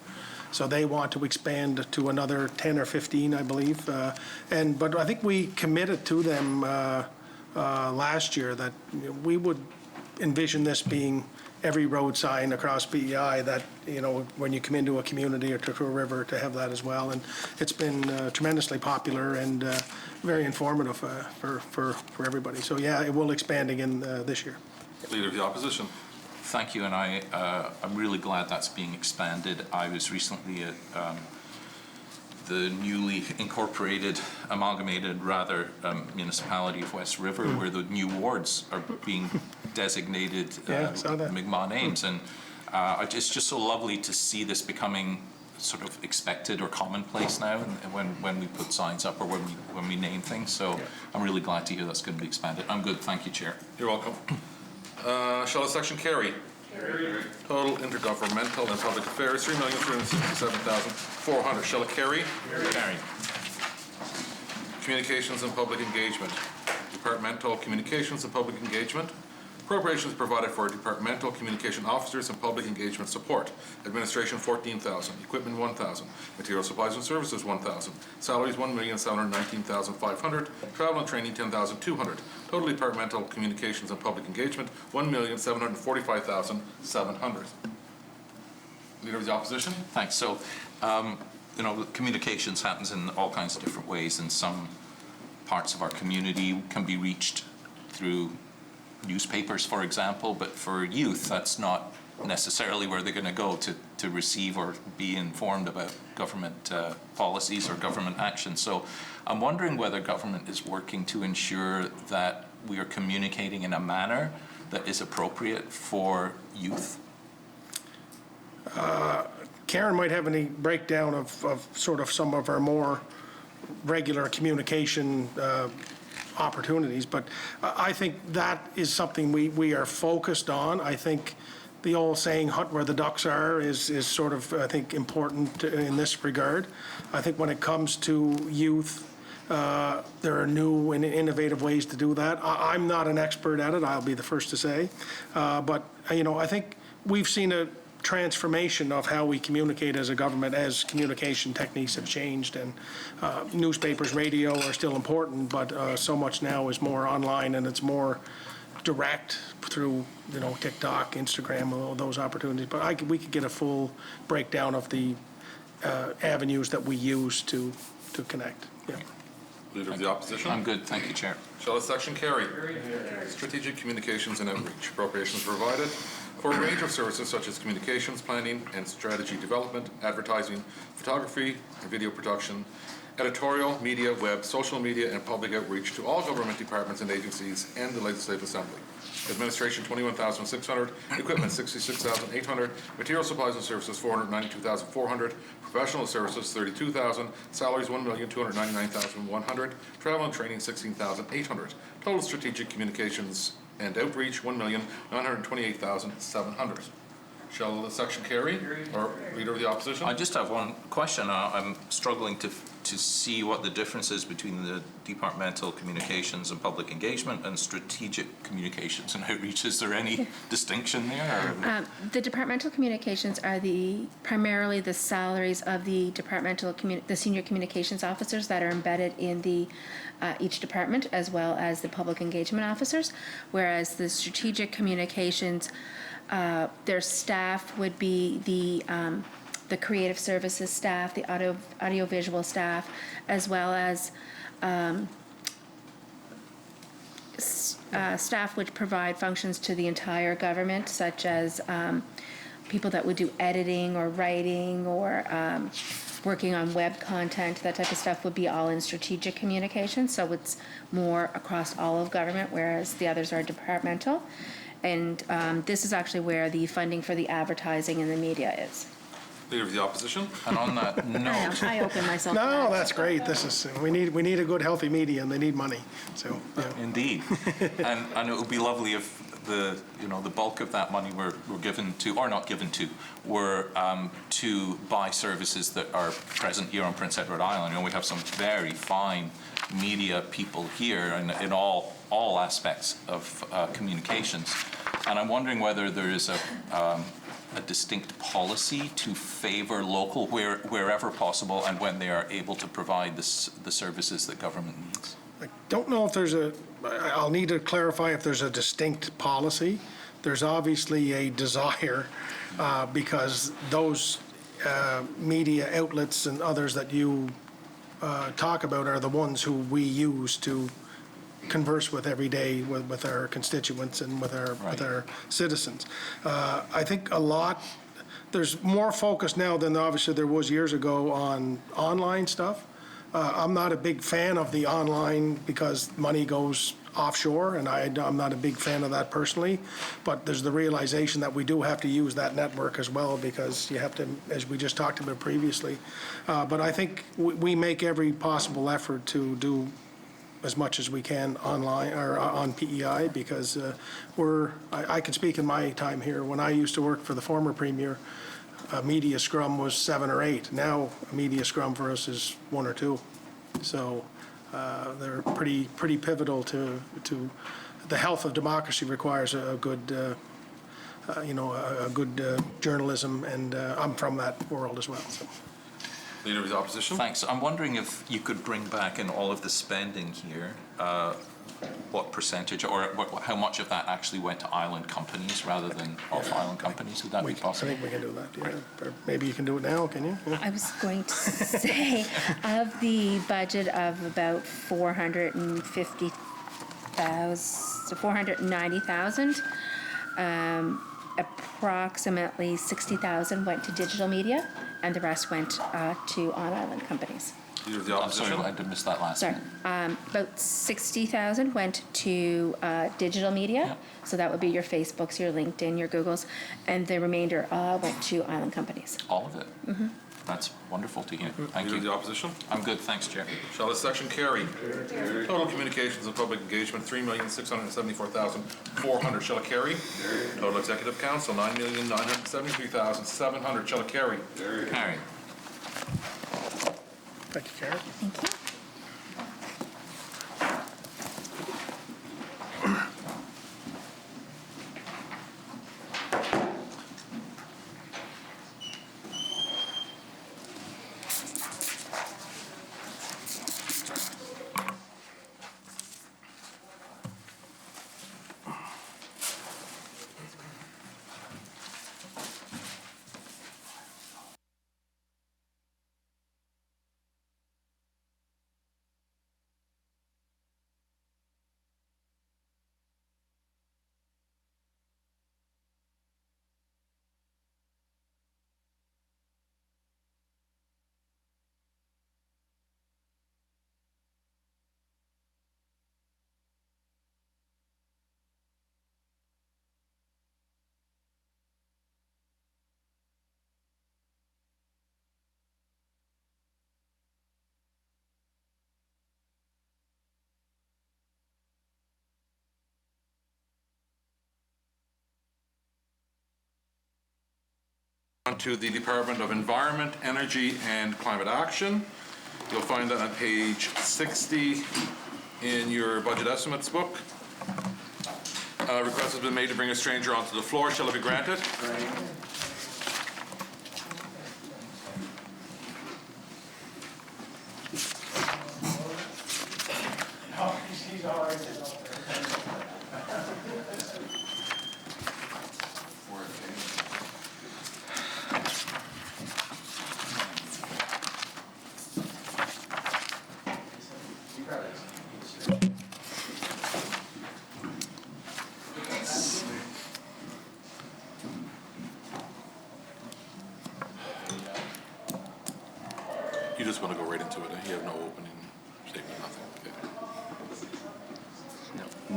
So they want to expand to another 10 or 15, I believe. But I think we committed to them last year that we would envision this being every road sign across PEI, that, when you come into a community or to a river, to have that as well. And it's been tremendously popular and very informative for everybody. So yeah, it will expand again this year. Leader of the Opposition. Thank you, and I'm really glad that's being expanded. I was recently at the newly incorporated, municipality of West River, where the new wards are being designated Mi'kmaq names, and it's just so lovely to see this becoming sort of expected or commonplace now, and when we put signs up or when we name things. So I'm really glad to hear that's going to be expanded. I'm good, thank you, Chair. You're welcome. Shall the section carry? Carry. Total intergovernmental and public affairs, $3,367,400. Shall it carry? Carry. Communications and public engagement. Departmental communications and public engagement. Appropriations provided for departmental communication officers and public engagement support. Administration $14,000, equipment $1,000, material supplies and services $1,000, salaries $1,719,500, travel and training $10,200. Total departmental communications and public engagement $1,745,700. Leader of the Opposition. Thanks. So, communications happens in all kinds of different ways, and some parts of our community can be reached through newspapers, for example, but for youth, that's not necessarily where they're going to go to receive or be informed about government policies or government action. So I'm wondering whether government is working to ensure that we are communicating in a manner that is appropriate for youth. Karen might have any breakdown of sort of some of our more regular communication opportunities, but I think that is something we are focused on. I think the old saying, hunt where the ducks are, is sort of, I think, important in this regard. I think when it comes to youth, there are new and innovative ways to do that. I'm not an expert at it, I'll be the first to say. But, I think we've seen a transformation of how we communicate as a government as communication techniques have changed, and newspapers, radio are still important, but so much now is more online, and it's more direct through, TikTok, Instagram, all those opportunities. But we could get a full breakdown of the avenues that we use to connect. Yeah. Leader of the Opposition? I'm good, thank you, Chair. Shall the section carry? Strategic Communications and Outreach. Appropriations provided for a range of services such as communications, planning and strategy development, advertising, photography and video production, editorial, media, web, social media, and public outreach to all government departments and agencies and the Legislative Assembly. Administration, $21,600, equipment, $66,800, material supplies and services, $492,400, professional services, $32,000, salaries, $1,299,100, travel and training, $16,800. Total strategic communications and outreach, $1,928,700. Shall the section carry? Or Leader of the Opposition? I just have one question. I'm struggling to see what the difference is between the departmental communications and public engagement and strategic communications and outreach. Is there any distinction there? The departmental communications are primarily the salaries of the the senior communications officers that are embedded in each department, as well as the public engagement officers, whereas the strategic communications, their staff would be the creative services staff, the audiovisual staff, as well as staff which provide functions to the entire government, such as people that would do editing or writing or working on web content. That type of stuff would be all in strategic communications, so it's more across all of government, whereas the others are departmental. And this is actually where the funding for the advertising and the media is. Leader of the Opposition? And on that note... I opened myself. No, that's great. We need a good, healthy media, and they need money. So yeah. Indeed. and it would be lovely if the bulk of that money were given to, or not given to, were to buy services that are present here on Prince Edward Island. We have some very fine media people here in all aspects of communications. And I'm wondering whether there is a distinct policy to favor local wherever possible and when they are able to provide the services that government needs. I don't know if I'll need to clarify if there's a distinct policy. There's obviously a desire because those media outlets and others that you talk about are the ones who we use to converse with every day with our constituents and with our citizens. I think there's more focus now than obviously there was years ago on online stuff. I'm not a big fan of the online because money goes offshore, and I'm not a big fan of that personally, but there's the realization that we do have to use that network as well, because you have to, as we just talked about previously. But I think we make every possible effort to do as much as we can online or on PEI, because I can speak in my time here. When I used to work for the former Premier, a media scrum was 7 or 8. Now a media scrum for us is 1 or 2. So they're pretty pivotal to the health of democracy. Requires a good journalism, and I'm from that world as well. So. Leader of the Opposition. Thanks. I'm wondering if you could bring back in all of the spending here, what percentage or how much of that actually went to island companies rather than off-island companies? Would that be possible? I think we can do that, yeah. Or maybe you can do it now, can you? Yeah. I was going to say, of the budget of about $490,000, approximately $60,000 went to digital media, and the rest went to on-island companies. Leader of the Opposition. I'm sorry, I did miss that last one. About $60,000 went to digital media, yeah. So that would be your Facebooks, your LinkedIn, your Googles, and the remainder went to island companies. All of it? Mm-hmm. That's wonderful to hear. Thank Leader you. of the Opposition? I'm good, thanks, Chair. Shall this section carry? Total communications and public engagement, 3,674,400. Shall it carry? Total executive council, 9,973,700. Shall it carry? Carry. Thank you, Karen. Thank you. On to the Department of Environment, Energy and Climate Action. You'll find that on page 60 in your budget estimates book. Request has been made to bring a stranger onto the floor. Shall it be granted? He's all right. You just want to go right into it. You have no opening statement, nothing. Okay.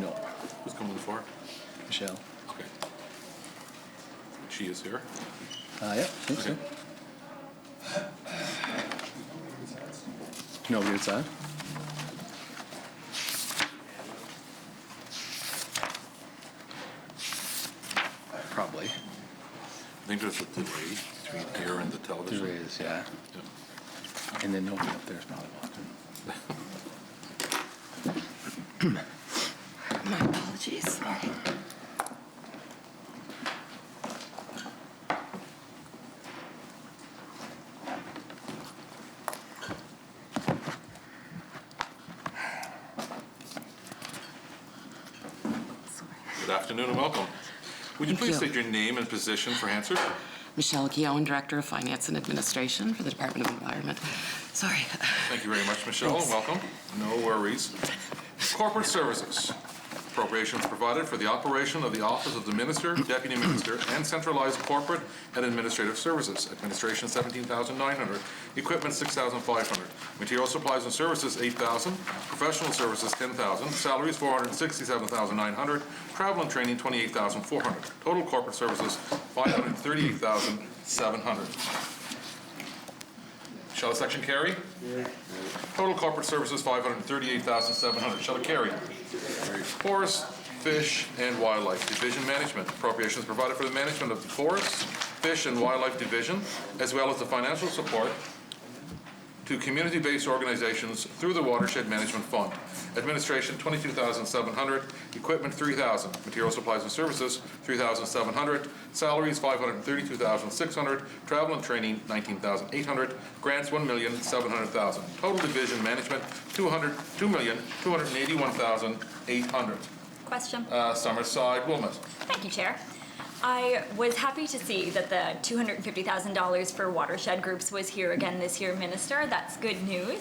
No. Who's coming to the floor? Michele. Okay. She is here. Yeah, think so. Nobody outside? Probably. I think there's a delay between here and the television. There is, yeah. And then nobody up there is probably watching. My apologies. Good afternoon and welcome. Would you please state your name and position for answers? Michele Keown, Director of Finance and Administration for the Department of Environment. Sorry. Thank you very much, Michele. Welcome. No worries. Corporate Services. Appropriations provided for the operation of the Office of the Minister, Deputy Minister, and centralized corporate and administrative services. Administration, $17,900. Equipment, $6,500. Material supplies and services, $8,000. Professional services, $10,000. Salaries, $467,900. Travel and training, $28,400. Total corporate services, $538,700. Shall the section carry? Total corporate services, $538,700. Shall it carry? Forest, Fish, and Wildlife Division Management. Appropriations provided for the management of the Forest, Fish, and Wildlife Division, as well as the financial support to community-based organizations through the Watershed Management Fund. Administration, $22,700. Equipment, $3,000. Material supplies and services, $3,700. Salaries, $532,600. Travel and training, $19,800. Grants, $1,700,000. Total division management, $2,281,800. Question. Summerside, Wilmot. Thank you, Chair. I was happy to see that the $250,000 for watershed groups was here again this year, Minister. That's good news.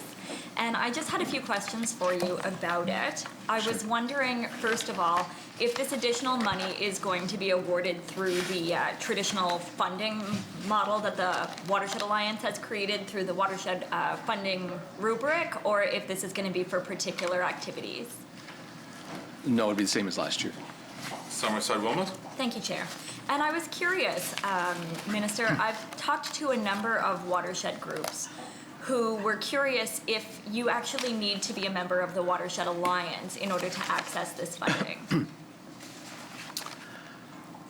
And I just had a few questions for you about it. I was wondering, first of all, if this additional money is going to be awarded through the traditional funding model that the Watershed Alliance has created through the watershed funding rubric, or if this is going to be for particular activities. No, it would be the same as last year. Summerside Wilmot. Thank you, Chair. And I was curious, Minister, I've talked to a number of watershed groups who were curious if you actually need to be a member of the Watershed Alliance in order to access this funding.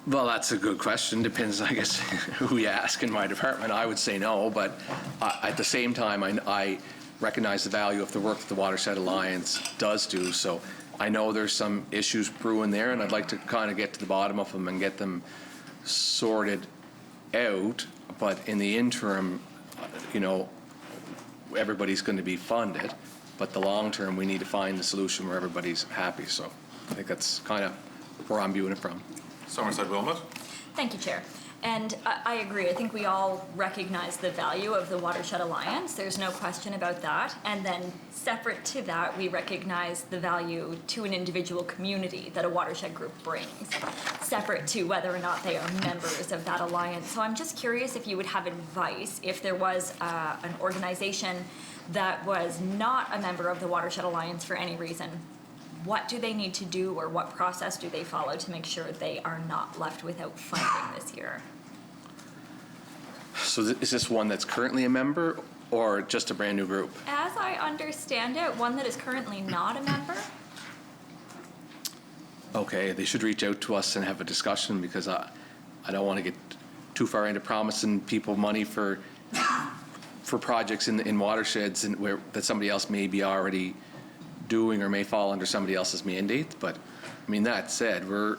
Well, that's a good question. Depends, I guess, who you ask in my department. I would say no, but at the same time, I recognize the value of the work that the Watershed Alliance does do. So I know there's some issues brewing there, and I'd like to kind of get to the bottom of them and get them sorted out. But in the interim, you know, everybody's going to be funded. But the long term, we need to find the solution where everybody's happy. So I think that's kind of where I'm viewing it from. Summerside Wilmot. Thank you, Chair. And I agree. I think we all recognize the value of the Watershed Alliance. There's no question about that. And then separate to that, we recognize the value to an individual community that a watershed group brings, separate to whether or not they are members of that alliance. So I'm just curious if you would have advice if there was an organization that was not a member of the Watershed Alliance for any reason. What do they need to do, or what process do they follow to make sure they are not left without funding this year? So is this one that's currently a member or just a brand new group? As I understand it, one that is currently not a member. Okay, they should reach out to us and have a discussion, because I don't want to get too far into promising people money for projects in watersheds and that somebody else may be already doing or may fall under somebody else's mandate. But I mean, that said, we're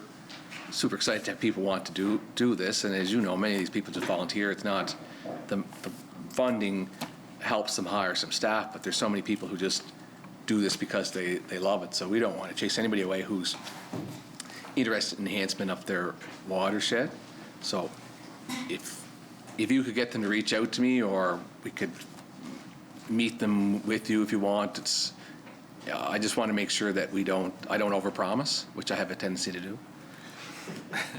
super excited to have people want to do this, and as you know, many of these people just volunteer. It's not the funding helps them hire some staff, but there's so many people who just do this because they love it. So we don't want to chase anybody away who's interested in enhancement of their watershed. So if you could get them to reach out to me, or we could meet them with you if you want. I just want to make sure that I don't overpromise, which I have a tendency to do.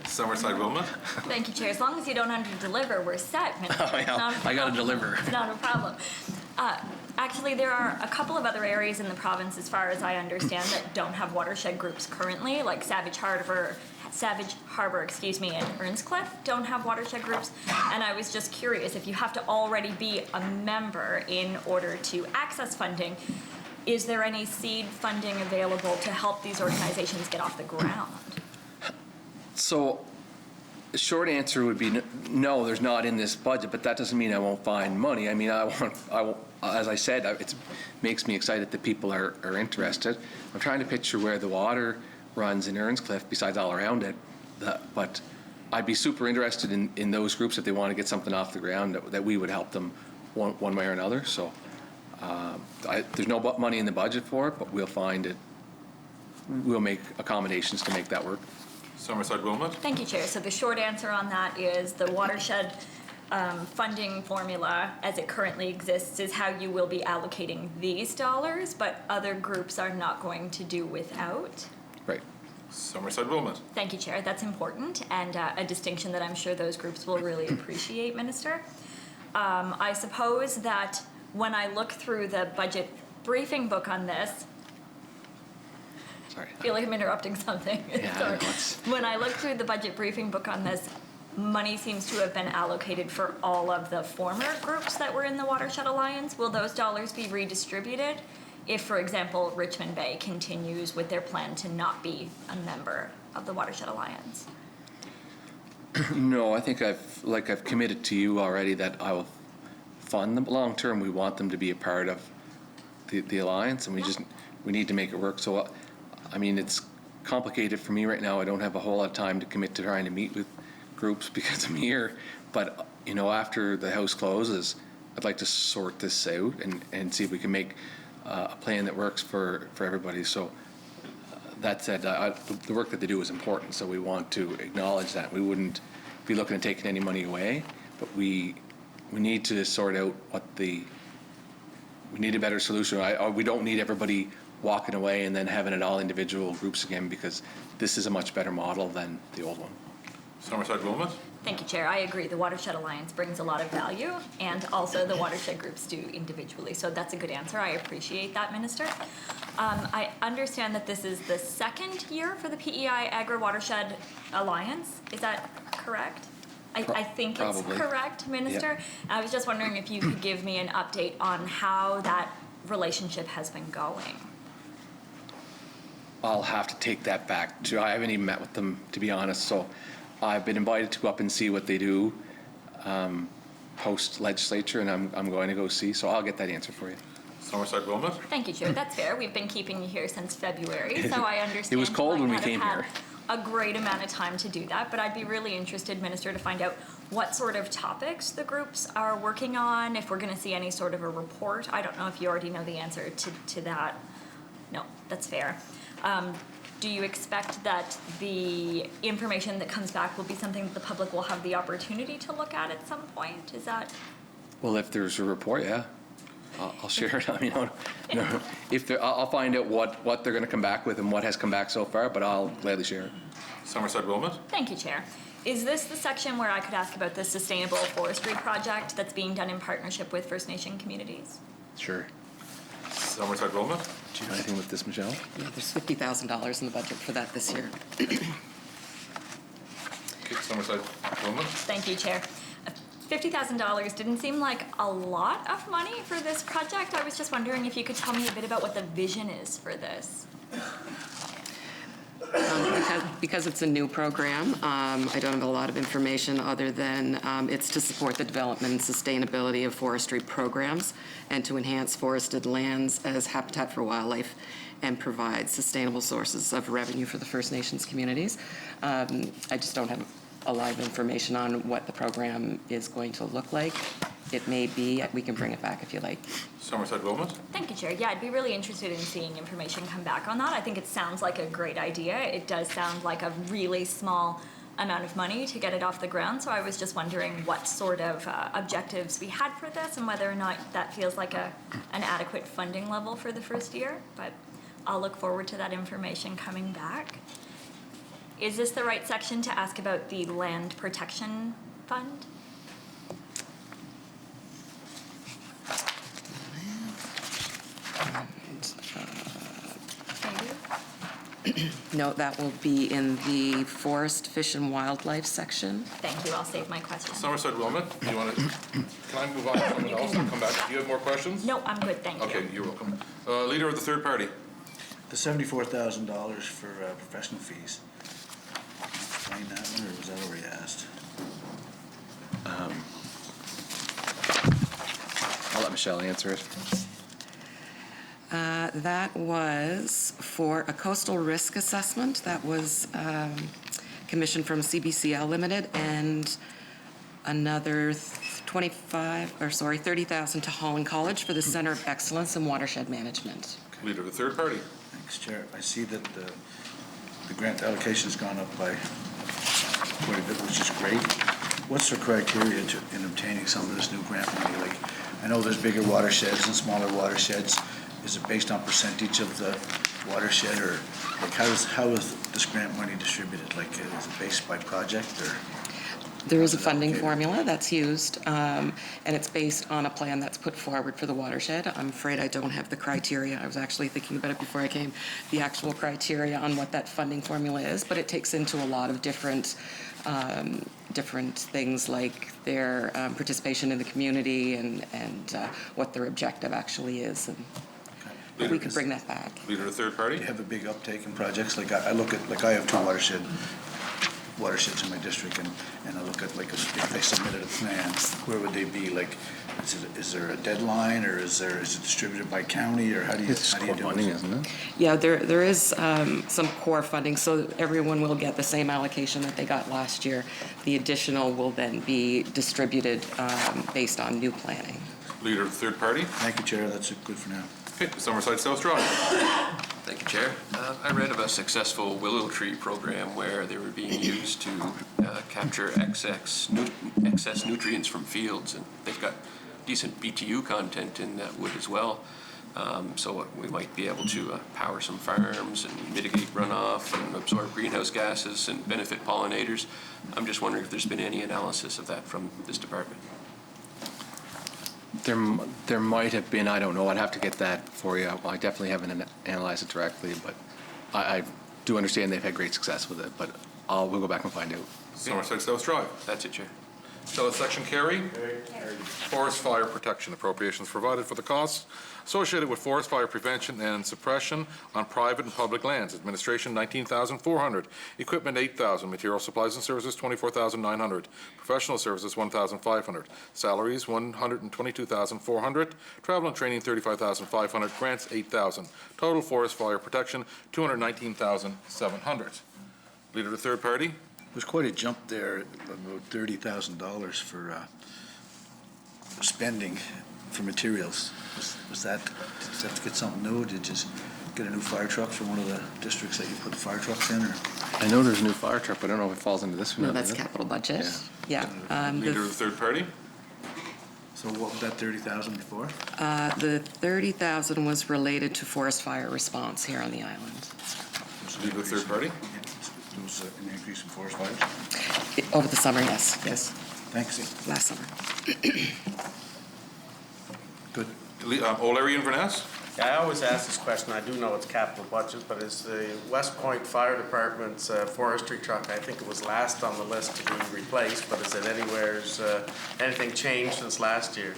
Summerside Wilmot. Thank you, Chair. As long as you don't under-deliver, we're set, Minister. Oh, yeah. I got to deliver. It's not a problem. Actually, there are a couple of other areas in the province, as far as I understand, that don't have watershed groups currently, like Savage Harbor, and Earnscliffe don't have watershed groups. And I was just curious, if you have to already be a member in order to access funding, is there any seed funding available to help these organizations get off the ground? So the short answer would be no, there's not in this budget, but that doesn't mean I won't find money. I mean, as I said, it makes me excited that people are interested. I'm trying to picture where the water runs in Earnscliffe besides all around it, but I'd be super interested in those groups if they want to get something off the ground, that we would help them one way or another. So there's no money in the budget for it, but we'll find it. We'll make accommodations to make that work. Summerside Wilmot. Thank you, Chair. So the short answer on that is the watershed funding formula as it currently exists is how you will be allocating these dollars, but other groups are not going to do without. Right. Summerside Wilmot. Thank you, Chair. That's important, and a distinction that I'm sure those groups will really appreciate, Minister. I suppose that when I look through the budget briefing book on this, sorry, I feel like I'm interrupting something. Yeah, Sorry. When I look through the budget briefing book on this, money seems to have been allocated for all of the former groups that were in the Watershed Alliance. Will those dollars be redistributed if, for example, Richmond Bay continues with their plan to not be a member of the Watershed Alliance? No, I think I've committed to you already that I will fund them. Long term, we want them to be a part of the alliance, and we need to make it work. So, I mean, it's complicated for me right now. I don't have a whole lot of time to commit to trying to meet with groups because I'm here. But, you know, after the House closes, I'd like to sort this out and see if we can make a plan that works for everybody. So that said, the work that they do is important, so we want to acknowledge that. We wouldn't be looking at taking any money away, but we need to sort out we need a better solution. We don't need everybody walking away and then having it all individual groups again, because this is a much better model than the old one. Summerside Wilmot. Thank you, Chair. I agree. The Watershed Alliance brings a lot of value, and also the watershed groups do individually. So that's a good answer. I appreciate that, Minister. I understand that this is the second year for the PEI Agri-Watershed Alliance. Is that correct? I think Probably. it's correct, Minister. Yep. I was just wondering if you could give me an update on how that relationship has been going. I'll have to take that back. I haven't even met with them, to be honest, so I've been invited to go up and see what they do post-legislature, and I'm going to go see, so I'll get that answer for you. Somerset Wilmot? Thank you, Chair. That's fair. We've been keeping you here since February, so I understand. It was cold when we you might came not have here. had a great amount of time to do that, but I'd be really interested, Minister, to find out what sort of topics the groups are working on, if we're going to see any sort of a report. I don't know if you already know the answer to that. No, that's fair. Do you expect that the information that comes back will be something that the public will have the opportunity to look at some point? Is that? Well, if there's a report, yeah, I'll share it. I mean, I'll find out what they're going to come back with and what has come back so far, but I'll gladly share it. Somerset Wilmot? Thank you, Chair. Is this the section where I could ask about the sustainable forestry project that's being done in partnership with First Nation communities? Sure. Somerset Wilmot? Do you know anything with this, Michele? Yeah, there's $50,000 in the budget for that this year. Okay, Somerset Wilmot? Thank you, Chair. $50,000 didn't seem like a lot of money for this project. I was just wondering if you could tell me a bit about what the vision is for this. Because it's a new program, I don't have a lot of information other than it's to support the development and sustainability of forestry programs and to enhance forested lands as habitat for wildlife and provide sustainable sources of revenue for the First Nations communities. I just don't have a lot of information on what the program is going to look like. It may be, we can bring it back if you like. Somerset Wilmot? Thank you, Chair. Yeah, I'd be really interested in seeing information come back on that. I think it sounds like a great idea. It does sound like a really small amount of money to get it off the ground. So I was just wondering what sort of objectives we had for this and whether or not that feels like an adequate funding level for the first year. But I'll look forward to that information coming back. Is this the right section to ask about the Land Protection Fund? No, that will be in the Forest, Fish, and Wildlife section. Thank you. I'll save my question. Somerset Wilmot, do you want to, can I move on to someone else and come back? Do you have more questions? No, I'm good. Thank you. Okay, you're welcome. Leader of the third party. The $74,000 for professional fees. Explain that one, or was that already asked? I'll let Michele answer it. That was for a coastal risk assessment that was commissioned from CBCL Limited, and another $30,000 to Holland College for the Center of Excellence in Watershed Management. Leader of the third party. Thanks, Chair. I see that the grant allocation's gone up by quite a bit, which is great. What's the criteria in obtaining some of this new grant money? Like, I know there's bigger watersheds and smaller watersheds. Is it based on percentage of the watershed, or like how is this grant money distributed? Like, is it based by project, or? There is a funding formula that's used, and it's based on a plan that's put forward for the watershed. I'm afraid I don't have the criteria. I was actually thinking about it before I came, the actual criteria on what that funding formula is, but it takes into a lot of different things like their participation in the community and what their objective actually is. And we could bring that back. Leader of the third party. Do you have a big uptake in projects? Like I look at, like I have two watersheds in my district, and I look at, like, if they submitted a plan, where would they be? Like, is there a deadline, or is it distributed by county, or how do you do funding, isn't it? Yeah, there is some core funding, so everyone will get the same allocation that they got last year. The additional will then be distributed based on new planning. Leader of the third party. Thank you, Chair. That's good for now. Okay, Summerside South Drive. Thank you, Chair. I read of a successful willow tree program where they were being used to capture excess nutrients from fields, and they've got decent BTU content in that wood as well. So we might be able to power some farms and mitigate runoff and absorb greenhouse gases and benefit pollinators. I'm just wondering if there's been any analysis of that from this department. There might have been, I don't know, I'd have to get that for you. Well, I definitely haven't analyzed it directly, but I do understand they've had great success with it, but we'll go back and find out. Somerset South Drive. That's it, Chair. Shall this section carry? Forest fire protection appropriations provided for the costs associated with forest fire prevention and suppression on private and public lands. Administration, $19,400. Equipment, $8,000. Material supplies and services, $24,900. Professional services, $1,500. Salaries, $122,400. Travel and training, $35,500. Grants, $8,000. Total forest fire protection, $219,700. Leader of the third party. There's quite a jump there, about $30,000 for spending for materials. Did you have to get something new? Did you just get a new fire truck for one of the districts that you put the fire trucks in? Or? I know there's a new fire truck, but I don't know if it falls into this one. No, that's capital budget. Yeah. Leader of the third party. So what was that 30,000 before? The 30,000 was related to forest fire response here on the island. Leader of the third party. There was an increase in forest fires? Over the summer, yes. Yes. Thanks. Last summer. Good. O'Leary Inverness. Yeah, I always ask this question. I do know it's capital budget, but is the West Point Fire Department's forestry truck, I think it was last on the list to be replaced, but is it anything changed since last year?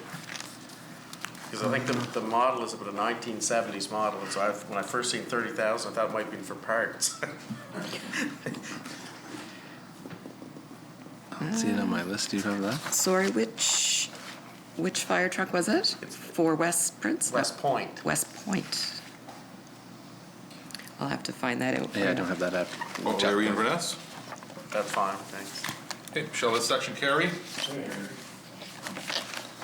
Because I think the model is about a 1970s model, and so when I first seen 30,000, I thought it might be for parts. I don't see it on my list. Do you have that? Sorry, which fire truck was it? For West Prince? West Point. West Point. I'll have to find that out. Yeah, I don't have that app. O'Leary Inverness. That's fine, thanks. Okay, shall this section carry?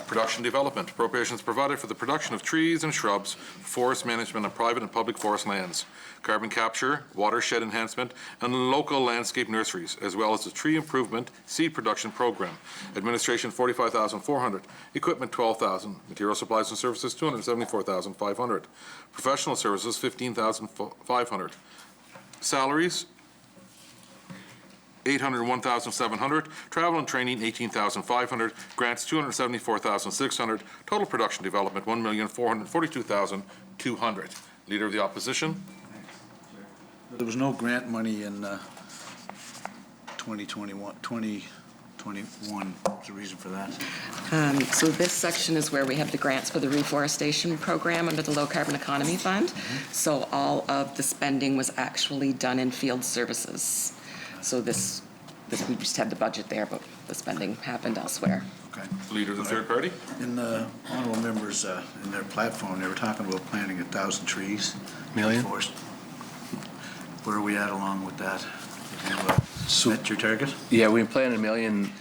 Production development. Appropriations provided for the production of trees and shrubs, forest management on private and public forest lands, carbon capture, watershed enhancement, and local landscape nurseries, as well as the tree improvement seed production program. Administration, $45,400. Equipment, $12,000. Material supplies and services, $274,500. Professional services, $15,500. Salaries, $801,700. Travel and training, $18,500. Grants, $274,600. Total production development, $1,442,200. Leader of the opposition. There was no grant money in 2021. What's the reason for that? So this section is where we have the grants for the reforestation program under the Low Carbon Economy Fund. So all of the spending was actually done in field services. So this we just had the budget there, but the spending happened elsewhere. Okay. Leader of the third party. In the honorable members, in their platform, they were talking about planting 1,000 trees. Million? Forest. Where are we at along with that? Have you met your target? Yeah, we planted 1 million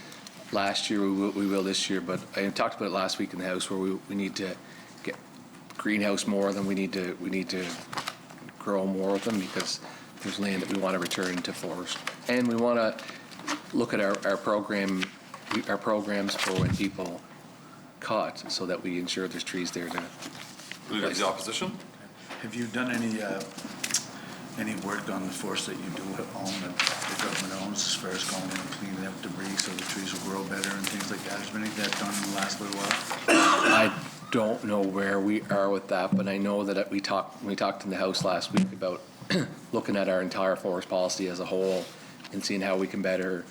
last year. We will this year, but I talked about it last week in the House where we need to get greenhouse more than we need to grow more of them because there's land that we want to return to forest. And we want to look at our programs for when people cut so that we ensure there's trees there to Leader of the opposition. Have you done any work on the forest that you do own, that the government owns, as far as going in and cleaning up debris so the trees will grow better and things like that? Has been anything that done in the last little while? I don't know where we are with that, but I know that we talked in the House last week about looking at our entire forest policy as a whole and seeing how we can better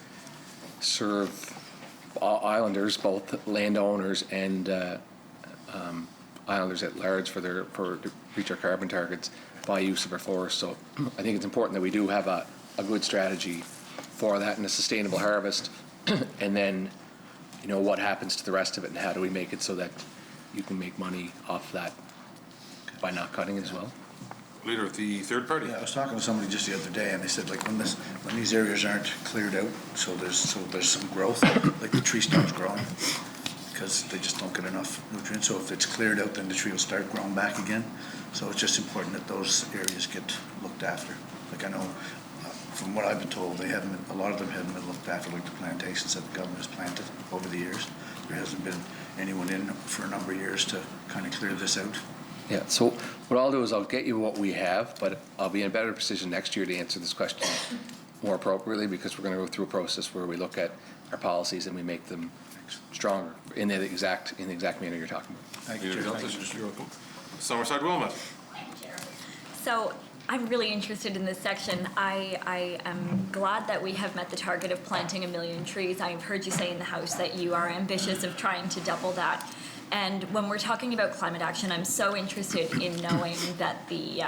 serve islanders, both landowners and islanders at large to reach our carbon targets by use of our forests. So I think it's important that we do have a good strategy for that and a sustainable harvest. And then, what happens to the rest of it and how do we make it so that you can make money off that by not cutting it as well? Leader of the third party. Yeah, I was talking to somebody just the other day, and they said like when these areas aren't cleared out, so there's some growth, like the tree stops growing because they just don't get enough nutrients. So if it's cleared out, then the tree will start growing back again. So it's just important that those areas get looked after. Like I know, from what I've been told, a lot of them haven't been looked after, like the plantations that the government has planted over the years. There hasn't been anyone in for a number of years to kind of clear this out. Yeah, so what I'll do is I'll get you what we have, but I'll be in a better position next year to answer this question more appropriately, because we're going to go through a process where we look at our policies and we make them stronger in the exact manner you're talking about. Thank you, Chair. You're welcome. Summerside Wilmot. So I'm really interested in this section. I am glad that we have met the target of planting 1 million trees. I've heard you say in the House that you are ambitious of trying to double that. And when we're talking about climate action, I'm so interested in knowing that we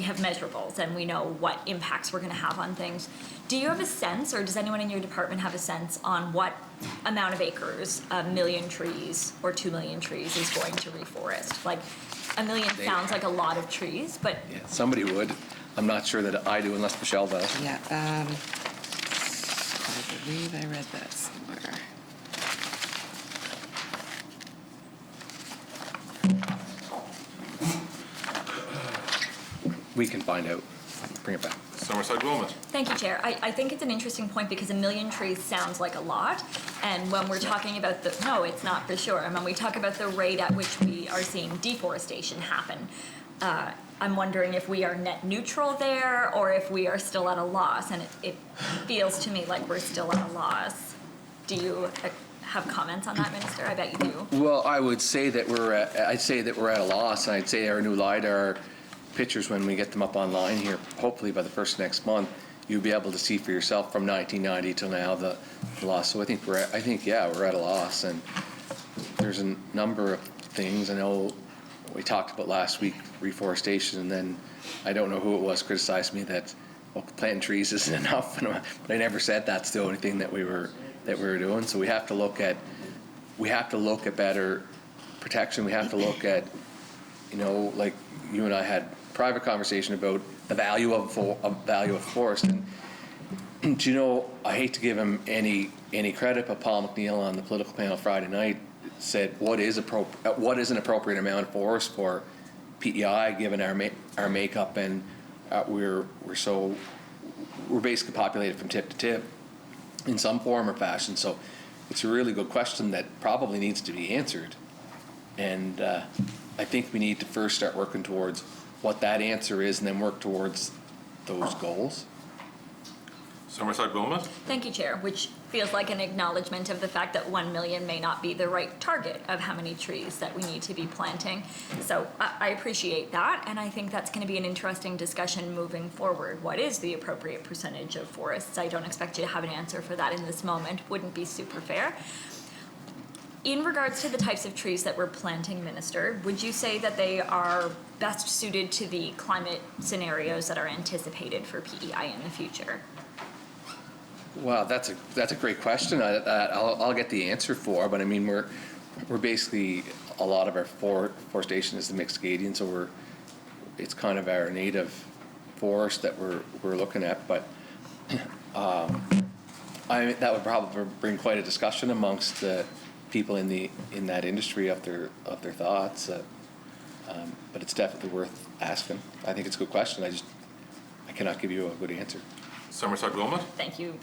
have measurables and we know what impacts we're going to have on things. Do you have a sense, or does anyone in your department have a sense on what amount of acres 1 million trees or 2 million trees is going to reforest? Like, 1 million sounds like a lot of trees, but... Yeah, somebody would. I'm not sure that I do unless Michele does. Yeah, I believe I read that somewhere. We can find out. Bring it back. Summerside Wilmot. Thank you, Chair. I think it's an interesting point because 1 million trees sounds like a lot. And when we're talking about no, it's not for sure. And when we talk about the rate at which we are seeing deforestation happen, I'm wondering if we are net neutral there or if we are still at a loss. And it feels to me like we're still at a loss. Do you have comments on that, Minister? I bet you do. Well, I would say that I'd say that we're at a loss. I'd say our new LiDAR pictures, when we get them up online here, hopefully by the first next month, you'll be able to see for yourself from 1990 till now the loss. So I think we're at a loss, and there's a number of things. I know we talked about last week, reforestation, and then I don't know who it was criticized me that planting trees isn't enough, but I never said that's the only thing that we were doing. So we have to look at better protection. We have to look at, like you and I had private conversation about the value of forest. And I hate to give him any credit, but Paul McNeilly on the political panel Friday night said what is an appropriate amount of forest for PEI given our makeup, and we're basically populated from tip to tip in some form or fashion. So it's a really good question that probably needs to be answered, and I think we need to first start working towards what that answer is and then work towards those goals. Summerside Wilmot. Thank you, Chair, which feels like an acknowledgement of the fact that 1 million may not be the right target of how many trees that we need to be planting. So I appreciate that, and I think that's going to be an interesting discussion moving forward. What is the appropriate percentage of forests? I don't expect you to have an answer for that in this moment. Wouldn't be super fair. In regards to the types of trees that we're planting, Minister, would you say that they are best suited to the climate scenarios that are anticipated for PEI in the future? Wow, that's a great question. I'll get the answer for, but I mean we're basically, a lot of our forestation is the mixed Acadian, so it's kind of our native forest that we're looking at. But that would probably bring quite a discussion amongst the people in that industry of their thoughts. But it's definitely worth asking. I think it's a good question. I cannot give you a good answer. Summerside Wilmot. Thank you,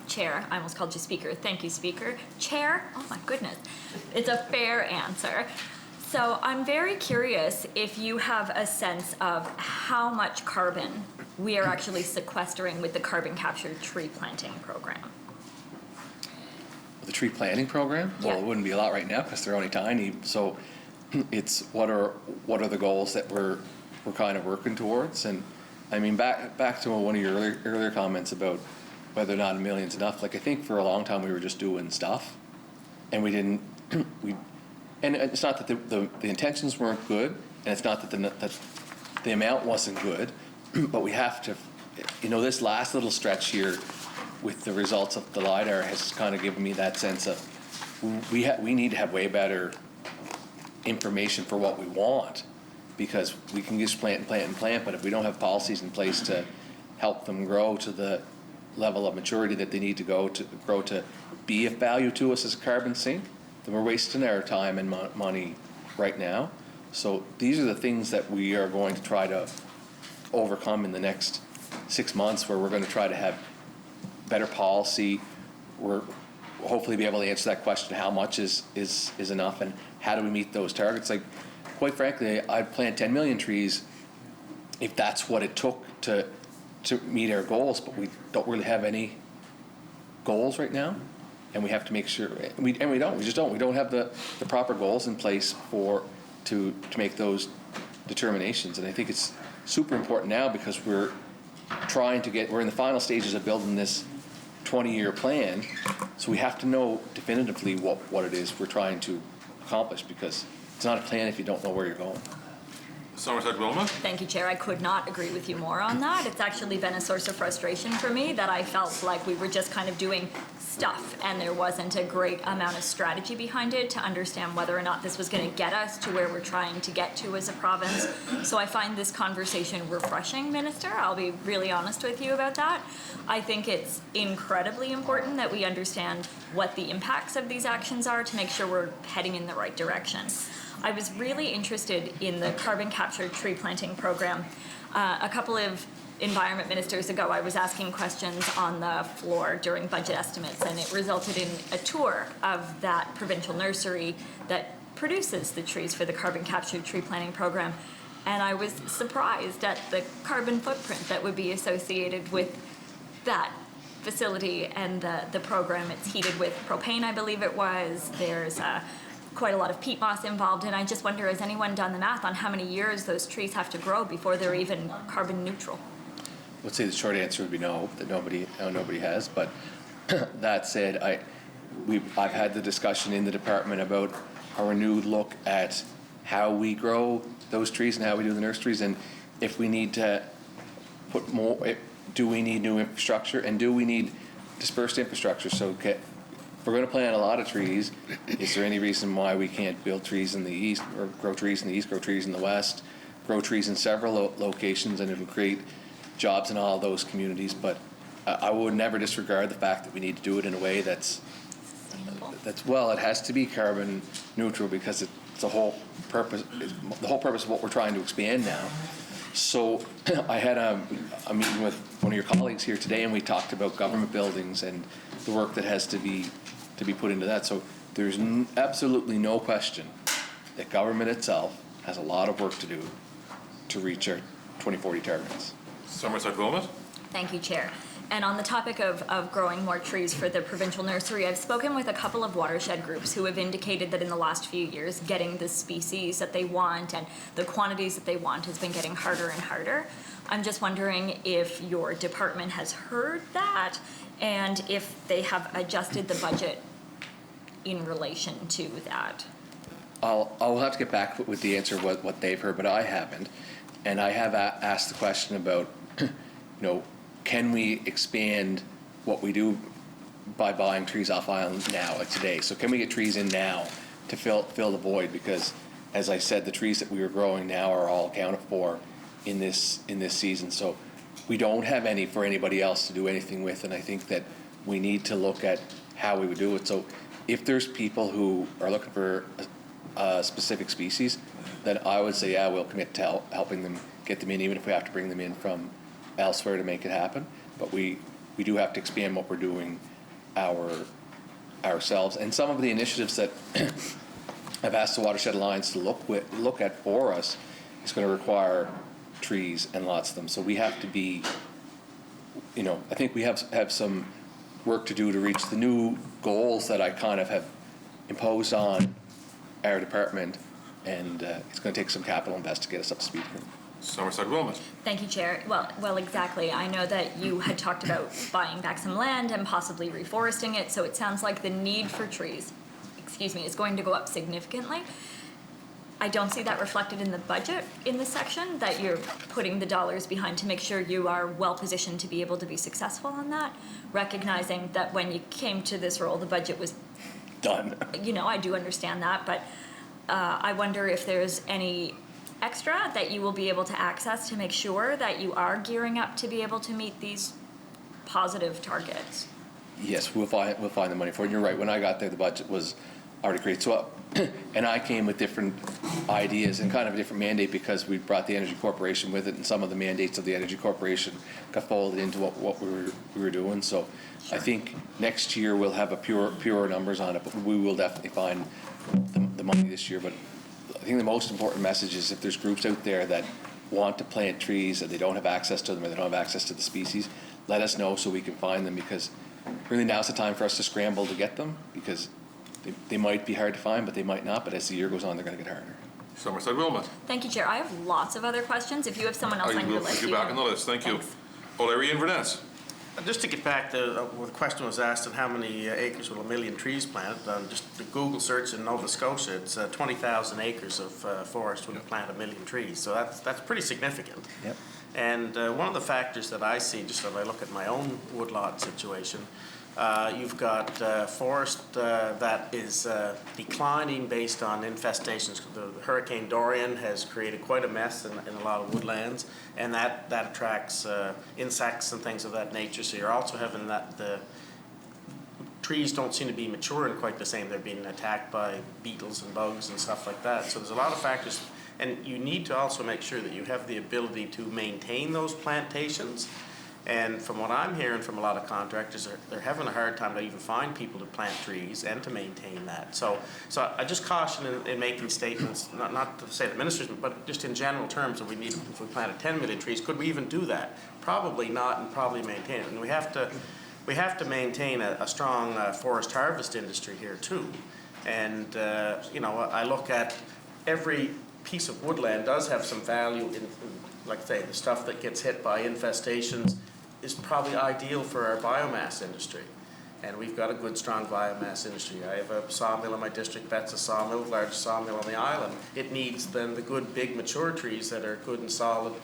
Chair. I almost called you Speaker. Thank you, Speaker. Chair? Oh my goodness. It's a fair answer. So I'm very curious if you have a sense of how much carbon we are actually sequestering with the carbon capture tree planting program. The tree planting program? Yeah. Well, it wouldn't be a lot right now because they're only tiny. So it's what are the goals that we're kind of working towards. And I mean, back to one of your earlier comments about whether or not 1 million's enough. Like, I think for a long time we were just doing stuff, and and it's not that the intentions weren't good, and it's not that the amount wasn't good, but we have to, this last little stretch here with the results of the LiDAR has kind of given me that sense of we need to have way better information for what we want, because we can just plant, but if we don't have policies in place to help them grow to the level of maturity that they need to grow to be of value to us as a carbon sink, then we're wasting our time and money right now. So these are the things that we are going to try to overcome in the next 6 months, where we're going to try to have better policy. We're hopefully be able to answer that question, how much is enough, and how do we meet those targets? Like, quite frankly, I'd plant 10 million trees if that's what it took to meet our goals, but we don't really have any goals right now, and we have to make sure, we just don't have the proper goals in place to make those determinations. And I think it's super important now because we're in the final stages of building this 20-year plan, so we have to know definitively what it is we're trying to accomplish, because it's not a plan if you don't know where you're going. Somerset Wilmot. Thank you, Chair. I could not agree with you more on that. It's actually been a source of frustration for me that I felt like we were just kind of doing stuff and there wasn't a great amount of strategy behind it to understand whether or not this was going to get us to where we're trying to get to as a province. So I find this conversation refreshing, Minister. I'll be really honest with you about that. I think it's incredibly important that we understand what the impacts of these actions are to make sure we're heading in the right direction. I was really interested in the carbon capture tree planting program. A couple of environment ministers ago, I was asking questions on the floor during budget estimates, and it resulted in a tour of that provincial nursery that produces the trees for the carbon capture tree planting program. And I was surprised at the carbon footprint that would be associated with that facility and the program. It's heated with propane, I believe it was. There's quite a lot of peat moss involved, and I just wonder, has anyone done the math on how many years those trees have to grow before they're even carbon neutral? I would say the short answer would be no, that nobody has. But that said, I've had the discussion in the department about a renewed look at how we grow those trees and how we do the nurseries, and if we need to put more, do we need new infrastructure, and do we need dispersed infrastructure? So if we're going to plant a lot of trees, is there any reason why we can't build trees in the east, or grow trees in the east, grow trees in the west, grow trees in several locations, and it would create jobs in all of those communities? But I would never disregard the fact that we need to do it in a way that's well, it has to be carbon neutral, because it's the whole purpose of what we're trying to expand now. So I had a meeting with one of your colleagues here today, and we talked about government buildings and the work that has to be put into that. So there's absolutely no question that government itself has a lot of work to do to reach our 2040 targets. Somerset Wilmot. Thank you, Chair. And on the topic of growing more trees for the provincial nursery, I've spoken with a couple of watershed groups who have indicated that in the last few years, getting the species that they want and the quantities that they want has been getting harder and harder. I'm just wondering if your department has heard that and if they have adjusted the budget in relation to that. I'll have to get back with the answer of what they've heard, but I haven't. And I have asked the question about, can we expand what we do by buying trees off island now, like today? So can we get trees in now to fill the void? Because, as I said, the trees that we are growing now are all accounted for in this season. So we don't have any for anybody else to do anything with, and I think that we need to look at how we would do it. So if there's people who are looking for a specific species, then I would say, yeah, we'll commit to helping them get them in, even if we have to bring them in from elsewhere to make it happen. But we do have to expand what we're doing ourselves. And some of the initiatives that I've asked the Watershed Alliance to look at for us is going to require trees, and lots of them. So we have to be, I think we have some work to do to reach the new goals that I kind of have imposed on our department, and it's going to take some capital invest to get us up to speed. Somerset Wilmot. Thank you, Chair. Well, exactly. I know that you had talked about buying back some land and possibly reforesting it, so it sounds like the need for trees, is going to go up significantly. I don't see that reflected in the budget in this section, that you're putting the dollars behind to make sure you are well positioned to be able to be successful on that, recognizing that when you came to this role, the budget was done. I do understand that, but I wonder if there's any extra that you will be able to access to make sure that you are gearing up to be able to meet these positive targets. Yes, we'll find the money for it. You're right. When I got there, the budget was already created. So, and I came with different ideas and kind of a different mandate, because we brought the Energy Corporation with it, and some of the mandates of the Energy Corporation got folded into what we were doing. So, I think next year we'll have a purer numbers on it, but we will definitely find the money this year. But I think the most important message is if there's groups out there that want to plant trees and they don't have access to them or they don't have access to the species, let us know so we can find them, because really now's the time for us to scramble to get them, because they might be hard to find, but they might not. But as the year goes on, they're going to get harder. Somerset Wilmot. Thank you, Chair. I have lots of other questions. If you have someone else on your We'll list. put you back on the list. Thank you. O'Leary Inverness. Just to get back to the question was asked on how many acres will 1 million trees planted. Just the Google search in Nova Scotia, it's 20,000 acres of forest when you plant 1 million trees. So that's pretty significant. Yep. And one of the factors that I see, just as I look at my own woodlot situation, you've got forest that is declining based on infestations. The Hurricane Dorian has created quite a mess in a lot of woodlands, and that attracts insects and things of that nature. So you're also having that the trees don't seem to be maturing quite the same. They're being attacked by beetles and bugs and stuff like that. So there's a lot of factors, and you need to also make sure that you have the ability to maintain those plantations. And from what I'm hearing from a lot of contractors, they're having a hard time to even find people to plant trees and to maintain that. So I just caution in making statements, not to say the ministers, but just in general terms, if we planted 10 million trees, could we even do that? Probably not, and probably maintain it. And we have to maintain a strong forest harvest industry here too. And you know, I look at every piece of woodland does have some value in, like say, the stuff that gets hit by infestations is probably ideal for our biomass industry. And we've got a good, strong biomass industry. I have a sawmill in my district, Betts Sawmill, the largest sawmill on the island. It needs then the good, big, mature trees that are good and solid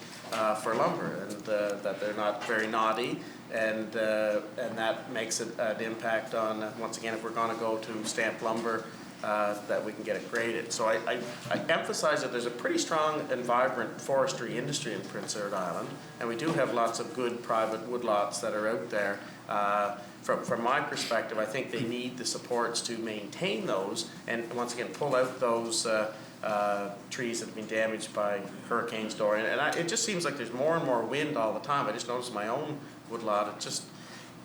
for lumber, and that they're not very knotty, and that makes an impact on, once again, if we're gonna go to stamped lumber, that we can get it graded. So I emphasize that there's a pretty strong and vibrant forestry industry in Prince Edward Island, and we do have lots of good private woodlots that are out there. From my perspective, I think they need the supports to maintain those, and once again, pull out those trees that have been damaged by Hurricanes Dorian. And it just seems like there's more and more wind all the time. I just noticed my own woodlot,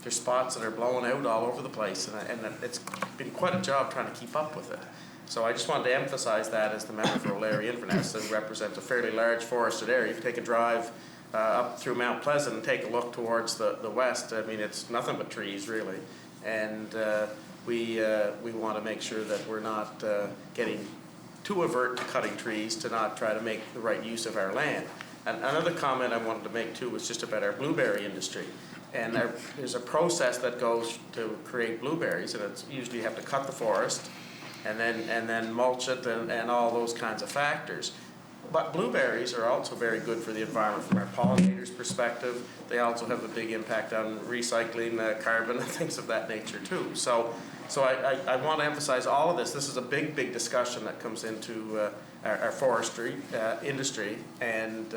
there's spots that are blowing out all over the place, and it's been quite a job trying to keep up with it. So I just wanted to emphasize that as the member for O'Leary Inverness, that represents a fairly large forested area. If you take a drive up through Mount Pleasant and take a look towards the west, I mean, it's nothing but trees, really. And we want to make sure that we're not getting too avert to cutting trees, to not try to make the right use of our land. And another comment I wanted to make, too, was just about our blueberry industry. And there's a process that goes to create blueberries, and it's usually you have to cut the forest and then mulch it and all those kinds of factors. But blueberries are also very good for the environment from our pollinators' perspective. They also have a big impact on recycling carbon and things of that nature too. So I want to emphasize all of this. This is a big, big discussion that comes into our forestry industry, and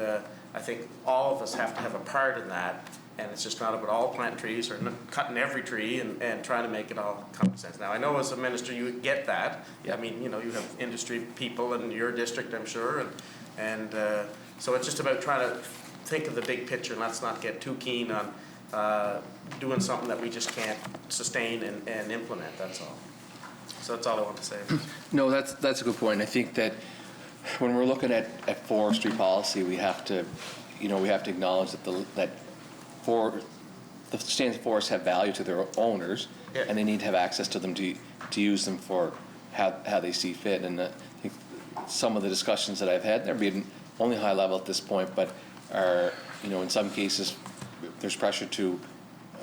I think all of us have to have a part in that. And it's just not about all planting trees or cutting every tree and trying to make it all common sense. Now, I know as a minister you get that. I mean, you know, you have industry people in your district, I'm sure. And so it's just about trying to think of the big picture, and let's not get too keen on doing something that we just can't sustain and implement, that's all. So that's all I want to say. No, that's a good point. I think that when we're looking at forestry policy, we have to acknowledge that the stands of forests have value to their owners, and they need to have access to them to use them for how they see fit. And I think some of the discussions that I've had, they're being only high level at this point, but are, in some cases, there's pressure to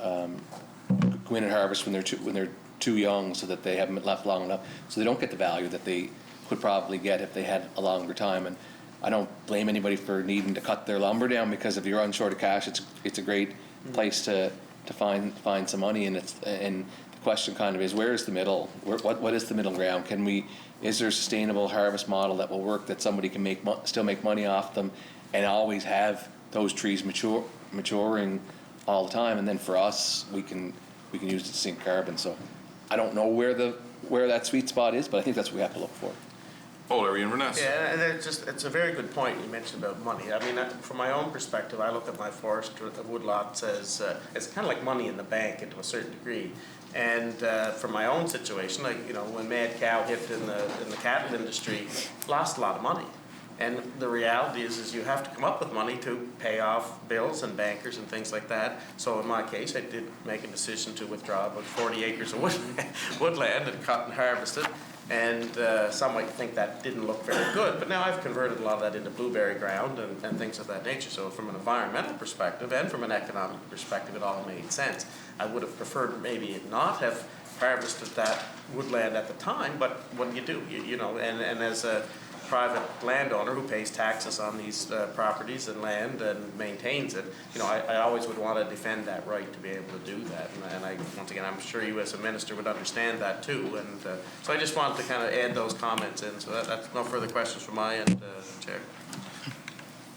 go in and harvest when they're too young, so that they haven't been left long enough, so they don't get the value that they could probably get if they had a longer time. And I don't blame anybody for needing to cut their lumber down, because if you're on short of cash, it's a great place to find some money. And the question kind of is, where is the middle? What is the middle ground? Is there a sustainable harvest model that will work, that somebody can still make money off them and always have those trees maturing all the time? And then for us, we can use it to sink carbon. So I don't know where that sweet spot is, but I think that's what we have to look for. O'Leary Inverness. Yeah, and it's a very good point you mentioned about money. I mean, from my own perspective, I look at my forest woodlots as it's kind of like money in the bank to a certain degree, And for my own situation, like, you know, when mad cow hit in the cattle industry, lost a lot of money. And the reality is you have to come up with money to pay off bills and bankers and things like that. So in my case, I did make a decision to withdraw about 40 acres of woodland and cut and harvest it. And some might think that didn't look very good, but now I've converted a lot of that into blueberry ground and things of that nature. So from an environmental perspective and from an economic perspective, it all made sense. I would have preferred maybe it not have harvested that woodland at the time, but what do? You know, and as a private landowner who pays taxes on these properties and land and maintains it, you know, I always would want to defend that right to be able to do that. And I, once again, I'm sure you as a minister would understand that too. And so I just wanted to kind of add those comments in. So that's no further questions from my end, Chair.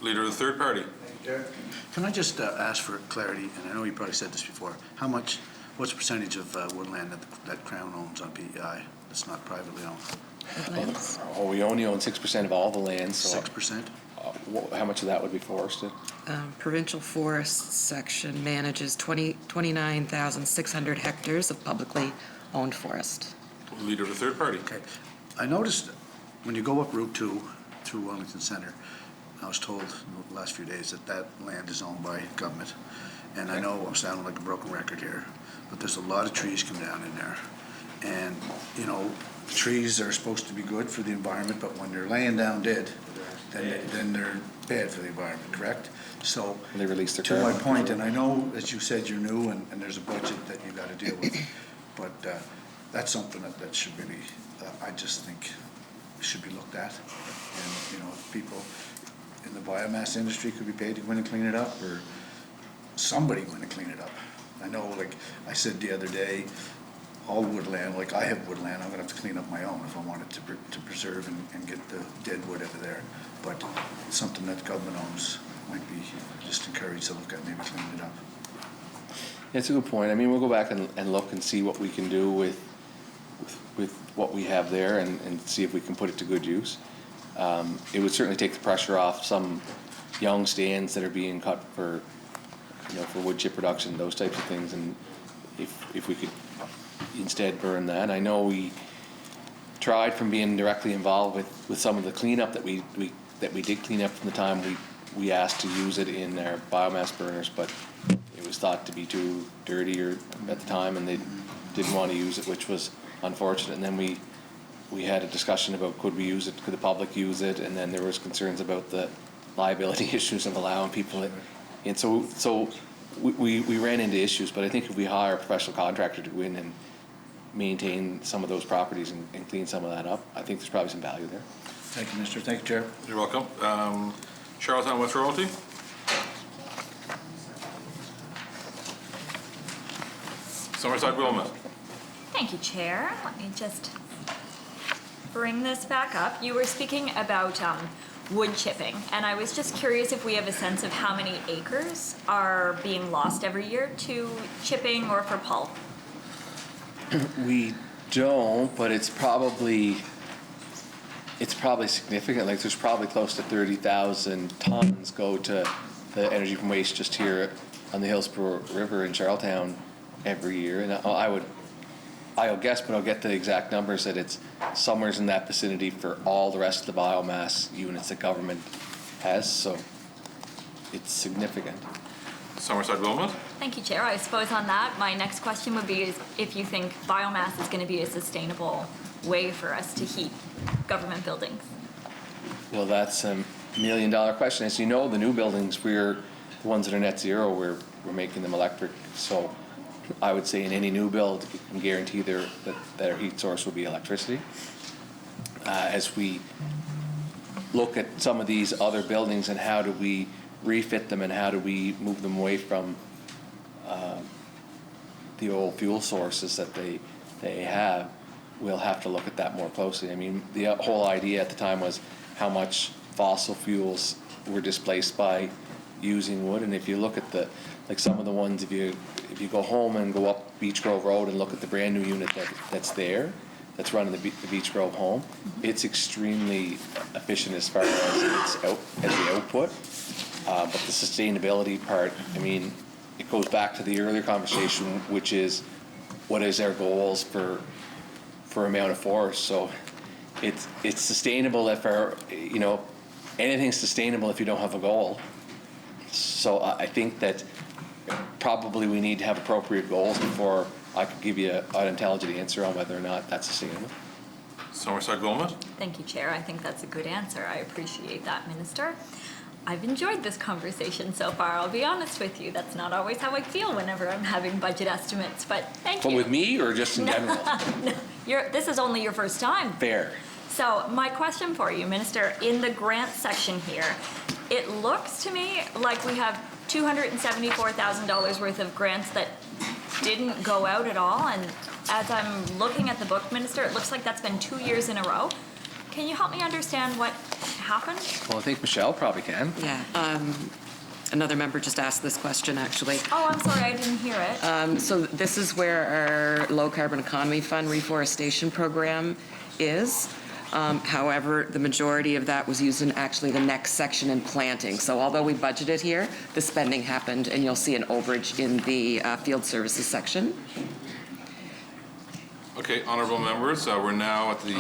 Leader of the third party. Thank you, Chair. Can I just ask for clarity, and I know you probably said this before, what's the percentage of woodland that Crown owns on PEI that's not privately owned? Oh, we only own 6% of all the land, so. 6%? How much of that would be forested? Provincial Forest Section manages 29,600 hectares of publicly owned forest. Leader of the third party. Okay. I noticed when you go up Route 2 through Wellington Center, I was told in the last few days that land is owned by government. And I know I'm sounding like a broken record here, but there's a lot of trees come down in there. And, you know, trees are supposed to be good for the environment, but when they're laying down dead, then they're bad for the environment, correct? So, they release their to my carbon. point, and I know, as you said, you're new and there's a budget that you got to deal with, but that's something that should really, I just think, should be looked at. And, you know, people in the biomass industry could be paid to go in and clean it up, or somebody go in and clean it up. I know, like I said the other day, all woodland, like I have woodland, I'm gonna have to clean up my own if I wanted to preserve and get the dead wood out of there. But something that the government owns might be just encouraged to look at, maybe cleaning it up. Yeah, it's a good point. I mean, we'll go back and look and see what we can do with what we have there and see if we can put it to good use. It would certainly take the pressure off some young stands that are being cut for, you know, for wood chip production, those types of things. And if we could instead burn that. I know we tried from being directly involved with some of the cleanup that we did clean up from the time we asked to use it in our biomass burners, but it was thought to be too dirty at the time, and they didn't want to use it, which was unfortunate. And then we had a discussion about could we use it, could the public use it, and then there was concerns about the liability issues of allowing people it. And so we ran into issues, but I think if we hire a professional contractor to go in and maintain some of those properties and clean some of that up, I think there's probably some value there. Thank you, Minister. Thank you, Chair. You're welcome. Charlottetown West Royalty. Summerside Wilmot. Thank you, Chair. Let me just bring this back up. You were speaking about wood chipping, and I was just curious if we have a sense of how many acres are being lost every year to chipping or for pulp. We don't, but it's probably significant. Like there's probably close to 30,000 tons go to the energy from waste just here on the Hillsborough River in Charlottetown every year. And I'll guess, but I'll get the exact numbers that it's somewhere in that vicinity for all the rest of the biomass units that government has. So it's significant. Summerside Wilmot. Thank you, Chair. I suppose on that, my next question would be if you think biomass is going to be a sustainable way for us to heat government buildings. Well, that's a $1 million question. As you know, the new buildings, we're the ones that are net zero, we're making them electric. So I would say in any new build, you can guarantee that our heat source will be electricity. As we look at some of these other buildings and how do we refit them and how do we move them away from the old fuel sources that they have, we'll have to look at that more closely. I mean, the whole idea at the time was how much fossil fuels were displaced by using wood. And if you look at some of the ones, if you go home and go up Beach Grove Road and look at the brand new unit that's running the Beach Grove home, it's extremely efficient as far as the output. But the sustainability part, I mean, it goes back to the earlier conversation, which is what is our goals for amount of forest. So it's sustainable if anything's sustainable if you don't have a goal. So I think that probably we need to have appropriate goals before I could give you an intelligent answer on whether or not that's sustainable. Somerset Gilman? Thank you, Chair. I think that's a good answer. I appreciate that, Minister. I've enjoyed this conversation so far. I'll be honest with you. That's not always how I feel whenever I'm having budget estimates, but thank you. But with me or just in general? No, this is only your first time. Fair. So my question for you, Minister, in the grant section here, it looks to me like we have $274,000 worth of grants that didn't go out at all. And as I'm looking at the book, Minister, it looks like that's been 2 years in a row. Can you help me understand what happened? Well, I think Michele probably can. Yeah. Another member just asked this question, actually. Oh, I'm sorry, I didn't hear it. So this is where our Low Carbon Economy Fund reforestation program is. However, the majority of that was used in actually the next section in planting. So although we budgeted here, the spending happened, and you'll see an overage in the field services section. Okay, honorable members, we're now at the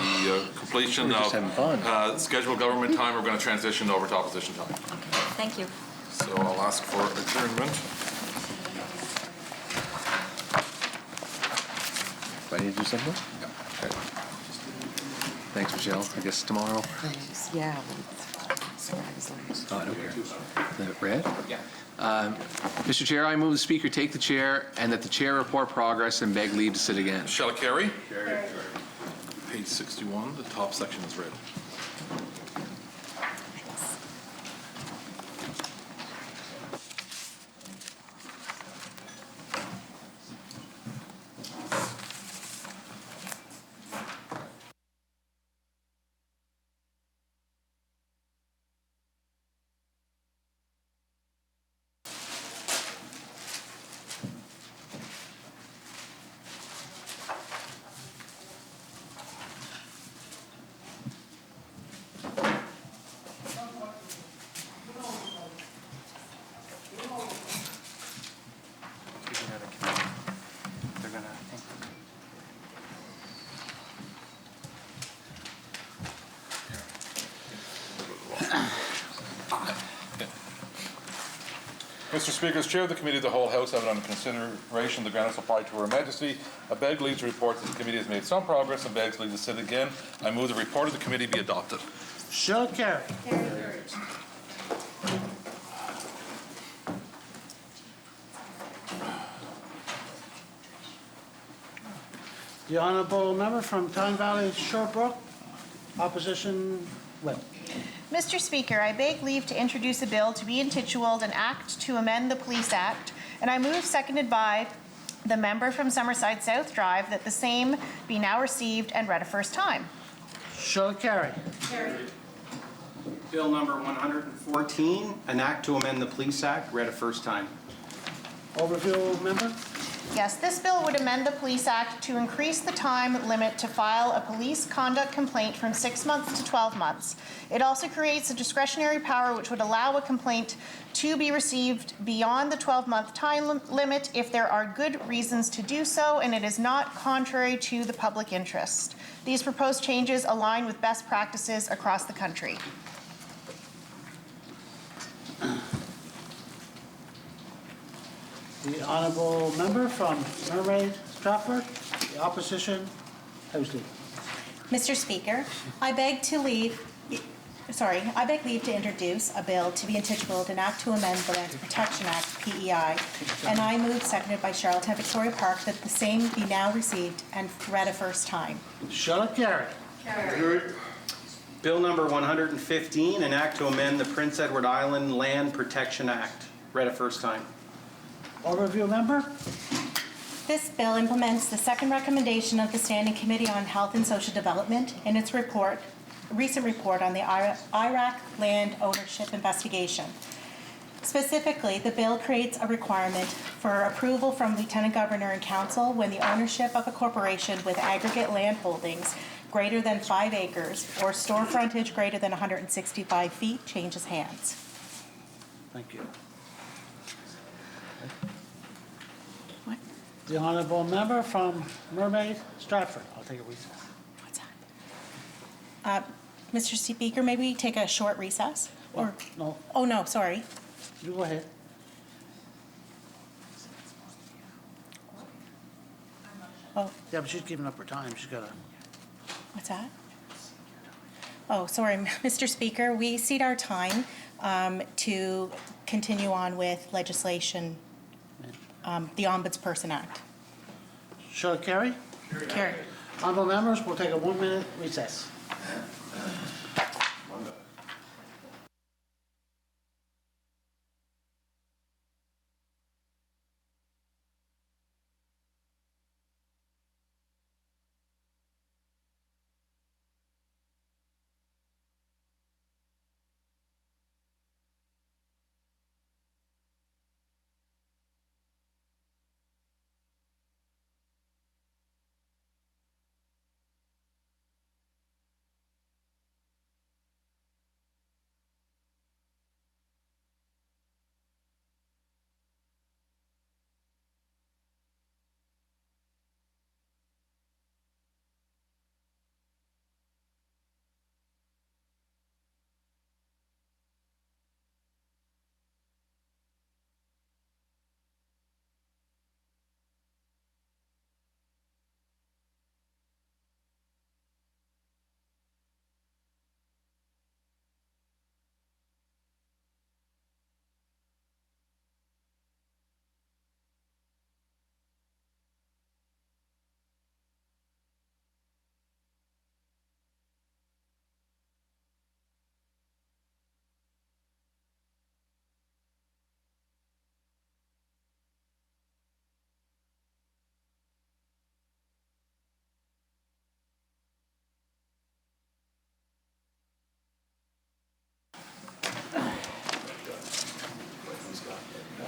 completion of scheduled government time. We're going to transition over to opposition time. Okay, thank you. So I'll ask for adjournment. Do I need to do something? Yeah. Okay. Thanks, Michele. I guess tomorrow. Yeah. Oh, I don't care. The red? Yeah. Mr. Chair, I move the Speaker take the chair and that the chair report progress and beg leave to sit again. Michele Carey? Page 61, the top section is red. Mr. Speaker, as Chair of the Committee of the Whole House, having under consideration the grant applied to Her Majesty, I beg leave to report that the committee has made some progress and begs leave to sit again. I move the report of the committee be adopted. Shall carry. The honourable member from Tyne Valley Shorebrook, opposition whip. Mr. Speaker, I beg leave to introduce a bill to be intituled an act to amend the Police Act, and I move, seconded by the member from Summerside South Drive, that the same be now received and read a first time. Shall carry. Bill number 114, an act to amend the Police Act, read a first time. Overview, member? Yes, this bill would amend the Police Act to increase the time limit to file a police conduct complaint from 6 months to 12 months. It also creates a discretionary power which would allow a complaint to be received beyond the 12-month time limit if there are good reasons to do so and it is not contrary to the public interest. These proposed changes align with best practices across the country. The honourable member from Mermaid Stratford, the opposition, House Leader. Mr. Speaker, I beg leave to introduce a bill to be intituled an act to amend the Land Protection Act, PEI, and I move, seconded by Charlottetown Victoria Park, that the same be now received and read a first time. Shall carry. Bill number 115, an act to amend the Prince Edward Island Land Protection Act, read a first time. Overview, member? This bill implements the second recommendation of the Standing Committee on Health and Social Development in its recent report on the Iraq land ownership investigation. Specifically, the bill creates a requirement for approval from Lieutenant Governor and Council when the ownership of a corporation with aggregate land holdings greater than 5 acres or store frontage greater than 165 feet changes hands. Thank you. The honorable member from Mermaid Stratford. I'll take a recess. Mr. Speaker, maybe we take a short recess? Or No, Oh, no, sorry. you go ahead. Oh, Yeah, but she's giving up her time. She's got to. what's that? Oh, sorry, Mr. Speaker, we cede our time to continue on with legislation, the Ombudsperson Act. Shall it carry? Carry. Honorable members, we'll take a 1-minute recess.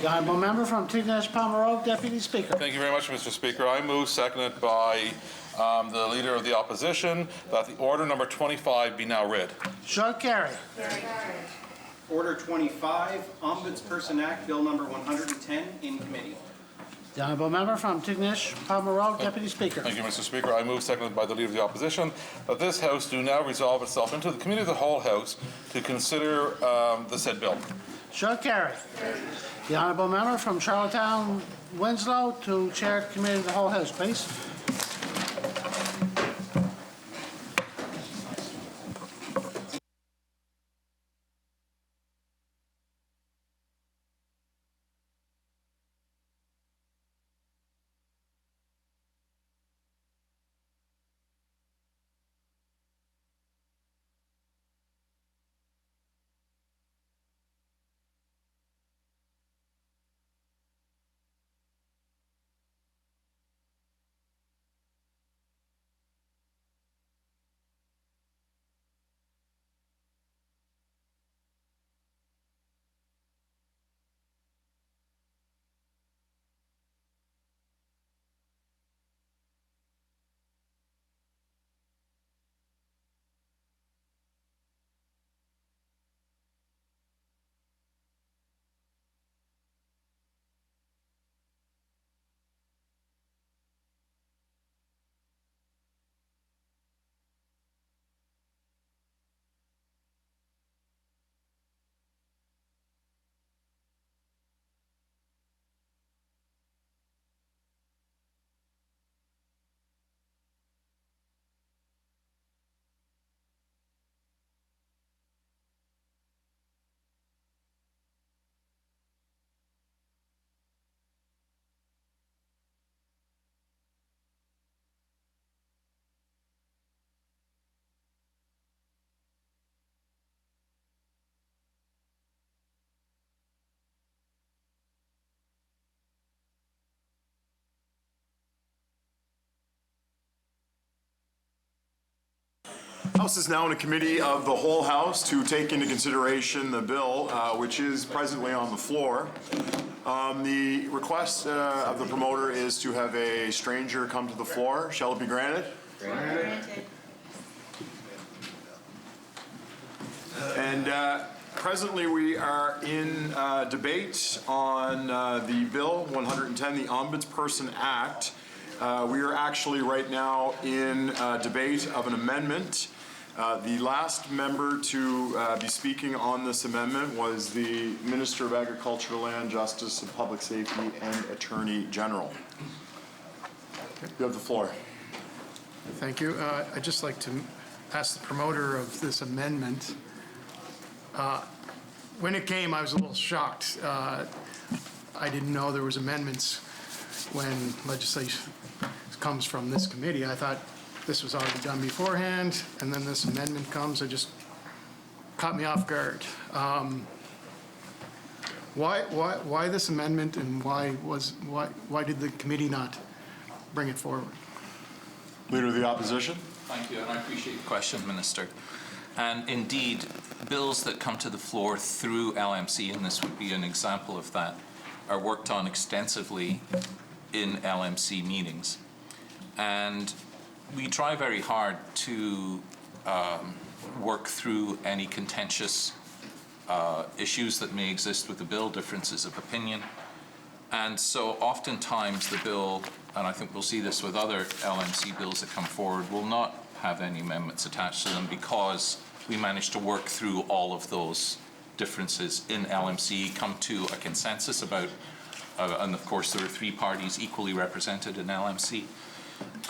The honorable member from Tignish Palmer, Deputy Speaker. Thank you very much, Mr. Speaker. I move, seconded by the Leader of the Opposition, that the order number 25 be now read. Shall it carry? Order 25, Ombudsperson Act, Bill number 110, in committee. The honorable member from Tignish Palmer, Deputy Speaker. Thank you, Mr. Speaker. I move, seconded by the Leader of the Opposition, that this House do now resolve itself into the Committee of the Whole House to consider the said bill. Shall it carry? The honorable member from Charlottetown, Winslow, to chair Committee of the Whole House, please. House is now in a committee of the whole House to take into consideration the bill, which is presently on the floor. The request of the promoter is to have a stranger come to the floor. Shall it be granted? Granted. And Presently, we are in debate on the Bill 110, the Ombudsperson Act. We are actually right now in debate of an amendment. The last member to be speaking on this amendment was the Minister of Agriculture, Land, Justice, and Public Safety, and Attorney General. You have the floor. Thank you. I'd just like to ask the promoter of this amendment. When it came, I was a little shocked. I didn't know there was amendments when legislation comes from this committee. I thought this was already done beforehand, and then this amendment comes. It just caught me off guard. Why this amendment, and why did the committee not bring it forward? Leader of the Opposition. Thank you, and I appreciate the question, Minister. And indeed, bills that come to the floor through LMC, and this would be an example of that, are worked on extensively in LMC meetings. And we try very hard to work through any contentious issues that may exist with the bill, differences of opinion. And so oftentimes the bill, and I think we'll see this with other LMC bills that come forward, will not have any amendments attached to them because we managed to work through all of those differences in LMC, come to a consensus about, and of course there are three parties equally represented in LMC.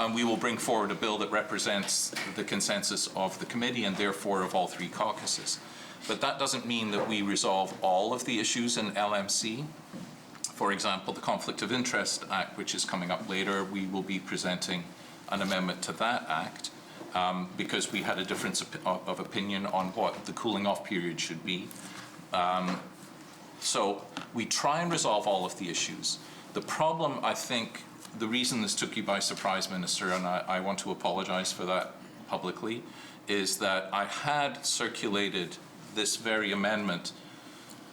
And we will bring forward a bill that represents the consensus of the committee and therefore of all three caucuses. But that doesn't mean that we resolve all of the issues in LMC. For example, the Conflict of Interest Act, which is coming up later, we will be presenting an amendment to that act because we had a difference of opinion on what the cooling off period should be. So we try and resolve all of the issues. The problem, I think, the reason this took you by surprise, Minister, and I want to apologize for that publicly, is that I had circulated this very amendment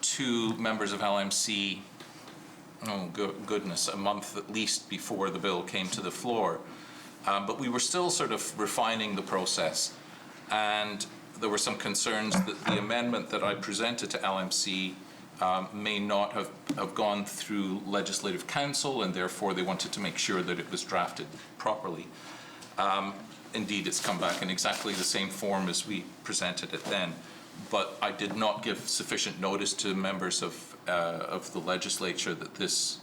to members of LMC, oh goodness, a month at least before the bill came to the floor. But we were still sort of refining the process, and there were some concerns that the amendment that I presented to LMC may not have gone through Legislative Council, and therefore they wanted to make sure that it was drafted properly. Indeed, it's come back in exactly the same form as we presented it then, but I did not give sufficient notice to members of the legislature that this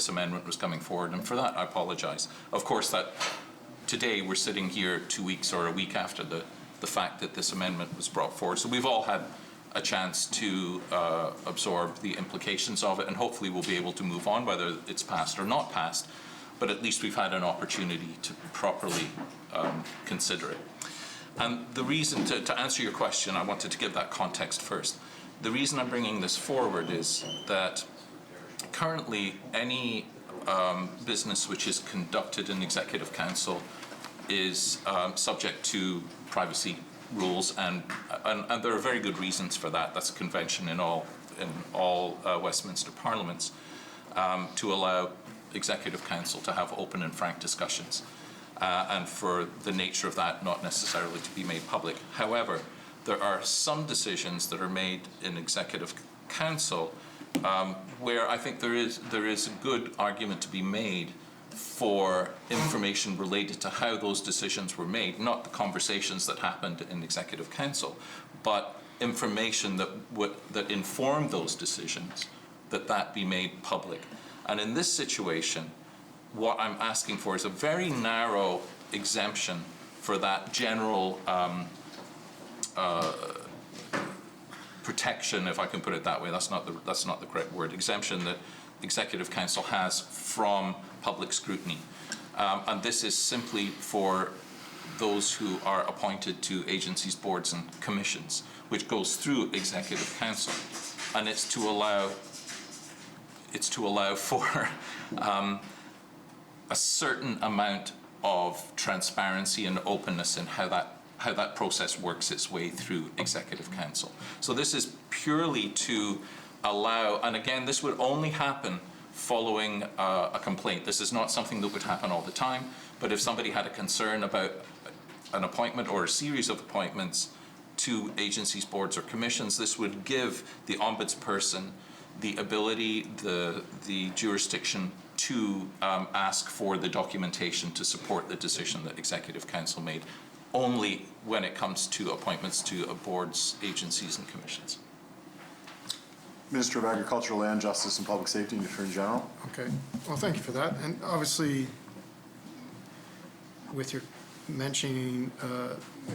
amendment was coming forward, and for that I apologize. Of course, that today we're sitting here 2 weeks or a week after the fact that this amendment was brought forward, so we've all had a chance to absorb the implications of it, and hopefully we'll be able to move on, whether it's passed or not passed, but at least we've had an opportunity to properly consider it. And the reason, to answer your question, I wanted to give that context first. The reason I'm bringing this forward is that currently any business which is conducted in Executive Council is subject to privacy rules, and there are very good reasons for that. That's a convention in all Westminster parliaments to allow Executive Council to have open and frank discussions, and for the nature of that not necessarily to be made public. However, there are some decisions that are made in Executive Council where I think there is a good argument to be made for information related to how those decisions were made, not the conversations that happened in Executive Council, but information that informed those decisions, that be made public. And in this situation, what I'm asking for is a very narrow exemption for that general protection, if I can put it that way. That's not the correct word. Exemption that Executive Council has from public scrutiny. And this is simply for those who are appointed to agencies, boards and commissions, which goes through Executive Council. And it's to allow for a certain amount of transparency and openness in how that process works its way through Executive Council. So this is purely to allow, and again, this would only happen following a complaint. This is not something that would happen all the time, but if somebody had a concern about an appointment or a series of appointments, to agencies, boards, or commissions. This would give the ombudsperson the ability, the jurisdiction to ask for the documentation to support the decision that Executive Council made, only when it comes to appointments to boards, agencies, and commissions. Minister of Agriculture, Land, Justice, and Public Safety, and Attorney General. Okay. Well, thank you for that. And obviously, with your mentioning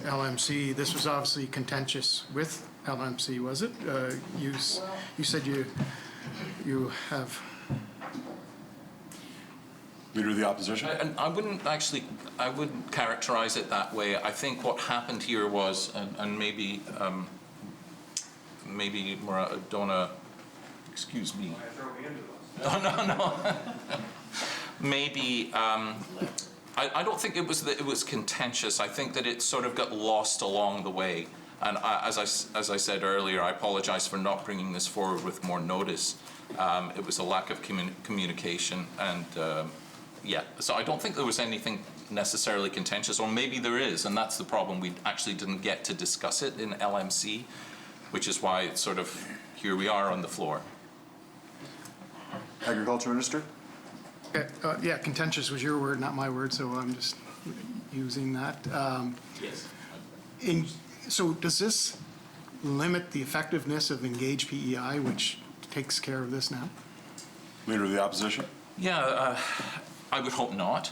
LMC, this was obviously contentious with LMC, was it? You said you have. Leader of the Opposition. I wouldn't characterize it that way. I think what happened here was, and maybe Donna, excuse me. No. Maybe. I don't think it was that it was contentious. I think that it sort of got lost along the way. And as I said earlier, I apologize for not bringing this forward with more notice. It was a lack of communication, and yeah. So I don't think there was anything necessarily contentious, or maybe there is, and that's the problem. We actually didn't get to discuss it in LMC, which is why it's sort of, here we are on the floor. Agriculture Minister. Yeah, contentious was your word, not my word, so I'm just using that. Yes. So does this limit the effectiveness of Engage PEI, which takes care of this now? Leader of the Opposition. Yeah, I would hope not.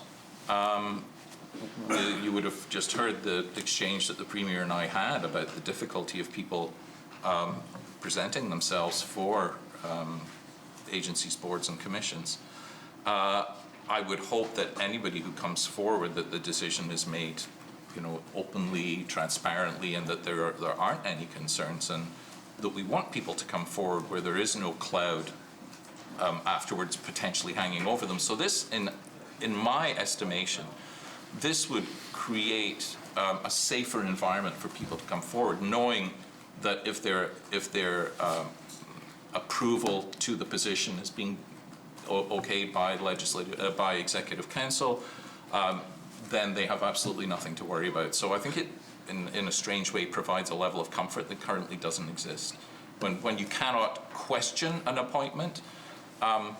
You would have just heard the exchange that the Premier and I had about the difficulty of people presenting themselves for agencies, boards, and commissions. I would hope that anybody who comes forward, that the decision is made, openly, transparently, and that there aren't any concerns, and that we want people to come forward where there is no cloud afterwards potentially hanging over them. So this, in my estimation, this would create a safer environment for people to come forward, knowing that if their approval to the position is being okayed by Executive Council, then they have absolutely nothing to worry about. So I think it, in a strange way, provides a level of comfort that currently doesn't exist. When you cannot question an appointment,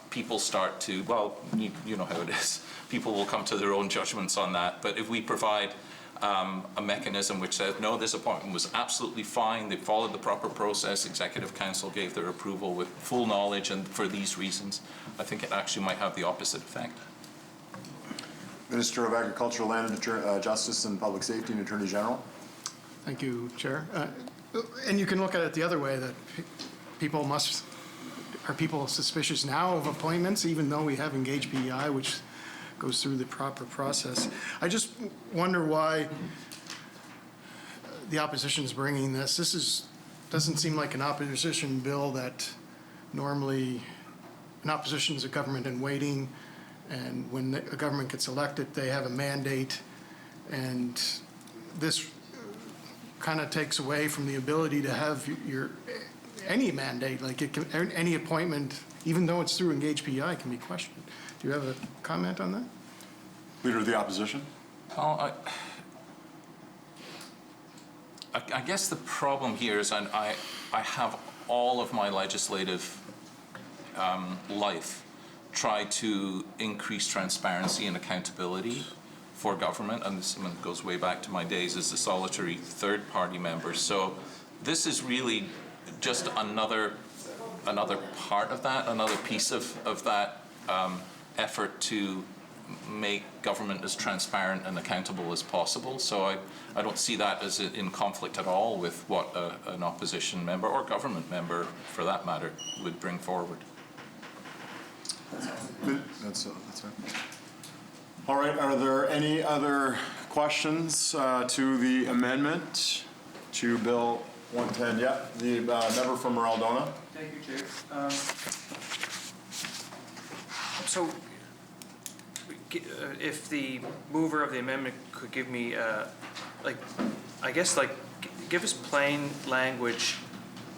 people start to, well, you know how it is. People will come to their own judgments on that. But if we provide a mechanism which says, no, this appointment was absolutely fine, they followed the proper process, Executive Council gave their approval with full knowledge and for these reasons, I think it actually might have the opposite effect. Minister of Agriculture, Land, Justice, and Public Safety, and Attorney General. Thank you, Chair. And you can look at it the other way, that are people suspicious now of appointments, even though we have Engage PEI, which goes through the proper process. I just wonder why the opposition is bringing this. Doesn't seem like an opposition bill that normally, an opposition is a government in waiting, and when a government gets elected, they have a mandate, and this kind of takes away from the ability to have any mandate, like any appointment, even though it's through Engage PEI, can be questioned. Do you have a comment on that? Leader of the Opposition. I guess the problem here is I have all of my legislative life tried to increase transparency and accountability for government, and this goes way back to my days as a solitary third-party member. So this is really just another part of that, another piece of that effort to make government as transparent and accountable as possible. So I don't see that as in conflict at all with what an opposition member or government member, for that matter, would bring forward. That's right. All right, are there any other questions to the amendment to Bill 110? Yeah, the member from Moraldona. Thank you, Chair. So, if the mover of the amendment could give me, give us plain language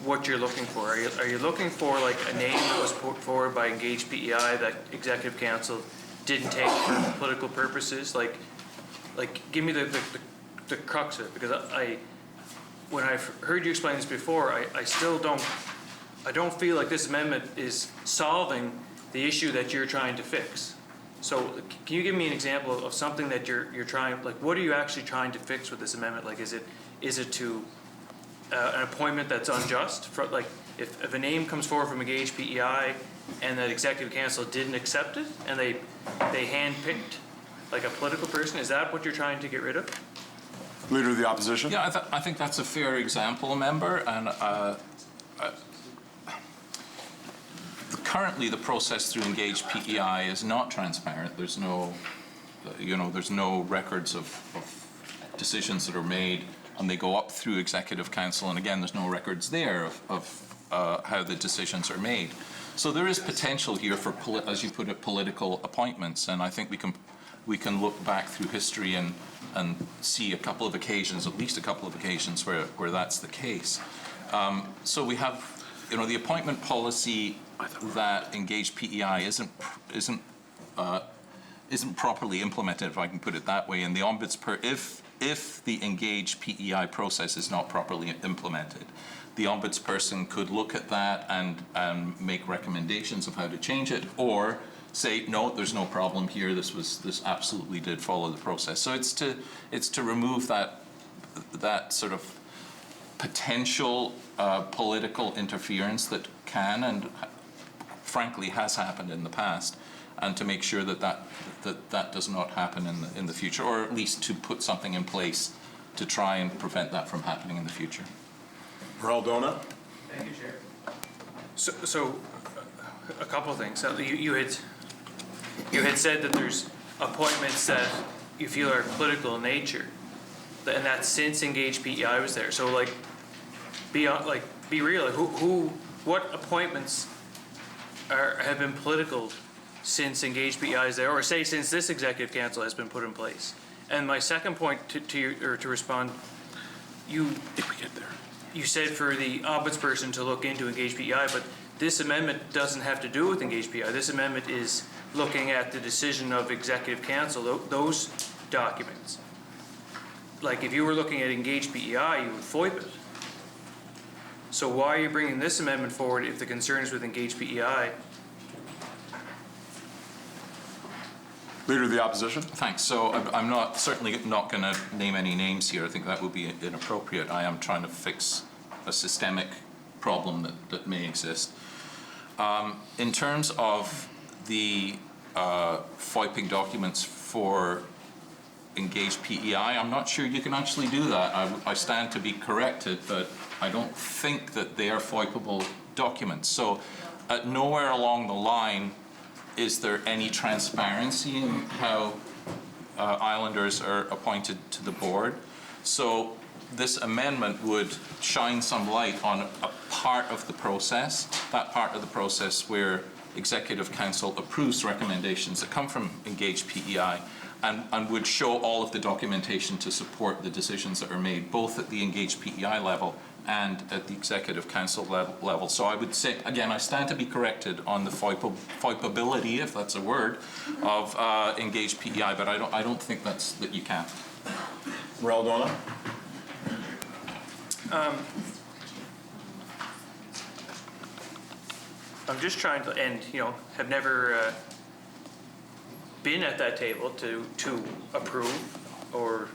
what you're looking for. Are you looking for like a name that was put forward by Engage PEI that Executive Council didn't take for political purposes? Like give me the crux of it, because when I've heard you explain this before, I still don't feel like this amendment is solving the issue that you're trying to fix. So can you give me an example of something that you're trying, like what are you actually trying to fix with this amendment? Like is it to an appointment that's unjust? For, like if a name comes forward from Engage PEI and that executive council didn't accept it and they handpicked like a political person, is that what you're trying to get rid of? Leader of the Opposition. Yeah, I think that's a fair example, member. And currently, the process through Engage PEI is not transparent. There's no, there's no records of decisions that are made, and they go up through Executive Council. And again, there's no records there of how the decisions are made. So there is potential here for, as you put it, political appointments. And I think we can look back through history and see a couple of occasions, at least a couple of occasions where that's the case. So we have, the appointment policy that Engage PEI isn't properly implemented, if I can put it that way. And the if the Engage PEI process is not properly implemented, the ombudsperson could look at that and make recommendations of how to change it, or say, no, there's no problem here. This absolutely did follow the process. So it's to remove that sort of potential political interference that can and frankly has happened in the past, and to make sure that does not happen in the future, or at least to put something in place to try and prevent that from happening in the future. Raldona. Thank you, Chair. So a couple of things. So you had said that there's appointments that you feel are political in nature, and that since Engage PEI was there. So be real. What appointments have been political since Engage PEI is there, or say since this Executive Council has been put in place? And my second point to respond, if we get there, you said for the ombudsperson to look into Engage PEI, but this amendment doesn't have to do with Engage PEI. This amendment is looking at the decision of Executive Council, those documents. Like if you were looking at Engage PEI, you would FOIP it. So why are you bringing this amendment forward if the concern is with Engage PEI? Leader of the Opposition. Thanks. So I'm certainly not going to name any names here. I think that would be inappropriate. I am trying to fix a systemic problem that may exist. In terms of the FOIPing documents for Engage PEI, I'm not sure you can actually do that. I stand to be corrected, but I don't think that they are FOIPable documents. So nowhere along the line is there any transparency in how Islanders are appointed to the board. So this amendment would shine some light on a part of the process, that part of the process where Executive Council approves recommendations that come from Engage PEI, and would show all of the documentation to support the decisions that are made, both at the Engage PEI level and at the Executive Council level. So I would say, again, I stand to be corrected on the FOIPability, if that's a word, of Engage PEI, but I don't think that you can. Raldona. I'm just trying to, and have never been at that table to approve or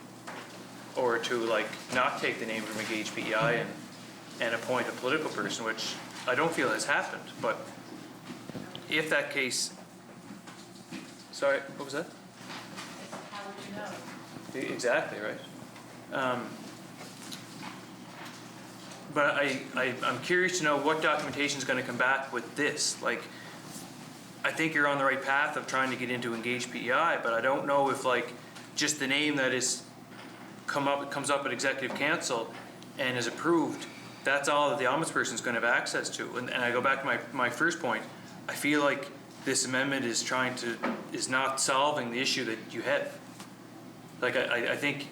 to not take the name from Engage PEI and appoint a political person, which I don't feel has happened. But if that case, sorry, what was that? How would you know? Exactly right. But I'm curious to know what documentation is going to come back with this. I think you're on the right path of trying to get into Engage PEI, but I don't know if just the name that is comes up at Executive Council and is approved, that's all that the ombudsperson is going to have access to. And I go back to my first point. I feel like this amendment is not solving the issue that you have. I think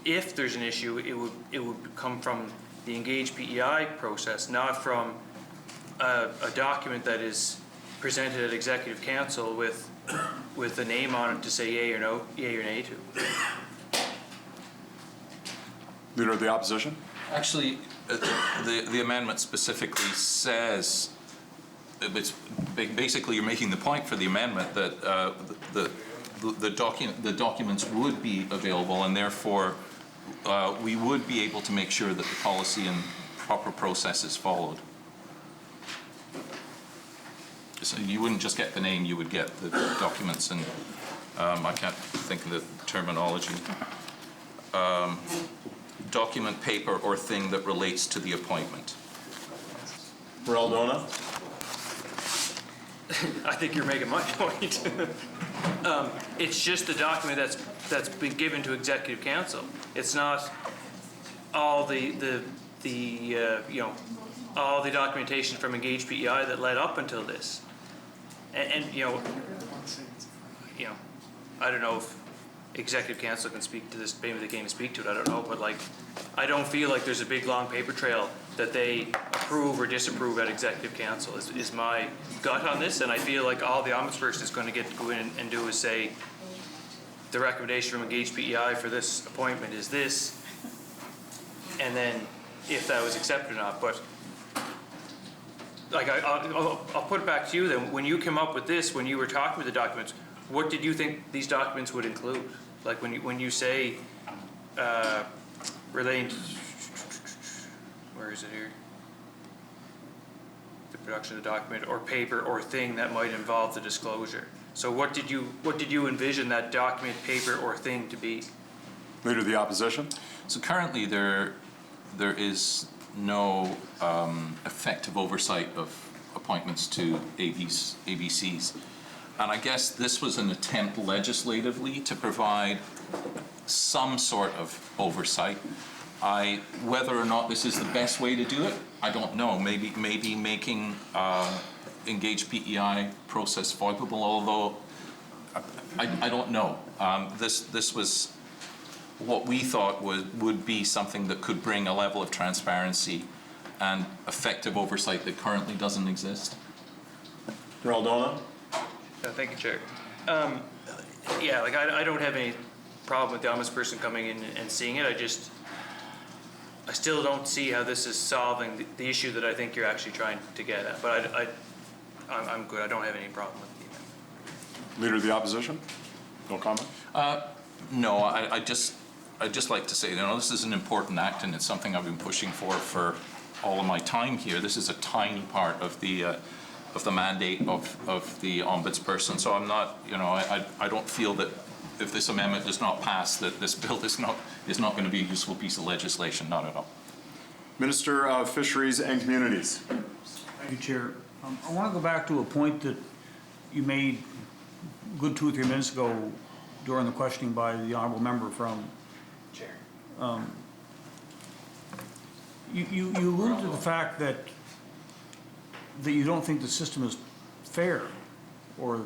if there's an issue, it would come from the Engage PEI process, not from a document that is presented at Executive Council with a name on it to say yay or no, yay or nay to. Leader of the Opposition. Actually, the amendment specifically says, it's basically you're making the point for the amendment that the documents would be available, and therefore we would be able to make sure that the policy and proper process is followed. So you wouldn't just get the name, you would get the documents, and I can't think of the terminology. Document, paper, or thing that relates to the appointment. Raldona? I think you're making my point. It's just the document that's been given to Executive Council. It's not all the all the documentation from Engage PEI that led up until this. And I don't know if Executive Council can speak to this, maybe they can't speak to it, I don't know, but like, I don't feel like there's a big long paper trail that they approve or disapprove at Executive Council is my gut on this, and I feel like all the ombudsperson is going to get to go in and do is say, the recommendation from Engage PEI for this appointment is this, and then if that was accepted or not. But like, I'll put it back to you then. When you came up with this, when you were talking with the documents, what did you think these documents would include? Like when you say relating to, where is it here? The production of the document or paper or thing that might involve the disclosure. So what did you envision that document, paper, or thing to be? Leader of the Opposition. So currently there is no effective oversight of appointments to ABCs. And I guess this was an attempt legislatively to provide some sort of oversight. Whether or not this is the best way to do it, I don't know. Maybe making Engage PEI process voidable, although I don't know. This was what we thought would be something that could bring a level of transparency and effective oversight that currently doesn't exist. Raldona. Thank you, Chair. Yeah, like I don't have any problem with the ombudsperson coming in and seeing it. I still don't see how this is solving the issue that I think you're actually trying to get at. But I'm good. I don't have any problem with the amendment. Leader of the Opposition. No comment. No, I just like to say, this is an important act, and it's something I've been pushing for all of my time here. This is a tiny part of the mandate of the ombudsperson. So I'm not, I don't feel that if this amendment does not pass, that this bill is not going to be a useful piece of legislation. Not at all. Minister of Fisheries and Communities. Thank you, Chair. I want to go back to a point that you made a good 2 or 3 minutes ago during the questioning by the honourable member from Chair. You alluded to the fact that you don't think the system is fair, or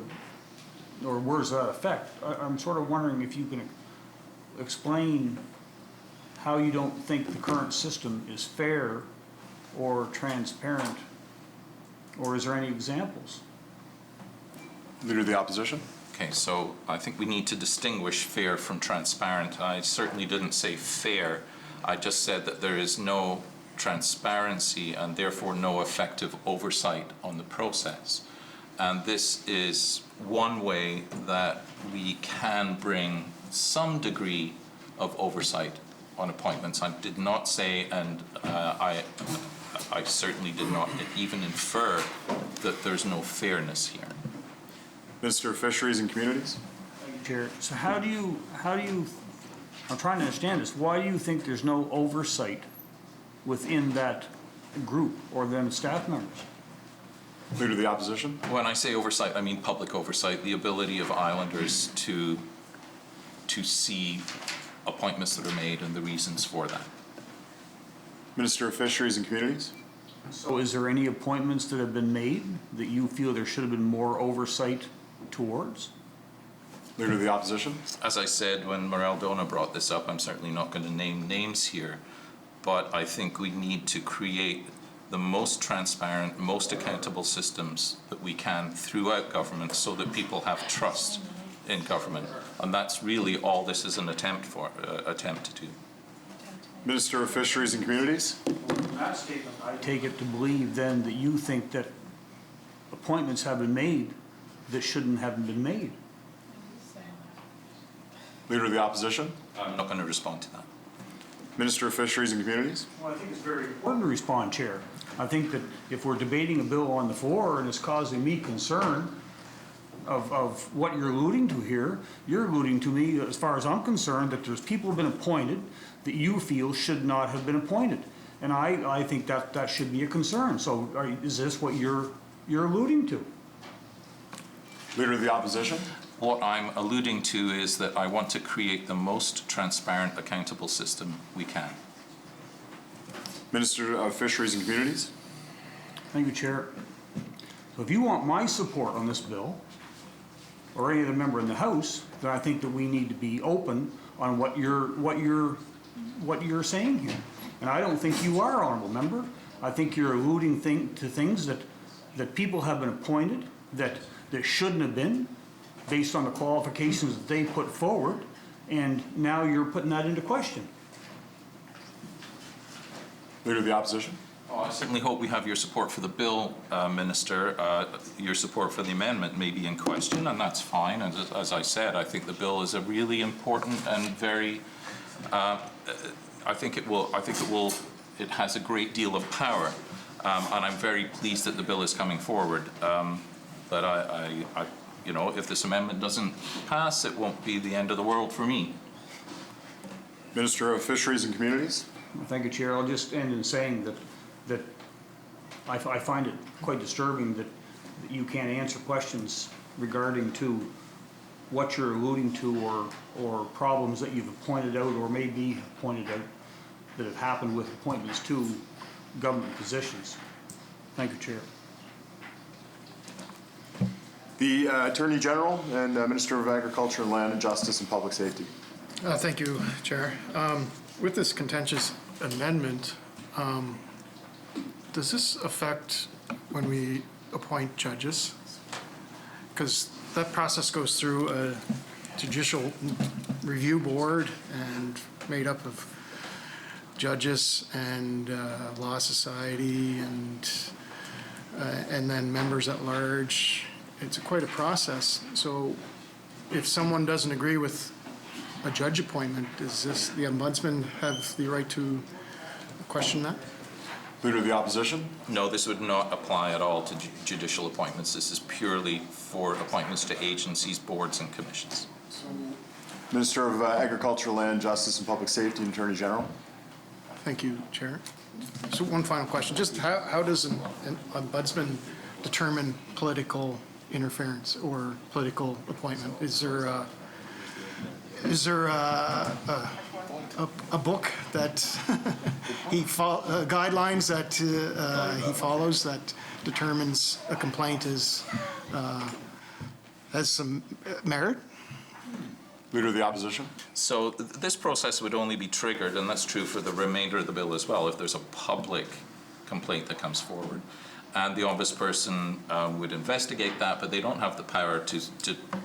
words to that effect. I'm sort of wondering if you can explain how you don't think the current system is fair or transparent, or is there any examples? Leader of the Opposition. Okay, so I think we need to distinguish fair from transparent. I certainly didn't say fair. I just said that there is no transparency and therefore no effective oversight on the process. And this is one way that we can bring some degree of oversight on appointments. I did not say, and I certainly did not even infer that there's no fairness here. Minister of Fisheries and Communities. Thank you, Chair. So how do you, I'm trying to understand this, why do you think there's no oversight within that group or them staff members? Leader of the Opposition. When I say oversight, I mean public oversight, the ability of islanders to see appointments that are made and the reasons for that. Minister of Fisheries and Communities. So is there any appointments that have been made that you feel there should have been more oversight towards? Leader of the Opposition. As I said when Raldona brought this up, I'm certainly not going to name names here, but I think we need to create the most transparent, most accountable systems that we can throughout government so that people have trust in government. And that's really all this is an attempt to do. Minister of Fisheries and Communities. From that statement, I take it to believe then that you think that appointments have been made that shouldn't have been made. Leader of the Opposition. I'm not going to respond to that. Minister of Fisheries and Communities. Well, I think it's very important to respond, Chair. I think that if we're debating a bill on the floor and it's causing me concern of what you're alluding to here, you're alluding to me, as far as I'm concerned, that there's people who have been appointed that you feel should not have been appointed. And I think that should be a concern. So is this what you're alluding to? Leader of the Opposition. What I'm alluding to is that I want to create the most transparent, accountable system we can. Minister of Fisheries and Communities. Thank you, Chair. So if you want my support on this bill, or any other member in the House, then I think that we need to be open on what you're saying here. And I don't think you are, honourable member. I think you're alluding to things that people have been appointed that shouldn't have been, based on the qualifications that they put forward, and now you're putting that into question. Leader of the Opposition. I certainly hope we have your support for the bill, Minister. Your support for the amendment may be in question, and that's fine. And as I said, I think the bill is a really important and very. It has a great deal of power, and I'm very pleased that the bill is coming forward. But if this amendment doesn't pass, it won't be the end of the world for me. Minister of Fisheries and Communities. Thank you, Chair. I'll just end in saying that I find it quite disturbing that you can't answer questions regarding to what you're alluding to or problems that you've pointed out or maybe pointed out that have happened with appointments to government positions. Thank you, Chair. The Attorney General and Minister of Agriculture, Land and Justice and Public Safety. Thank you, Chair. With this contentious amendment, does this affect when we appoint judges? Because that process goes through a judicial review board and made up of judges and law society and then members at large. It's quite a process. So if someone doesn't agree with a judge appointment, does the ombudsman have the right to question that? Leader of the Opposition. No, this would not apply at all to judicial appointments. This is purely for appointments to agencies, boards, and commissions. Minister of Agriculture, Land, Justice and Public Safety and Attorney General. Thank you, Chair. So one final question. Just how does an ombudsman determine political interference or political appointment? Is there a book that guidelines that he follows that determines a complaint has some merit? Leader of the Opposition. So this process would only be triggered, and that's true for the remainder of the bill as well, if there's a public complaint that comes forward. And the ombudsperson would investigate that, but they don't have the power to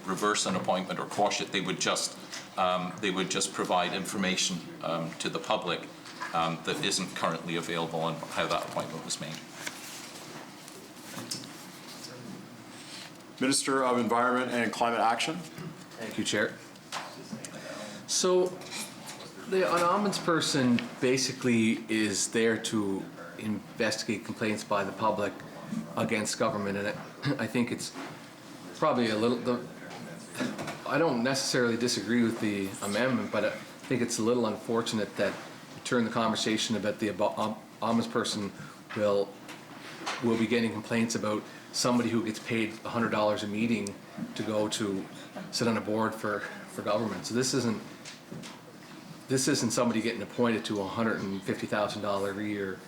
reverse an appointment or quash it. They would just provide information to the public that isn't currently available on how that appointment was made. Minister of Environment and Climate Action. Thank you, Chair. So an ombudsperson basically is there to investigate complaints by the public against government, and I think it's probably a little. I don't necessarily disagree with the amendment, but I think it's a little unfortunate that you turn the conversation about the ombudsperson will be getting complaints about somebody who gets paid $100 a meeting to go to sit on a board for government. So this isn't somebody getting appointed to a $150,000 a year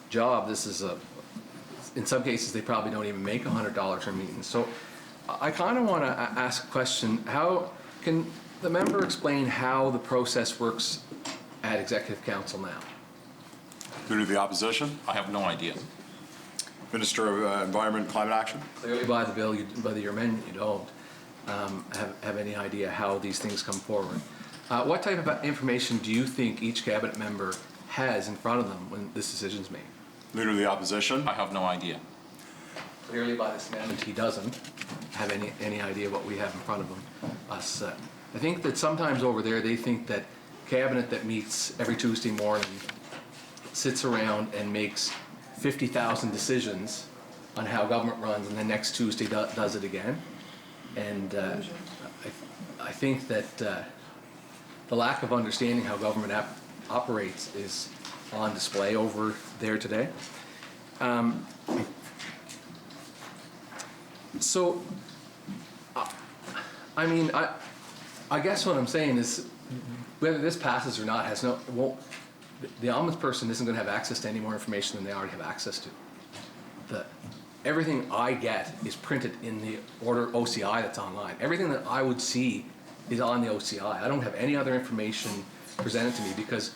job. This is in some cases they probably don't even make $100 a meeting. So I kind of want to ask a question. How can the member explain how the process works at Executive Council now? Leader of the Opposition. I have no idea. Minister of Environment and Climate Action. Clearly by the bill, whether you're amending, you don't have any idea how these things come forward. What type of information do you think each cabinet member has in front of them when this decision is made? Leader of the Opposition. I have no idea. Clearly by this amendment, he doesn't have any idea what we have in front of us. I think that sometimes over there, they think that cabinet that meets every Tuesday morning sits around and makes 50,000 decisions on how government runs, and then next Tuesday does it again. And I think that the lack of understanding how government operates is on display over there today. So, I mean, I guess what I'm saying is, whether this passes or not the ombudsperson isn't going to have access to any more information than they already have access to. Everything I get is printed in the order OCI that's online. Everything that I would see is on the OCI. I don't have any other information presented to me because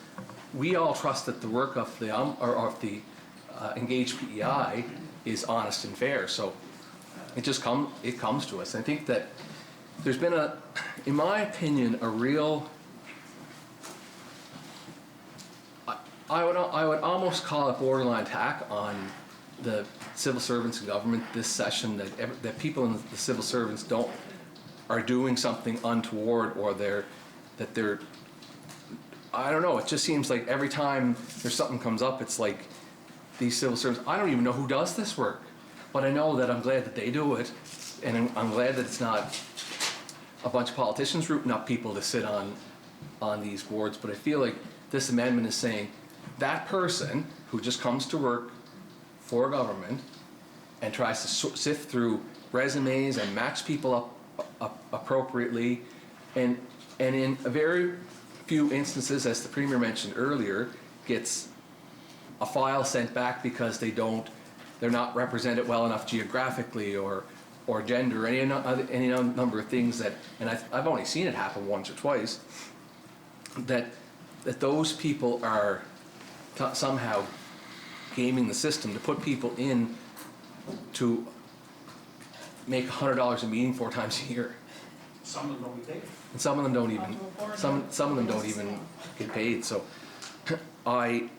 we all trust that the work of the engaged PEI is honest and fair. So it comes to us. I think that there's been in my opinion, a real, I would almost call it borderline attack on the civil servants in government this session, that people in the civil servants are doing something untoward, or that they're I don't know, it just seems like every time there's something comes up, it's like these civil servants, I don't even know who does this work, but I know that I'm glad that they do it, and I'm glad that it's not a bunch of politicians rooting up people to sit on these boards. But I feel like this amendment is saying that person who just comes to work for government and tries to sift through resumes and match people up appropriately, and in a very few instances, as the Premier mentioned earlier, gets a file sent back because they're not represented well enough geographically or gender, or any number of things that, and I've only seen it happen once or twice, that those people are somehow gaming the system to put people in to make $100 a meeting 4 times a year. Some of them don't get paid. And some of them don't even, some of them don't even get paid. So I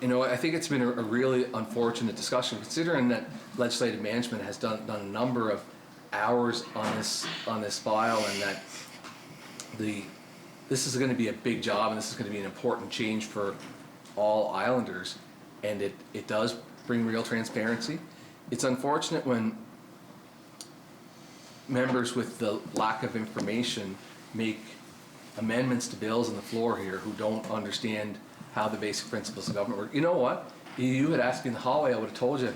think it's been a really unfortunate discussion, considering that legislative management has done a number of hours on this file, and that this is going to be a big job, and this is going to be an important change for all Islanders, and it does bring real transparency. It's unfortunate when members with the lack of information make amendments to bills on the floor here who don't understand how the basic principles of government work. You know what? You had asked me in the hallway, I would have told you. If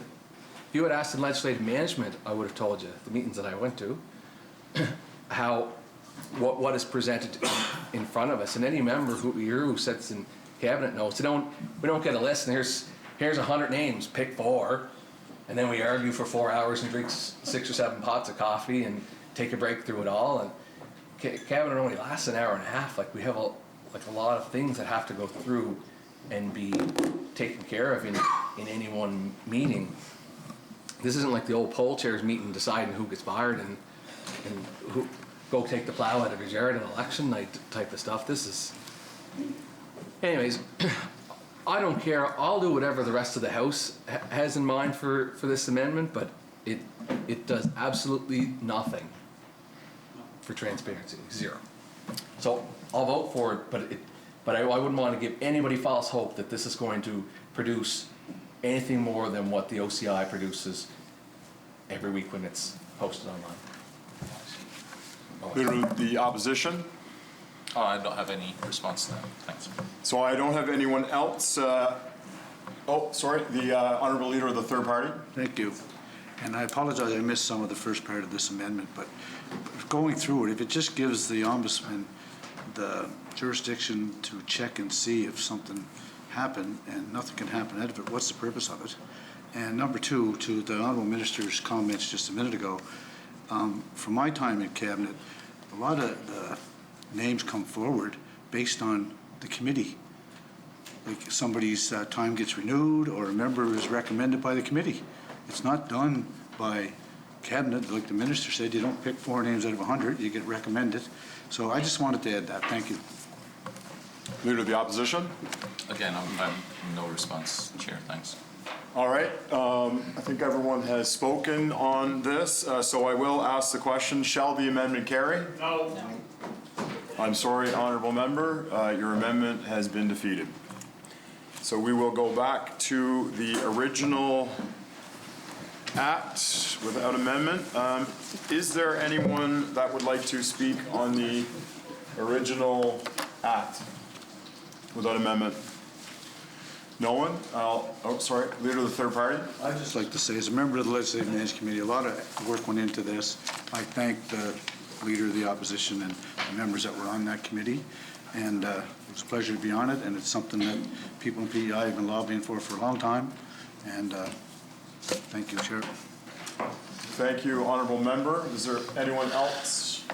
you had asked in legislative management, I would have told you, the meetings that I went to, what is presented in front of us. And any member who sits in cabinet knows we don't get a list and here's 100 names, pick 4, and then we argue for 4 hours and drink 6 or 7 pots of coffee and take a break through it all. And cabinet only lasts an hour and a half. Like, we have a lot of things that have to go through and be taken care of in any one meeting. This isn't like the old poll chairs meeting deciding who gets fired and who go take the plow out of his yard on election night type of stuff. This is, anyways, I don't care. I'll do whatever the rest of the House has in mind for this amendment, but it does absolutely nothing for transparency, 0. So I'll vote for it, but I wouldn't want to give anybody false hope that this is going to produce anything more than what the OCI produces every week when it's posted online. Leader of the Opposition. I don't have any response to that. Thanks. So I don't have anyone else. The Honourable Leader of the Third Party. Thank you. And I apologize, I missed some of the first part of this amendment, but going through it, if it just gives the Ombudsman the jurisdiction to check and see if something happened and nothing can happen out of it, what's the purpose of it? And number 2, to the Honourable Minister's comments just a minute ago, from my time in Cabinet, a lot of the names come forward based on the committee. Like, somebody's time gets renewed or a member is recommended by the committee. It's not done by cabinet, like the minister said, you don't pick 4 names out of 100, you get recommended. So I just wanted to add that. Thank you. Leader of the Opposition? Again, I'm no response, Chair, thanks. All right, I think everyone has spoken on this, so I will ask the question, shall the amendment carry? No. I'm sorry, honorable member, your amendment has been defeated. So we will go back to the original act without amendment. Is there anyone that would like to speak on the original act without amendment? No one? Oh, sorry, leader of the third party? I'd just like to say, as a member of the Legislative Management Committee, a lot of work went into this. I thank the leader of the opposition and the members that were on that committee. And it was a pleasure to be on it, and it's something that people in PEI have been lobbying for a long time. And thank you, Chair. Thank you, honorable member. Is there anyone else?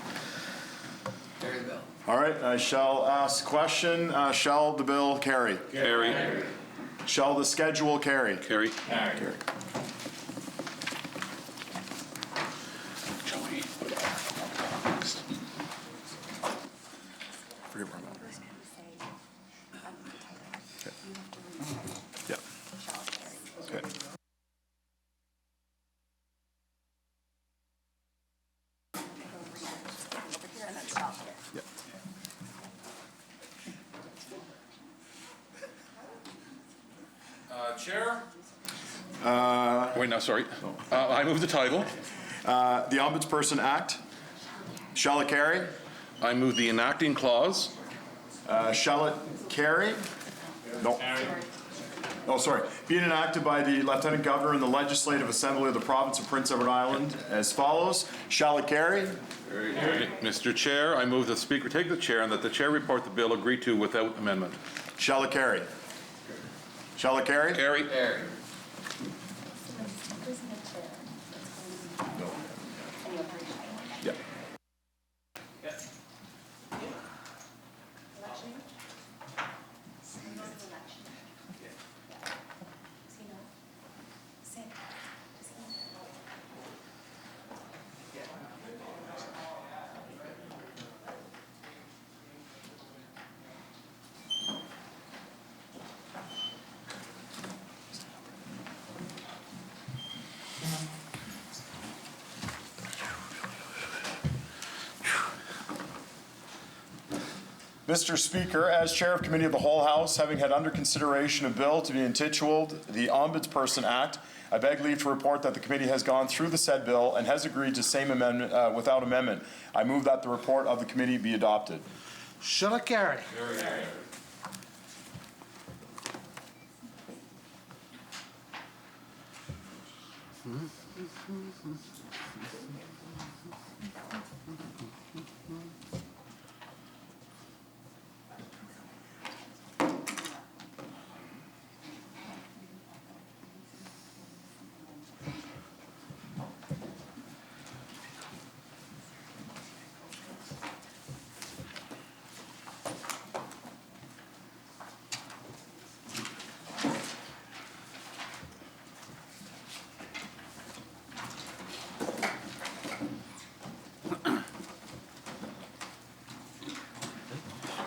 Carry the bill. All right, I shall ask question. Shall the bill carry? Carry. Shall the schedule carry? Carry. Carry. Chair? Wait, no, sorry. I move the title. The Ombudsperson Act. Shall it carry? I move the enacting clause. Shall it carry? No. Oh, sorry. Being enacted by the Lieutenant Governor and the Legislative Assembly of the Province of Prince Edward Island as follows. Shall it carry? Carry. Mr. Chair, I move the Speaker take the chair and that the chair report the bill agreed to without amendment. Shall it carry? Shall it carry? Carry. Carry. Yeah. Mr. Speaker, as Chair of Committee of the Whole House, having had under consideration a bill to be entitled the Ombudsperson Act, I beg leave to report that the committee has gone through the said bill and has agreed to same amendment without amendment. I move that the report of the committee be adopted. Shall it carry? Carry.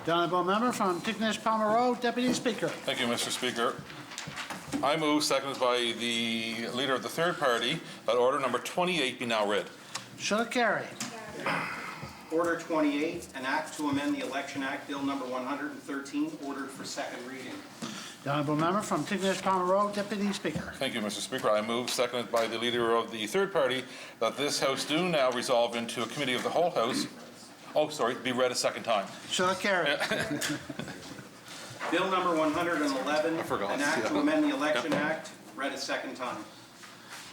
The honourable member from Tignish Palmer Road, Deputy Speaker. Thank you, Mr. Speaker. I move, seconded by the leader of the third party, that order number 28 be now read. Shall it carry? Order 28, an act to amend the Election Act, Bill number 113, ordered for second reading. The honourable member from Tignish Palmer Road, Deputy Speaker. Thank you, Mr. Speaker. I move, seconded by the leader of the third party, that this House do now resolve into a committee of the whole House. Oh, sorry, be read a second time. Shall it carry? Bill number 111, an act to amend the Election Yep. Act, read a second time.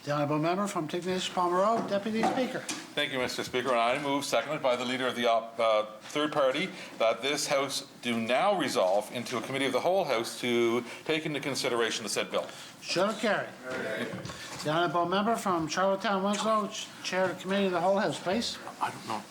The honourable member from Tignish Palmer Road, Deputy Speaker. Thank you, Mr. Speaker. And I move, seconded by the leader of the third party, that this House do now resolve into a committee of the whole House to take into consideration the said bill. Shall it carry? The honourable member from Charlottetown, Winslow, Chair of the Committee of the Whole House, please. I don't know.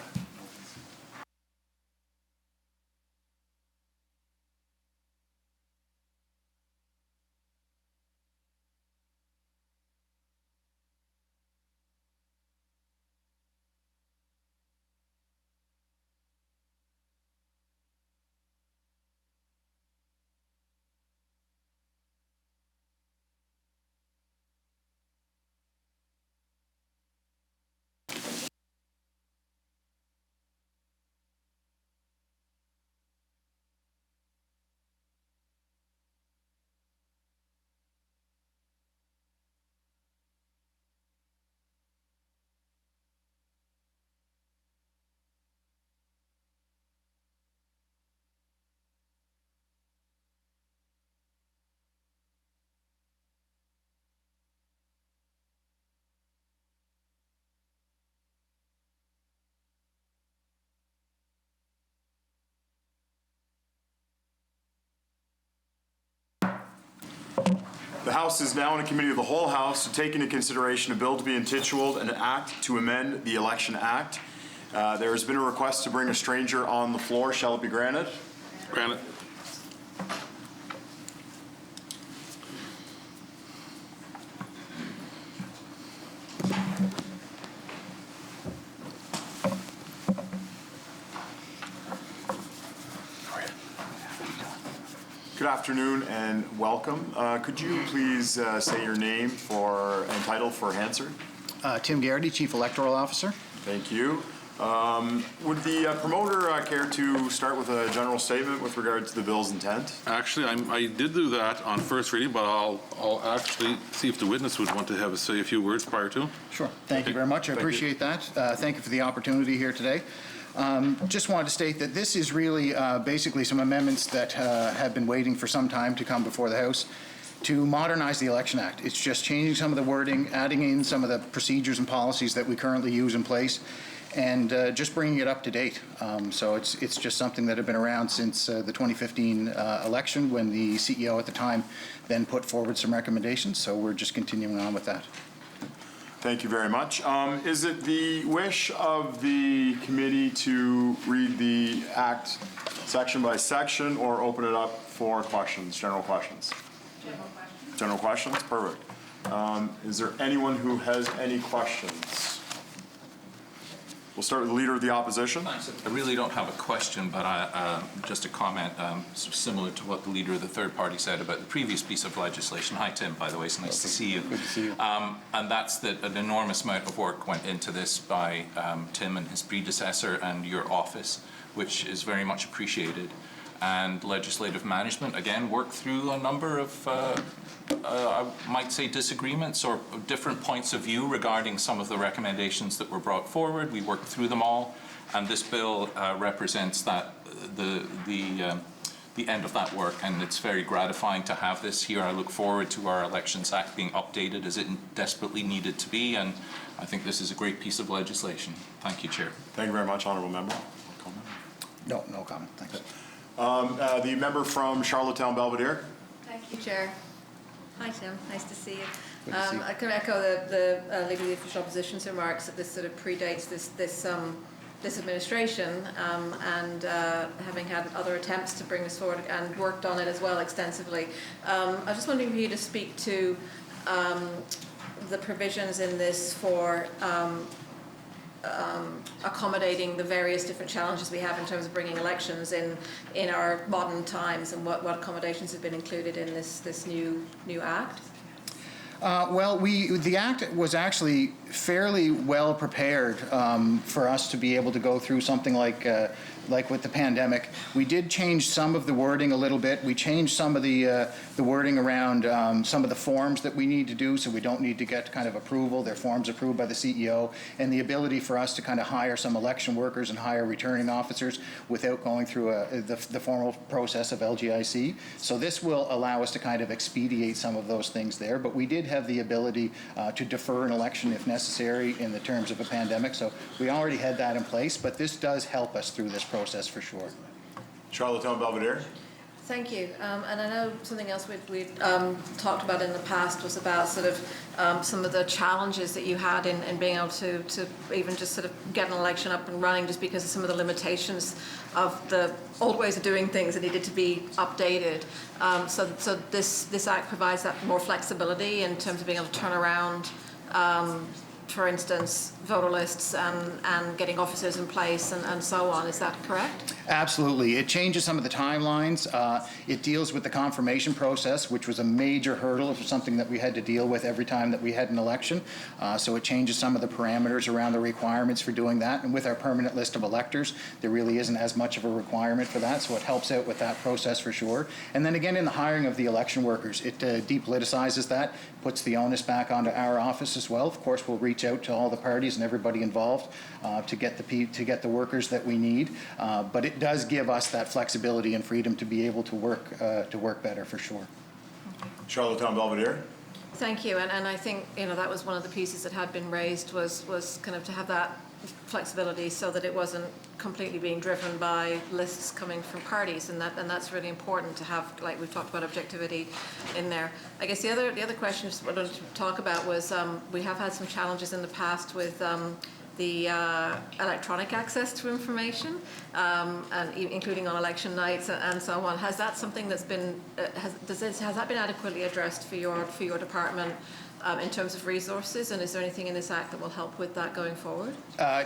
The House is now in a committee of the whole House to take into consideration a bill to be intituled an act to amend the Election Act. There has been a request to bring a stranger on the floor. Shall it be granted? Granted. Good afternoon and welcome. Could you please say your name and title for Hansard? Tim Garrity, Chief Electoral Officer. Thank you. Would the promoter care to start with a general statement with regard to the bill's intent? Actually, I did do that on first reading, but I'll actually see if the witness would want to say a few words prior to. Sure. Thank you very much. I appreciate that. Thank you for the opportunity here today. Just wanted to state that this is really basically some amendments that have been waiting for some time to come before the House to modernize the Election Act. It's just changing some of the wording, adding in some of the procedures and policies that we currently use in place, and just bringing it up to date. So it's just something that had been around since the 2015 election, when the CEO at the time then put forward some recommendations. So we're just continuing on with that. Thank you very much. Is it the wish of the committee to read the act section by section or open it up for questions, general questions? General questions, perfect. Is there anyone who has any questions? We'll start with the Leader of the Opposition. Thanks. I really don't have a question, but just a comment similar to what the Leader of the Third Party said about the previous piece of legislation. Hi, Tim, by the way. It's nice to see you. Good to see you. And that's that an enormous amount of work went into this by Tim and his predecessor and your office, which is very much appreciated. And legislative management, again, worked through a number of I might say disagreements or different points of view regarding some of the recommendations that were brought forward. We worked through them all, and this bill represents that the end of that work, and it's very gratifying to have this here. I look forward to our Elections Act being updated as it desperately needed to be, and I think this is a great piece of legislation. Thank you, Chair. Thank you very much, Honourable Member. No comment. Thanks. The member from Charlottetown Belvedere. Thank you, Chair. Hi, Tim. Nice to see you. Good to see you. I can echo the Leader of the Official Opposition's remarks that this sort of predates this administration, and having had other attempts to bring this forward and worked on it as well extensively. I was just wondering for you to speak to the provisions in this for accommodating the various different challenges we have in terms of bringing elections in our modern times, and what accommodations have been included in this new act. Well, the act was actually fairly well prepared for us to be able to go through something like with the pandemic. We did change some of the wording a little bit. We changed some of the wording around some of the forms that we need to do, so we don't need to get kind of approval. They're forms approved by the CEO, and the ability for us to kind of hire some election workers and hire returning officers without going through the formal process of LGIC. So this will allow us to kind of expedite some of those things there, but we did have the ability to defer an election if necessary in the terms of a pandemic. So we already had that in place, but this does help us through this process for sure. Charlottetown Belvedere. Thank you. And I know something else we'd talked about in the past was about sort of some of the challenges that you had in being able to even just sort of get an election up and running, just because of some of the limitations of the old ways of doing things that needed to be updated. So this act provides that more flexibility in terms of being able to turn around, for instance, voter lists and getting officers in place and so on. Is that correct? Absolutely. It changes some of the timelines. It deals with the confirmation process, which was a major hurdle of something that we had to deal with every time that we had an election. So it changes some of the parameters around the requirements for doing that. And with our permanent list of electors, there really isn't as much of a requirement for that. So it helps out with that process for sure. And then again, in the hiring of the election workers, it depoliticizes that, puts the onus back onto our office as well. Of course, we'll reach out to all the parties and everybody involved to get the workers that we need. But it does give us that flexibility and freedom to be able to work better for sure. Charlottetown Belvedere. Thank you. And I think that was one of the pieces that had been raised was kind of to have that flexibility so that it wasn't completely being driven by lists coming from parties, and that's really important to have, like we've talked about, objectivity in there. I guess the other question I wanted to talk about was we have had some challenges in the past with the electronic access to information, and including on election nights and so on. Has that something that's been has that been adequately addressed for your department in terms of resources? And is there anything in this act that will help with that going forward?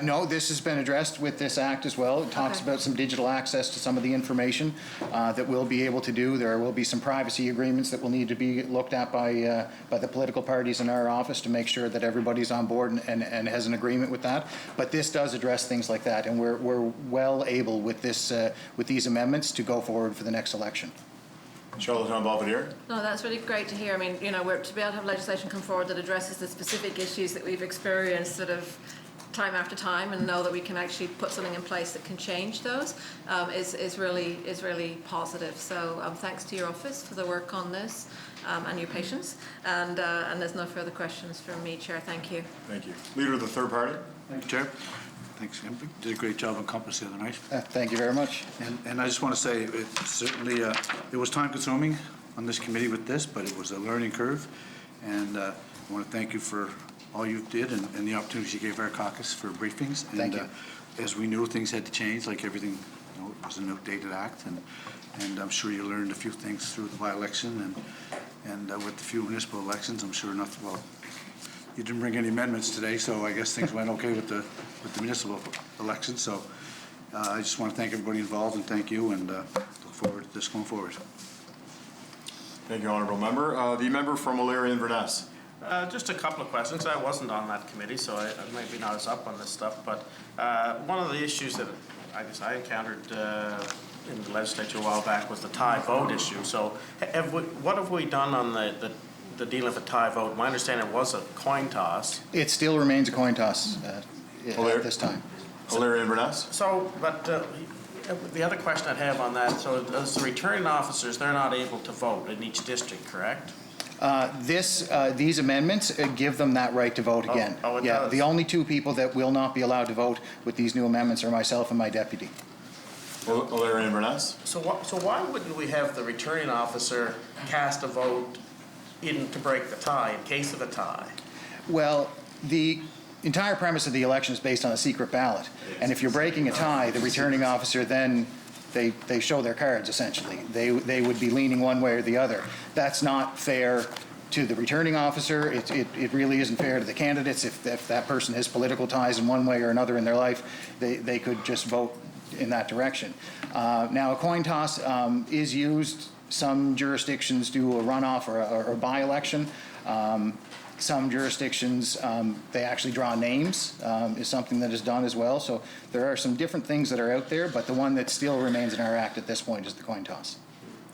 No, this has been addressed with this act as well. It talks about some digital access to some of the information that we'll be able to do. There will be some privacy agreements that will need to be looked at by the political parties in our office to make sure that everybody's on board and has an agreement with that. But this does address things like that, and we're well able with this with these amendments to go forward for the next election. Charlotte Belvedere. No, that's really great to hear. I mean, we're to be able to have legislation come forward that addresses the specific issues that we've experienced sort of time after time, and know that we can actually put something in place that can change those is really positive. So thanks to your office for the work on this and your patience. And there's no further questions from me, Chair. Thank you. Thank you. Leader of the third party. Thank you, Chair. Thanks, did a great job on Compass the other night. Thank you very much. And I just want to say, it certainly, it was time-consuming on this committee with this, but it was a learning curve. And I want to thank you for all you did and the opportunities you gave our caucus for briefings. And, thank you. As we knew, things had to change, like everything, it was an outdated act. And I'm sure you learned a few things through the by-election and with the few municipal elections. I'm sure enough, well, you didn't bring any amendments today, so I guess things went okay with the municipal election. So I just want to thank everybody involved and thank you, and look forward to this going forward. Thank you, Honourable Member. The member from O'Leary Inverness. Just a couple of questions. I wasn't on that committee, so I might be not as up on this stuff, but one of the issues that I guess I encountered in the legislature a while back was the tie vote issue. So what have we done on the deal of a tie vote? My understanding was a coin toss. It still remains a coin toss at this time. O'Leary Inverness. So, but the other question I'd have on that, so as the returning officers, they're not able to vote in each district, correct? These amendments give them that right to vote again. It does. The only two people that will not be allowed to vote with these new amendments are myself and my deputy. O'Leary Inverness. So why wouldn't we have the returning officer cast a vote to break the tie in case of a tie? Well, the entire premise of the election is based on a secret ballot. And if you're breaking a tie, the returning officer then they show their cards, essentially. They would be leaning one way or the other. That's not fair to the returning officer. It really isn't fair to the candidates. If that person has political ties in one way or another in their life, they could just vote in that direction. Now, a coin toss is used. Some jurisdictions do a runoff or a by-election. Some jurisdictions, they actually draw names, is something that is done as well. So there are some different things that are out there, but the one that still remains in our act at this point is the coin toss.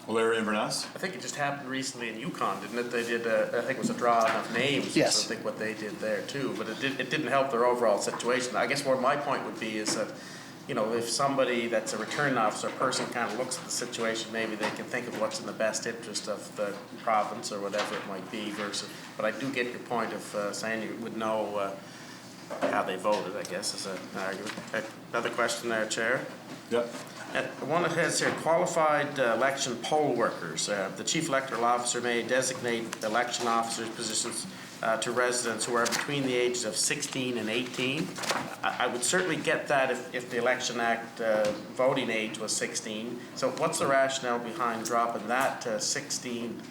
O'Leary Inverness. I think it just happened recently in Yukon, didn't it? They did, I think it was a drawing of names. Yes. I think what they did there too, but it didn't help their overall situation. I guess what my point would be is that, if somebody that's a returning officer person kind of looks at the situation, maybe they can think of what's in the best interest of the province or whatever it might be versus, but I do get your point of saying you would know how they voted, I guess, is an argument. Another question there, Chair? Yep. One that has here, qualified election poll workers. The chief electoral officer may designate election officers' positions to residents who are between the ages of 16 and 18. I would certainly get that if the Election Act voting age was 16. So what's the rationale behind dropping that to 16?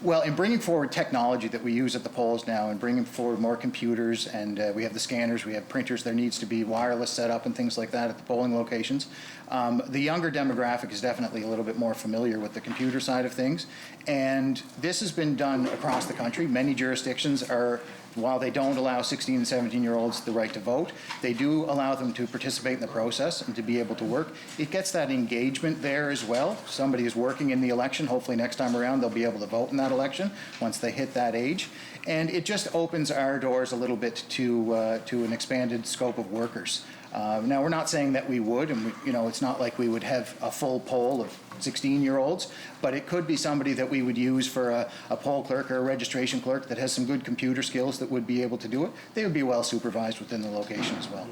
Well, in bringing forward technology that we use at the polls now and bringing forward more computers, and we have the scanners, we have printers, there needs to be wireless setup and things like that at the polling locations. The younger demographic is definitely a little bit more familiar with the computer side of things, and this has been done across the country. Many jurisdictions are, while they don't allow 16 and 17-year-olds the right to vote, they do allow them to participate in the process and to be able to work. It gets that engagement there as well. Somebody is working in the election. Hopefully next time around they'll be able to vote in that election once they hit that age. And it just opens our doors a little bit to an expanded scope of workers. Now, we're not saying that we would, and it's not like we would have a full poll of 16-year-olds, but it could be somebody that we would use for a poll clerk or a registration clerk that has some good computer skills that would be able to do it. They would be well supervised within the location as well.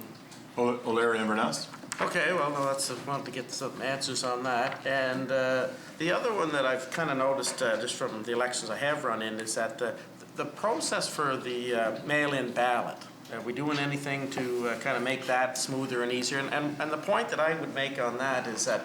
O'Leary Inverness. Okay, well, no, I wanted to get some answers on that. And the other one that I've kind of noticed just from the elections I have run in is that the process for the mail-in ballot, are we doing anything to kind of make that smoother and easier? And the point that I would make on that is that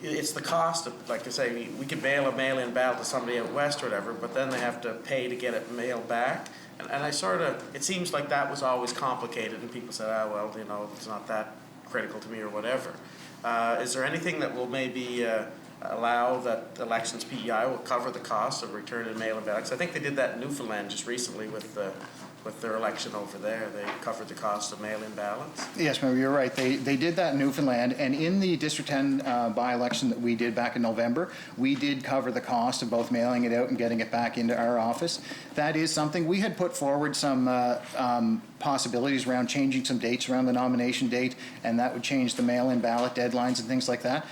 it's the cost of, like I say, we could mail a mail-in ballot to somebody out west or whatever, but then they have to pay to get it mailed back. And I sort of, it seems like that was always complicated, and people said, oh, well, you know, it's not that critical to me or whatever. Is there anything that will maybe allow that elections PEI will cover the cost of returning mail-in ballots? I think they did that in Newfoundland just recently with their election over there. They covered the cost of mail-in ballots. Yes, Mayor, you're right. They did that in Newfoundland, and in the District 10 by-election that we did back in November, we did cover the cost of both mailing it out and getting it back into our office. That is something we had put forward some possibilities around changing some dates around the nomination date, and that would change the mail-in ballot deadlines and things like that.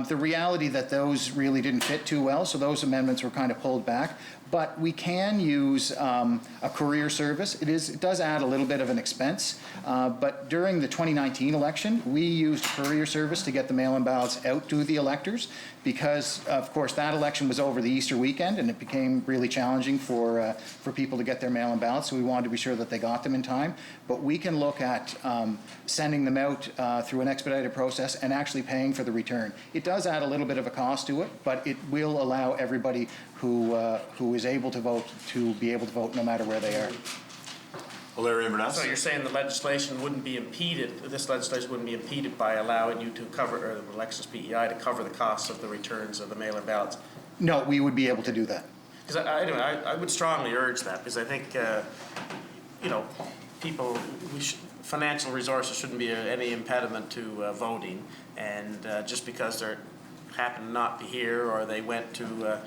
The reality that those really didn't fit too well, so those amendments were kind of pulled back. But we can use a courier service. It does add a little bit of an expense, but during the 2019 election, we used a courier service to get the mail-in ballots out to the electors because, of course, that election was over the Easter weekend, and it became really challenging for people to get their mail-in ballots, so we wanted to be sure that they got them in time. But we can look at sending them out through an expedited process and actually paying for the return. It does add a little bit of a cost to it, but it will allow everybody who is able to vote to be able to vote no matter where they are. So you're saying the legislation wouldn't be impeded, this legislation wouldn't be impeded by allowing you to cover, or the elections PEI to cover the costs of the returns of the mail-in ballots? No, we would be able to do that. Because anyway, I would strongly urge that, because I think, you know, people, financial resources shouldn't be any impediment to voting, and just because they happen to not be here, or they went to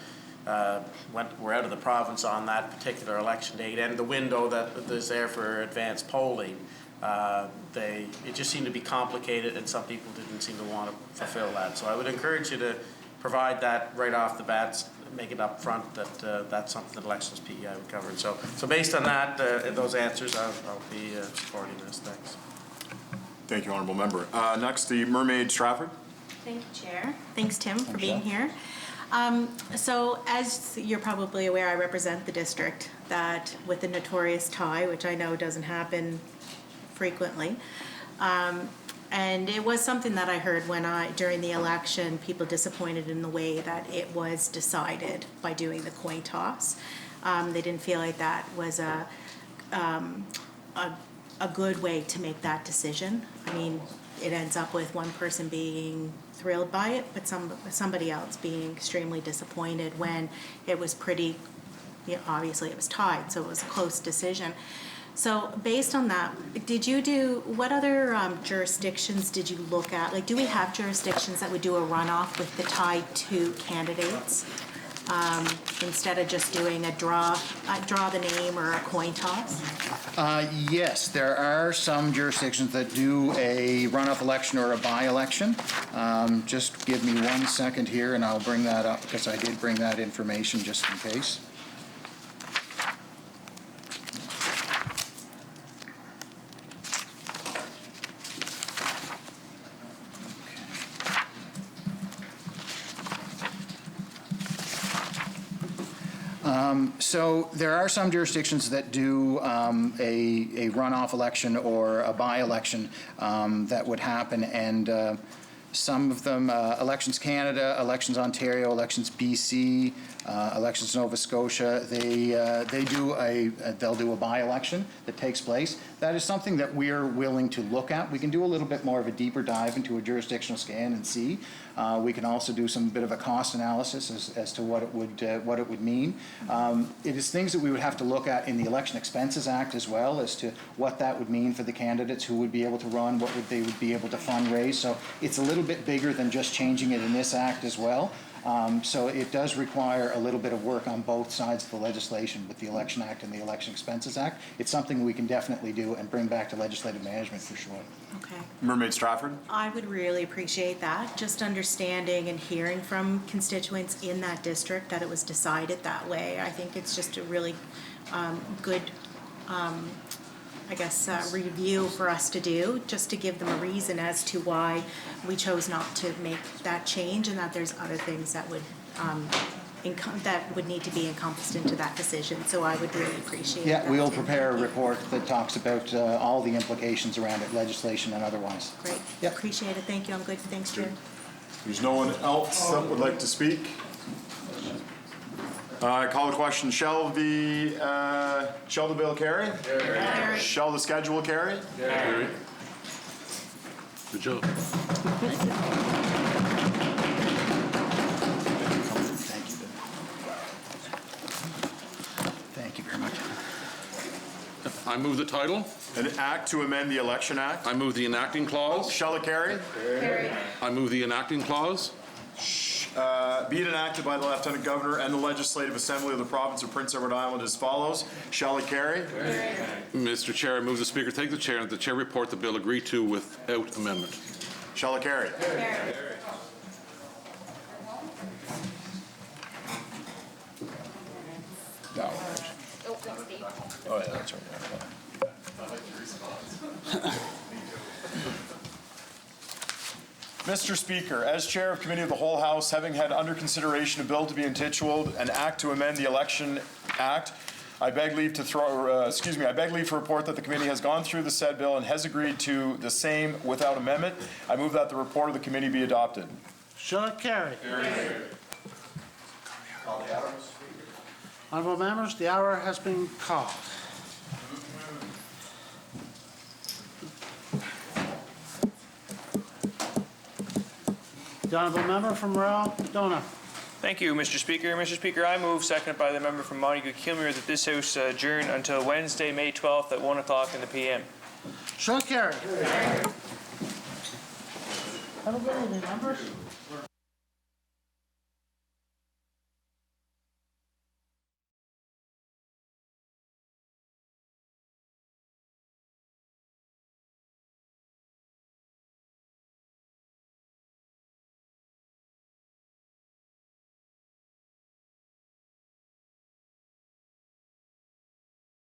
were out of the province on that particular election date, and the window that is there for advanced polling, it just seemed to be complicated, and some people didn't seem to want to fulfill that. So I would encourage you to provide that right off the bat, make it up front that that's something that elections PEI would cover. So based on that, those answers, I'll be supporting this. Thanks. Thank you, Honourable Member. Next, the Mermaid Stratford. Thank you, Chair. Thanks, Tim, for being here. So as you're probably aware, I represent the district that with the notorious tie, which I know doesn't happen frequently. And it was something that I heard during the election, people disappointed in the way that it was decided by doing the coin toss. They didn't feel like that was a good way to make that decision. I mean, it ends up with one person being thrilled by it, but somebody else being extremely disappointed when it was pretty, you know, obviously it was tied, so it was a close decision. So based on that, what other jurisdictions did you look at? Like, do we have jurisdictions that would do a runoff with the tied two candidates instead of just doing a draw the name or a coin toss? Yes, there are some jurisdictions that do a runoff election or a by-election. Just give me 1 second here and I'll bring that up because I did bring that information just in case. So there are some jurisdictions that do a runoff election or a by-election that would happen, and some of them, Elections Canada, Elections Ontario, Elections BC, Elections Nova Scotia, they'll do a by-election that takes place. That is something that we're willing to look at. We can do a little bit more of a deeper dive into a jurisdictional scan and see. We can also do some bit of a cost analysis as to what it would mean. It is things that we would have to look at in the Election Expenses Act as well as to what that would mean for the candidates who would be able to run, what they would be able to fundraise. So it's a little bit bigger than just changing it in this act as well. So it does require a little bit of work on both sides of the legislation with the Election Act and the Election Expenses Act. It's something we can definitely do and bring back to legislative management for sure. Okay. Mermaid Stratford? I would really appreciate that, just understanding and hearing from constituents in that district that it was decided that way. I think it's just a really good I guess, review for us to do, just to give them a reason as to why we chose not to make that change, and that there's other things that would that would need to be encompassed into that decision. So I would really appreciate that. Yeah, we'll prepare a report that talks about all the implications around it, legislation and otherwise. Great. Yep. Appreciate it. Thank you. I'm good. Thanks, Chair. There's no one else that would like to speak. I call the question, shall the bill carry? Carry. Shall the schedule carry? Carry. Good job. Thank you very much. I move the title. An act to amend the Election Act. I move the enacting clause. Shall it carry? Carry. I move the enacting clause. Be it enacted by the Lieutenant Governor and the Legislative Assembly of the Province of Prince Edward Island as follows. Shall it carry? Carry. Mr. Chair, I move the Speaker take the chair and that the chair report the bill agreed to without amendment. Shall it carry? Carry. No. Oh, thanks, Steve. Oh, yeah, that's right. Mr. Speaker, as Chair of Committee of the Whole House, having had under consideration a bill to be entitled an Act to amend the Election Act, I beg leave to I beg leave to report that the committee has gone through the said bill and has agreed to the same without amendment. I move that the report of the committee be adopted. Shall it carry? Honourable members, the hour has been called. The honourable member from Morel, Dona. Thank you, Mr. Speaker. Mr. Speaker, I move, seconded by the member from Montague-Kilmuir, that this House adjourn until Wednesday, May 12th at 1 o'clock in the p.m. Shall it carry? Have a good evening, members.